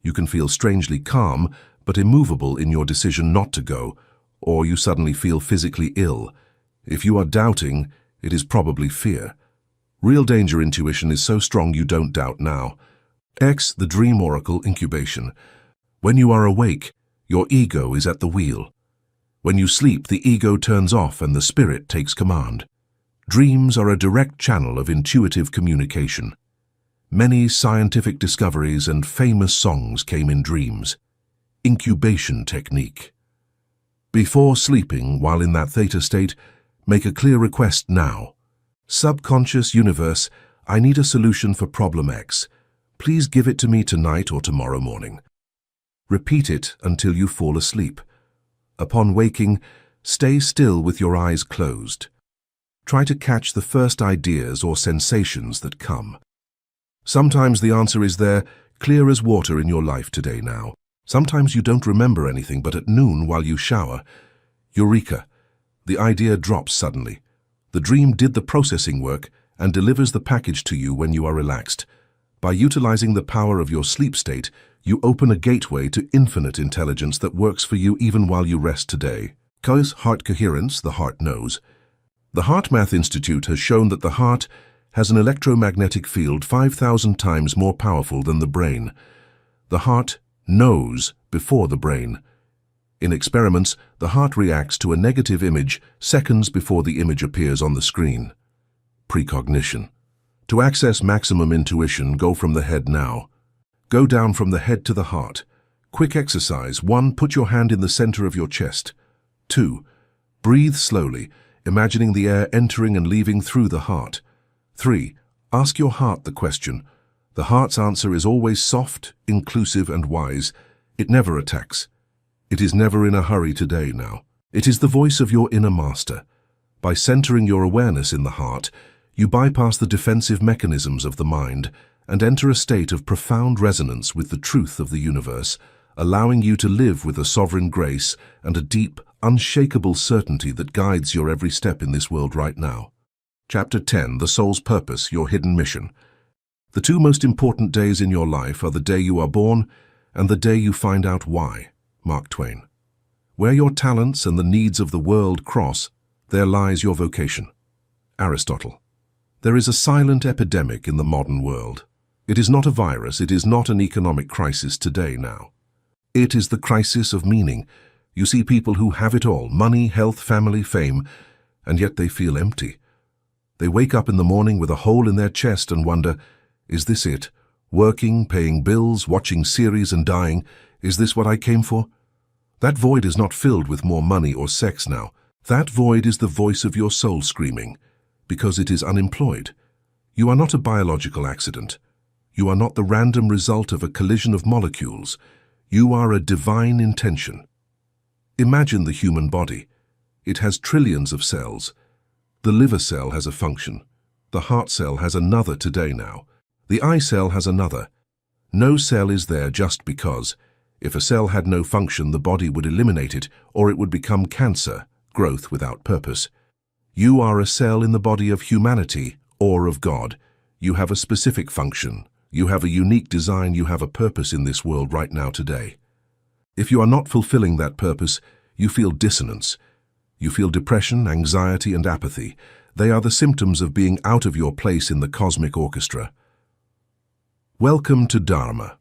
You can feel strangely calm, but immovable in your decision not to go, or you suddenly feel physically ill. If you are doubting, it is probably fear. Real danger intuition is so strong you don't doubt now. X, the dream oracle incubation. When you are awake, your ego is at the wheel. When you sleep, the ego turns off and the spirit takes command. Dreams are a direct channel of intuitive communication. Many scientific discoveries and famous songs came in dreams. Incubation technique. Before sleeping, while in that theta state, make a clear request now. Subconscious universe, I need a solution for problem X. Please give it to me tonight or tomorrow morning. Repeat it until you fall asleep. Upon waking, stay still with your eyes closed. Try to catch the first ideas or sensations that come. Sometimes the answer is there, clear as water in your life today now. Sometimes you don't remember anything, but at noon while you shower, eureka, the idea drops suddenly. The dream did the processing work and delivers the package to you when you are relaxed. By utilizing the power of your sleep state, you open a gateway to infinite intelligence that works for you even while you rest today. Cause heart coherence, the heart knows. The Heart Math Institute has shown that the heart has an electromagnetic field 5,000 times more powerful than the brain. The heart knows before the brain. In experiments, the heart reacts to a negative image seconds before the image appears on the screen. Precognition. To access maximum intuition, go from the head now. Go down from the head to the heart. Quick exercise. 1. Put your hand in the center of your chest. 2. Breathe slowly, imagining the air entering and leaving through the heart. 3. Ask your heart the question, The heart's answer is always soft, inclusive, and wise. It never attacks. It is never in a hurry today now. It is the voice of your inner master. By centering your awareness in the heart, you bypass the defensive mechanisms of the mind and enter a state of profound resonance with the truth of the universe, allowing you to live with a sovereign grace and a deep, unshakable certainty that guides your every step in this world right now. Chapter 10, The Soul's Purpose, Your Hidden Mission. The two most important days in your life are the day you are born and the day you find out why. Mark Twain. Where your talents and the needs of the world cross, there lies your vocation. Aristotle. There is a silent epidemic in the modern world. It is not a virus, it is not an economic crisis today now. It is the crisis of meaning. You see people who have it all, money, health, family, fame, and yet they feel empty. They wake up in the morning with a hole in their chest and wonder, is this it? Working, paying bills, watching series and dying, is this what I came for? That void is not filled with more money or sex now. That void is the voice of your soul screaming, because it is unemployed. You are not a biological accident. You are not the random result of a collision of molecules. You are a divine intention. Imagine the human body. It has trillions of cells. The liver cell has a function. The heart cell has another today now. The eye cell has another. No cell is there just because. If a cell had no function, the body would eliminate it, or it would become cancer, growth without purpose. You are a cell in the body of humanity or of God. You have a specific function. You have a unique design. You have a purpose in this world right now today. If you are not fulfilling that purpose, you feel dissonance. You feel depression, anxiety, and apathy. They are the symptoms of being out of your place in the cosmic orchestra. Welcome to Dharma.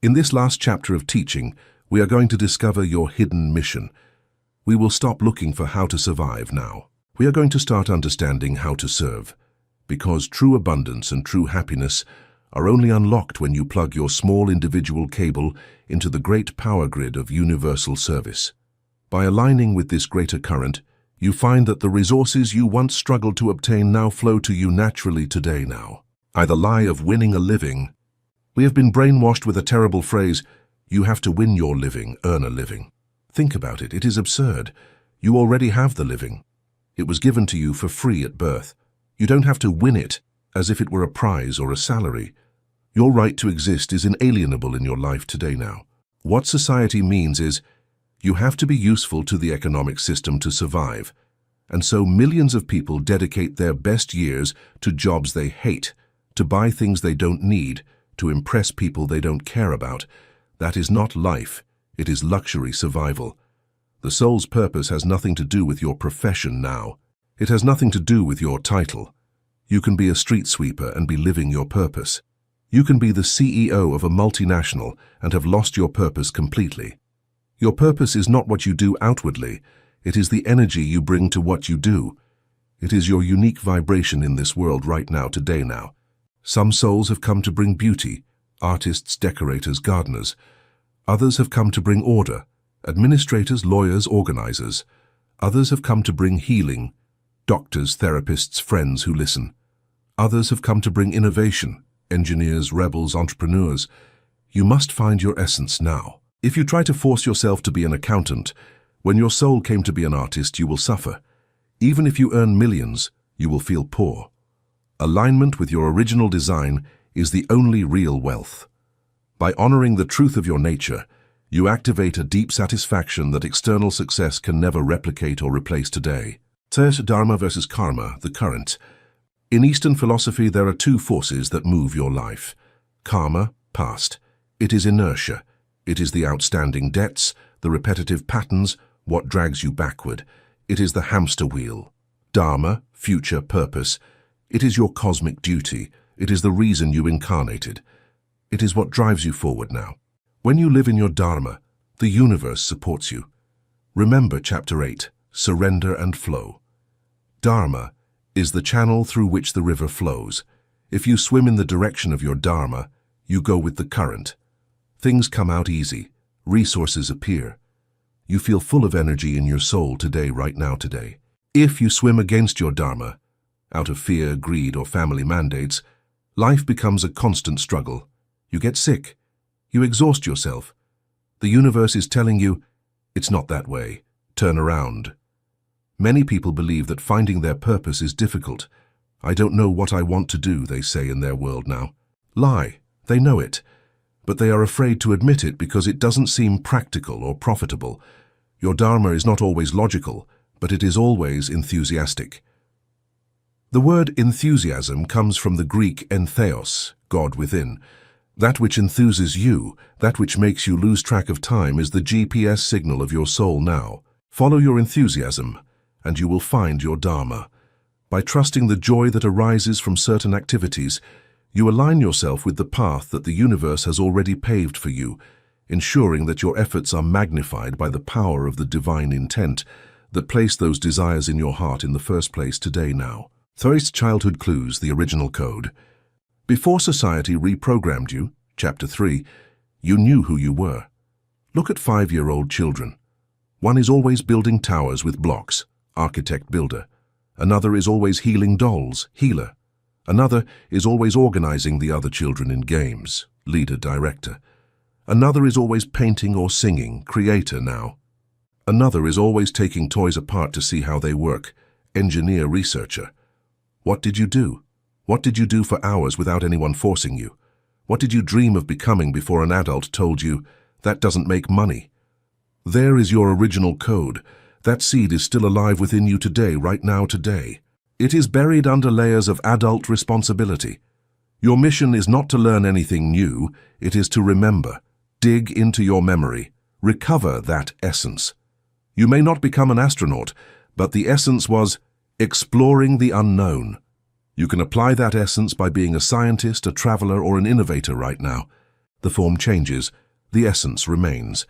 In this last chapter of teaching, we are going to discover your hidden mission. We will stop looking for how to survive now. We are going to start understanding how to serve, because true abundance and true happiness are only unlocked when you plug your small individual cable into the great power grid of universal service. By aligning with this greater current, you find that the resources you once struggled to obtain now flow to you naturally today now. The lie of winning a living. We have been brainwashed with a terrible phrase, you have to win your living, earn a living. Think about it, it is absurd. You already have the living. It was given to you for free at birth. You don't have to win it as if it were a prize or a salary. Your right to exist is inalienable in your life today now. What society means is, you have to be useful to the economic system to survive. And so millions of people dedicate their best years to jobs they hate, to buy things they don't need, to impress people they don't care about. That is not life. It is luxury survival. The soul's purpose has nothing to do with your profession now. It has nothing to do with your title. You can be a street sweeper and be living your purpose. You can be the CEO of a multinational and have lost your purpose completely. Your purpose is not what you do outwardly. It is the energy you bring to what you do. It is your unique vibration in this world right now, today now. Some souls have come to bring beauty, artists, decorators, gardeners. Others have come to bring order, administrators, lawyers, organizers. Others have come to bring healing, doctors, therapists, friends who listen. Others have come to bring innovation, engineers, rebels, entrepreneurs. You must find your essence now. If you try to force yourself to be an accountant, when your soul came to be an artist, you will suffer. Even if you earn millions, you will feel poor. Alignment with your original design is the only real wealth. By honoring the truth of your nature, you activate a deep satisfaction that external success can never replicate or replace today. Third, Dharma versus Karma, the current. In Eastern philosophy, there are two forces that move your life. Karma, past. It is inertia. It is the outstanding debts, the repetitive patterns, what drags you backward. It is the hamster wheel. Dharma, future, purpose. It is your cosmic duty. It is the reason you incarnated. It is what drives you forward now. When you live in your Dharma, the universe supports you. Remember Chapter 8, Surrender and Flow. Dharma is the channel through which the river flows. If you swim in the direction of your Dharma, you go with the current. Things come out easy. Resources appear. You feel full of energy in your soul today, right now, today. If you swim against your Dharma, out of fear, greed, or family mandates, Life becomes a constant struggle. You get sick. You exhaust yourself. The universe is telling you, it's not that way. Turn around. Many people believe that finding their purpose is difficult. I don't know what I want to do, they say in their world now. Lie. They know it. But they are afraid to admit it because it doesn't seem practical or profitable. Your dharma is not always logical, but it is always enthusiastic. The word enthusiasm comes from the Greek entheos, God within. That which enthuses you, that which makes you lose track of time, is the GPS signal of your soul now. Follow your enthusiasm, and you will find your dharma. By trusting the joy that arises from certain activities, you align yourself with the path that the universe has already paved for you, ensuring that your efforts are magnified by the power of the divine intent that placed those desires in your heart in the first place today now. Thirst Childhood Clues, the original code. Before society reprogrammed you, Chapter 3, you knew who you were. Look at 5-year-old children. One is always building towers with blocks, architect-builder. Another is always healing dolls, healer. Another is always organizing the other children in games, leader-director. Another is always painting or singing, creator now. Another is always taking toys apart to see how they work, engineer, researcher. What did you do? What did you do for hours without anyone forcing you? What did you dream of becoming before an adult told you, that doesn't make money? There is your original code. That seed is still alive within you today, right now, today. It is buried under layers of adult responsibility. Your mission is not to learn anything new, it is to remember, dig into your memory, recover that essence. You may not become an astronaut, but the essence was exploring the unknown. You can apply that essence by being a scientist, a traveler, or an innovator right now. The form changes, the essence remains.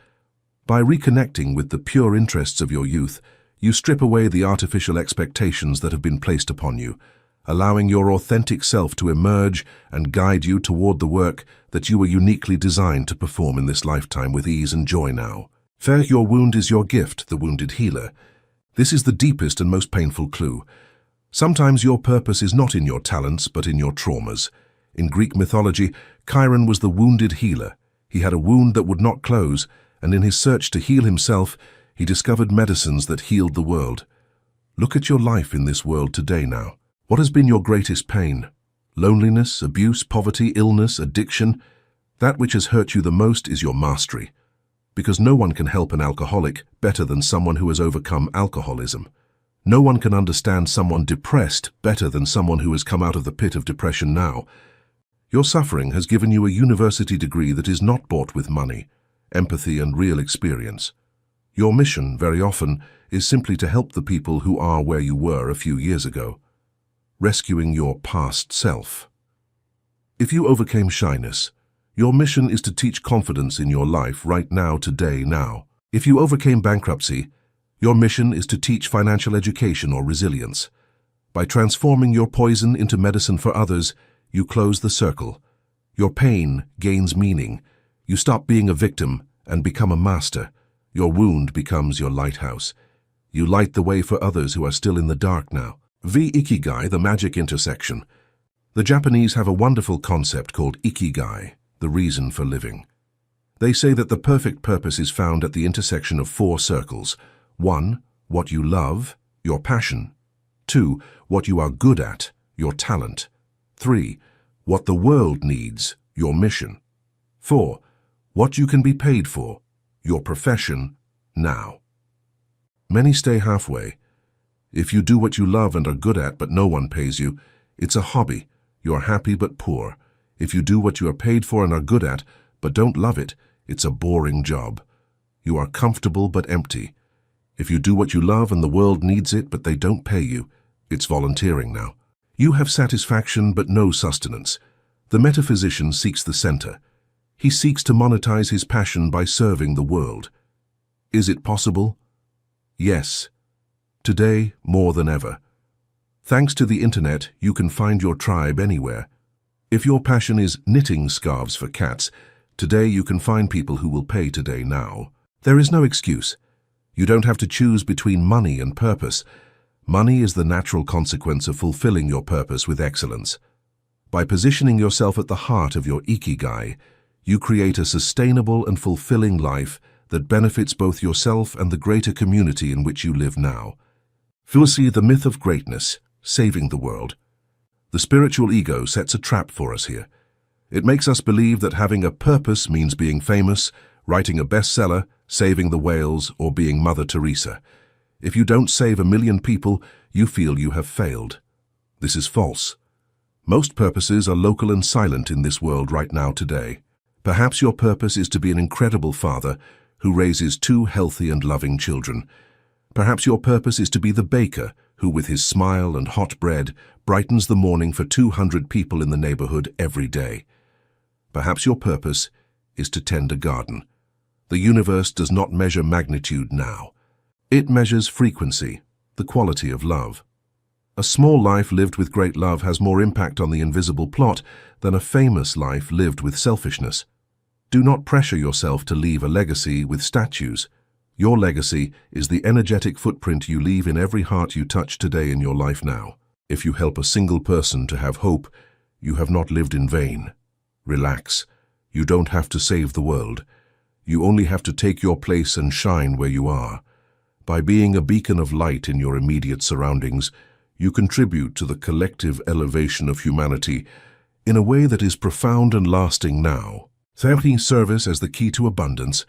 By reconnecting with the pure interests of your youth, you strip away the artificial expectations that have been placed upon you, allowing your authentic self to emerge and guide you toward the work that you were uniquely designed to perform in this lifetime with ease and joy now. Fair, your wound is your gift, the wounded healer. This is the deepest and most painful clue. Sometimes your purpose is not in your talents, but in your traumas. In Greek mythology, Chiron was the wounded healer. He had a wound that would not close, and in his search to heal himself, he discovered medicines that healed the world. Look at your life in this world today now. What has been your greatest pain? Loneliness, abuse, poverty, illness, addiction? That which has hurt you the most is your mastery. Because no one can help an alcoholic better than someone who has overcome alcoholism. No one can understand someone depressed better than someone who has come out of the pit of depression now. Your suffering has given you a university degree that is not bought with money, empathy, and real experience. Your mission, very often, is simply to help the people who are where you were a few years ago, rescuing your past self. If you overcame shyness, your mission is to teach confidence in your life right now, today, now. If you overcame bankruptcy, your mission is to teach financial education or resilience. By transforming your poison into medicine for others, you close the circle. Your pain gains meaning. You stop being a victim and become a master. Your wound becomes your lighthouse. You light the way for others who are still in the dark now. Ikigai, the magic intersection. The Japanese have a wonderful concept called Ikigai, the reason for living. They say that the perfect purpose is found at the intersection of 4 circles. 1. What you love, your passion. 2. What you are good at, your talent. 3. What the world needs, your mission. 4. What you can be paid for, your profession, now. Many stay halfway. If you do what you love and are good at but no one pays you, it's a hobby. You're happy but poor. If you do what you are paid for and are good at but don't love it, it's a boring job. You are comfortable but empty. If you do what you love and the world needs it but they don't pay you, it's volunteering now. You have satisfaction but no sustenance. The metaphysician seeks the center. He seeks to monetize his passion by serving the world. Is it possible? Yes. Today, more than ever. Thanks to the internet, you can find your tribe anywhere. If your passion is knitting scarves for cats, today you can find people who will pay today now. There is no excuse. You don't have to choose between money and purpose. Money is the natural consequence of fulfilling your purpose with excellence. By positioning yourself at the heart of your ikigai, you create a sustainable and fulfilling life that benefits both yourself and the greater community in which you live now. See the myth of greatness, saving the world. The spiritual ego sets a trap for us here. It makes us believe that having a purpose means being famous, writing a bestseller, saving the whales, or being Mother Teresa. If you don't save 1 million people, you feel you have failed. This is false. Most purposes are local and silent in this world right now today. Perhaps your purpose is to be an incredible father who raises 2 healthy and loving children. Perhaps your purpose is to be the baker who, with his smile and hot bread, brightens the morning for 200 people in the neighborhood every day. Perhaps your purpose is to tend a garden. The universe does not measure magnitude now. It measures frequency, the quality of love. A small life lived with great love has more impact on the invisible plot than a famous life lived with selfishness. Do not pressure yourself to leave a legacy with statues. Your legacy is the energetic footprint you leave in every heart you touch today in your life now. If you help a single person to have hope, you have not lived in vain. Relax. You don't have to save the world. You only have to take your place and shine where you are. By being a beacon of light in your immediate surroundings, you contribute to the collective elevation of humanity in a way that is profound and lasting now. Service as the key to abundance.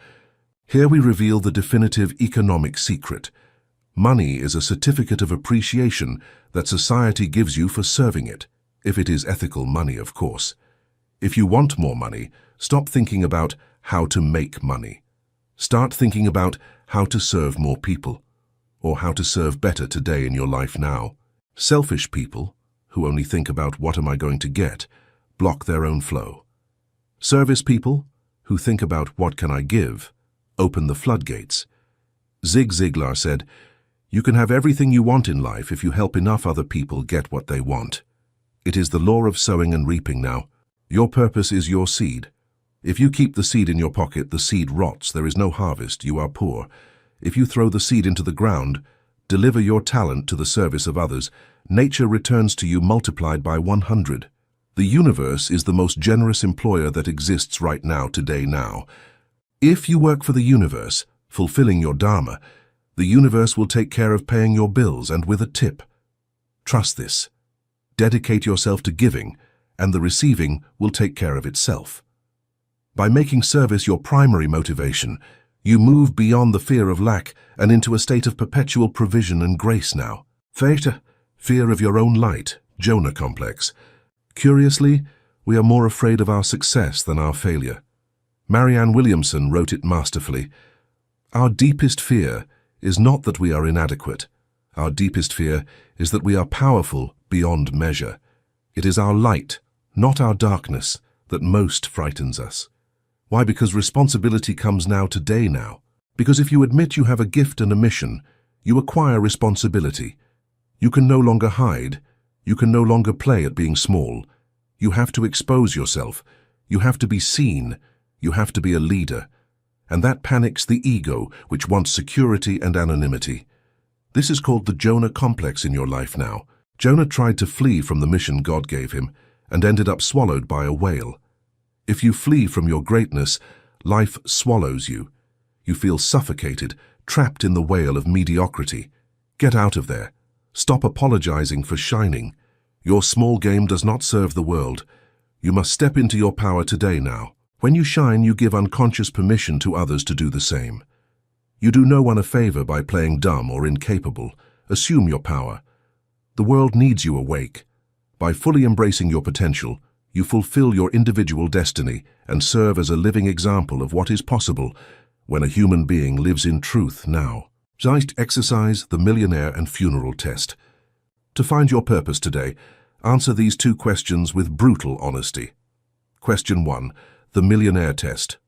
Here we reveal the definitive economic secret. Money is a certificate of appreciation that society gives you for serving it, if it is ethical money, of course. If you want more money, stop thinking about how to make money. Start thinking about how to serve more people, or how to serve better today in your life now. Selfish people, who only think about what am I going to get, block their own flow. Service people, who think about what can I give, open the floodgates. Zig Ziglar said, "You can have everything you want in life if you help enough other people get what they want." It is the law of sowing and reaping now. Your purpose is your seed. If you keep the seed in your pocket, the seed rots, there is no harvest, you are poor. If you throw the seed into the ground, deliver your talent to the service of others, nature returns to you multiplied by 100. The universe is the most generous employer that exists right now, today, now. If you work for the universe, fulfilling your dharma, the universe will take care of paying your bills and with a tip. Trust this. Dedicate yourself to giving, and the receiving will take care of itself. By making service your primary motivation, you move beyond the fear of lack and into a state of perpetual provision and grace now. Theta, fear of your own light, Jonah complex. Curiously, we are more afraid of our success than our failure. Marianne Williamson wrote it masterfully. Our deepest fear is not that we are inadequate. Our deepest fear is that we are powerful beyond measure. It is our light, not our darkness, that most frightens us. Why? Because responsibility comes now, today now. Because if you admit you have a gift and a mission, you acquire responsibility. You can no longer hide. You can no longer play at being small. You have to expose yourself. You have to be seen. You have to be a leader. And that panics the ego, which wants security and anonymity. This is called the Jonah complex in your life now. Jonah tried to flee from the mission God gave him and ended up swallowed by a whale. If you flee from your greatness, life swallows you. You feel suffocated, trapped in the whale of mediocrity. Get out of there. Stop apologizing for shining. Your small game does not serve the world. You must step into your power today now. When you shine, you give unconscious permission to others to do the same. You do no one a favor by playing dumb or incapable. Assume your power. The world needs you awake. By fully embracing your potential, you fulfill your individual destiny and serve as a living example of what is possible when a human being lives in truth now. Zeitgeist exercise, the millionaire and funeral test. To find your purpose today, answer these 2 questions with brutal honesty. Question 1. The millionaire test.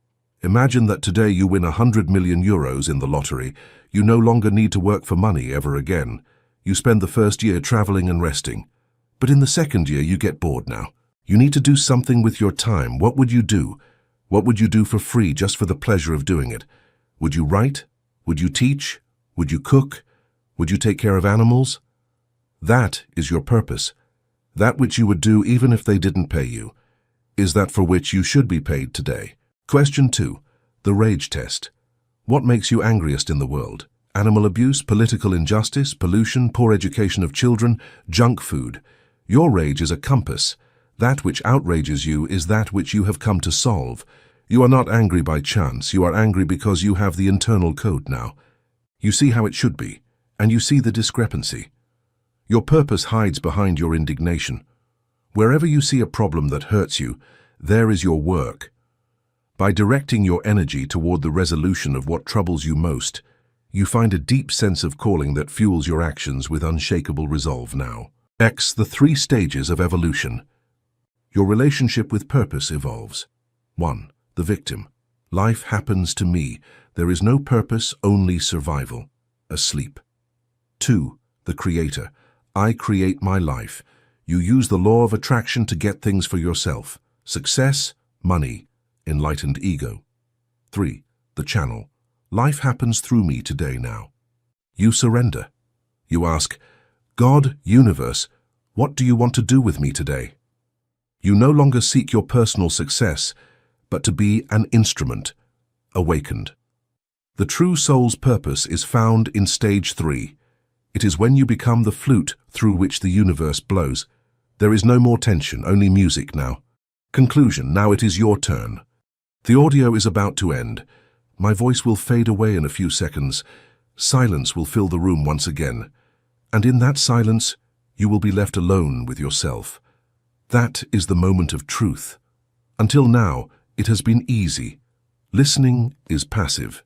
Imagine that today you win 100 million euros in the lottery. You no longer need to work for money ever again. You spend the first year traveling and resting. But in the second year you get bored now. You need to do something with your time. What would you do? What would you do for free just for the pleasure of doing it? Would you write? Would you teach? Would you cook? Would you take care of animals? That is your purpose. That which you would do even if they didn't pay you. Is that for which you should be paid today? Question 2. The rage test. What makes you angriest in the world? Animal abuse, political injustice, pollution, poor education of children, junk food. Your rage is a compass. That which outrages you is that which you have come to solve. You are not angry by chance. You are angry because you have the internal code now. You see how it should be, and you see the discrepancy. Your purpose hides behind your indignation. Wherever you see a problem that hurts you, there is your work. By directing your energy toward the resolution of what troubles you most, you find a deep sense of calling that fuels your actions with unshakable resolve now. The 3 stages of evolution. Your relationship with purpose evolves. 1. The victim. Life happens to me. There is no purpose, only survival. Asleep. 2. The creator. I create my life. You use the law of attraction to get things for yourself. Success, money, enlightened ego. 3. The channel. Life happens through me today now. You surrender. You ask, God, universe, what do you want to do with me today? You no longer seek your personal success, but to be an instrument, awakened. The true soul's purpose is found in stage 3. It is when you become the flute through which the universe blows. There is no more tension, only music now. Conclusion, now it is your turn. The audio is about to end. My voice will fade away in a few seconds. Silence will fill the room once again. And in that silence, you will be left alone with yourself. That is the moment of truth. Until now, it has been easy. Listening is passive.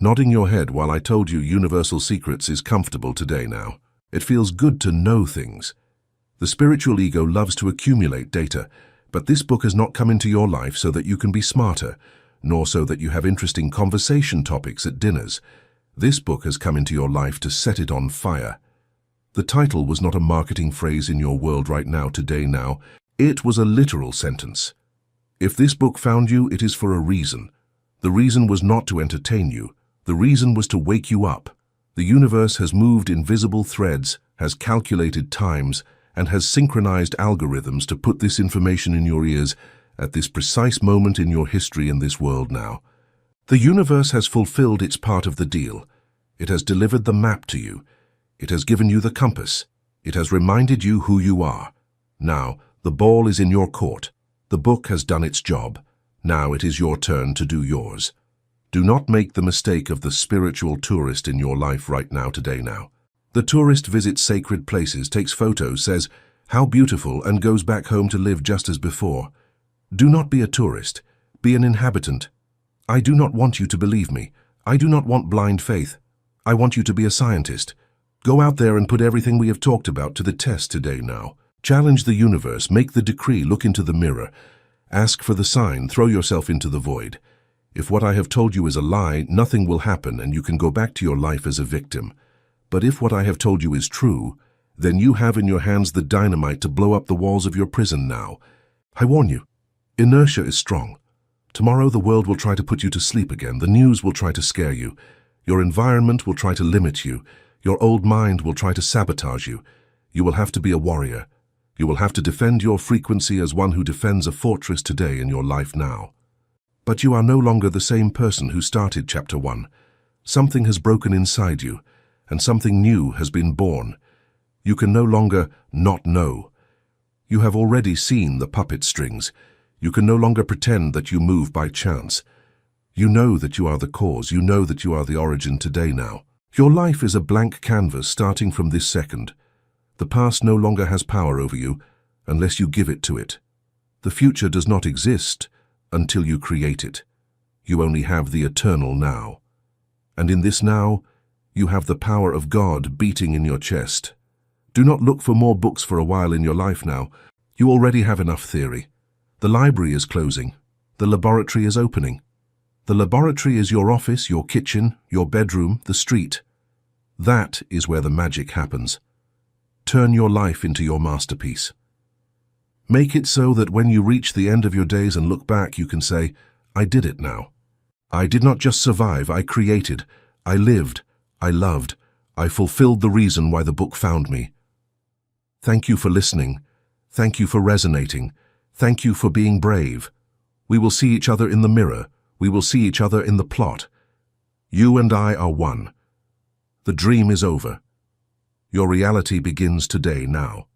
Nodding your head while I told you universal secrets is comfortable today now. It feels good to know things. The spiritual ego loves to accumulate data, but this book has not come into your life so that you can be smarter, nor so that you have interesting conversation topics at dinners. This book has come into your life to set it on fire. The title was not a marketing phrase in your world right now, today now. It was a literal sentence. If this book found you, it is for a reason. The reason was not to entertain you. The reason was to wake you up. The universe has moved invisible threads, has calculated times, and has synchronized algorithms to put this information in your ears at this precise moment in your history in this world now. The universe has fulfilled its part of the deal. It has delivered the map to you. It has given you the compass. It has reminded you who you are. Now, the ball is in your court. The book has done its job. Now it is your turn to do yours. Do not make the mistake of the spiritual tourist in your life right now, today now. The tourist visits sacred places, takes photos, says, "How beautiful," and goes back home to live just as before. Do not be a tourist. Be an inhabitant. I do not want you to believe me. I do not want blind faith. I want you to be a scientist. Go out there and put everything we have talked about to the test today now. Challenge the universe, make the decree, look into the mirror. Ask for the sign, throw yourself into the void. If what I have told you is a lie, nothing will happen and you can go back to your life as a victim. But if what I have told you is true, then you have in your hands the dynamite to blow up the walls of your prison now. I warn you, inertia is strong. Tomorrow the world will try to put you to sleep again. The news will try to scare you. Your environment will try to limit you. Your old mind will try to sabotage you. You will have to be a warrior. You will have to defend your frequency as one who defends a fortress today in your life now. But you are no longer the same person who started Chapter 1. Something has broken inside you, and something new has been born. You can no longer not know. You have already seen the puppet strings. You can no longer pretend that you move by chance. You know that you are the cause. You know that you are the origin today now. Your life is a blank canvas starting from this second. The past no longer has power over you unless you give it to it. The future does not exist until you create it. You only have the eternal now. And in this now, you have the power of God beating in your chest. Do not look for more books for a while in your life now. You already have enough theory. The library is closing. The laboratory is opening. The laboratory is your office, your kitchen, your bedroom, the street. That is where the magic happens. Turn your life into your masterpiece. Make it so that when you reach the end of your days and look back, you can say, I did it now. I did not just survive, I created. I lived. I loved. I fulfilled the reason why the book found me. Thank you for listening. Thank you for resonating. Thank you for being brave. We will see each other in the mirror. We will see each other in the plot. You and I are one. The dream is over. Your reality begins today, now.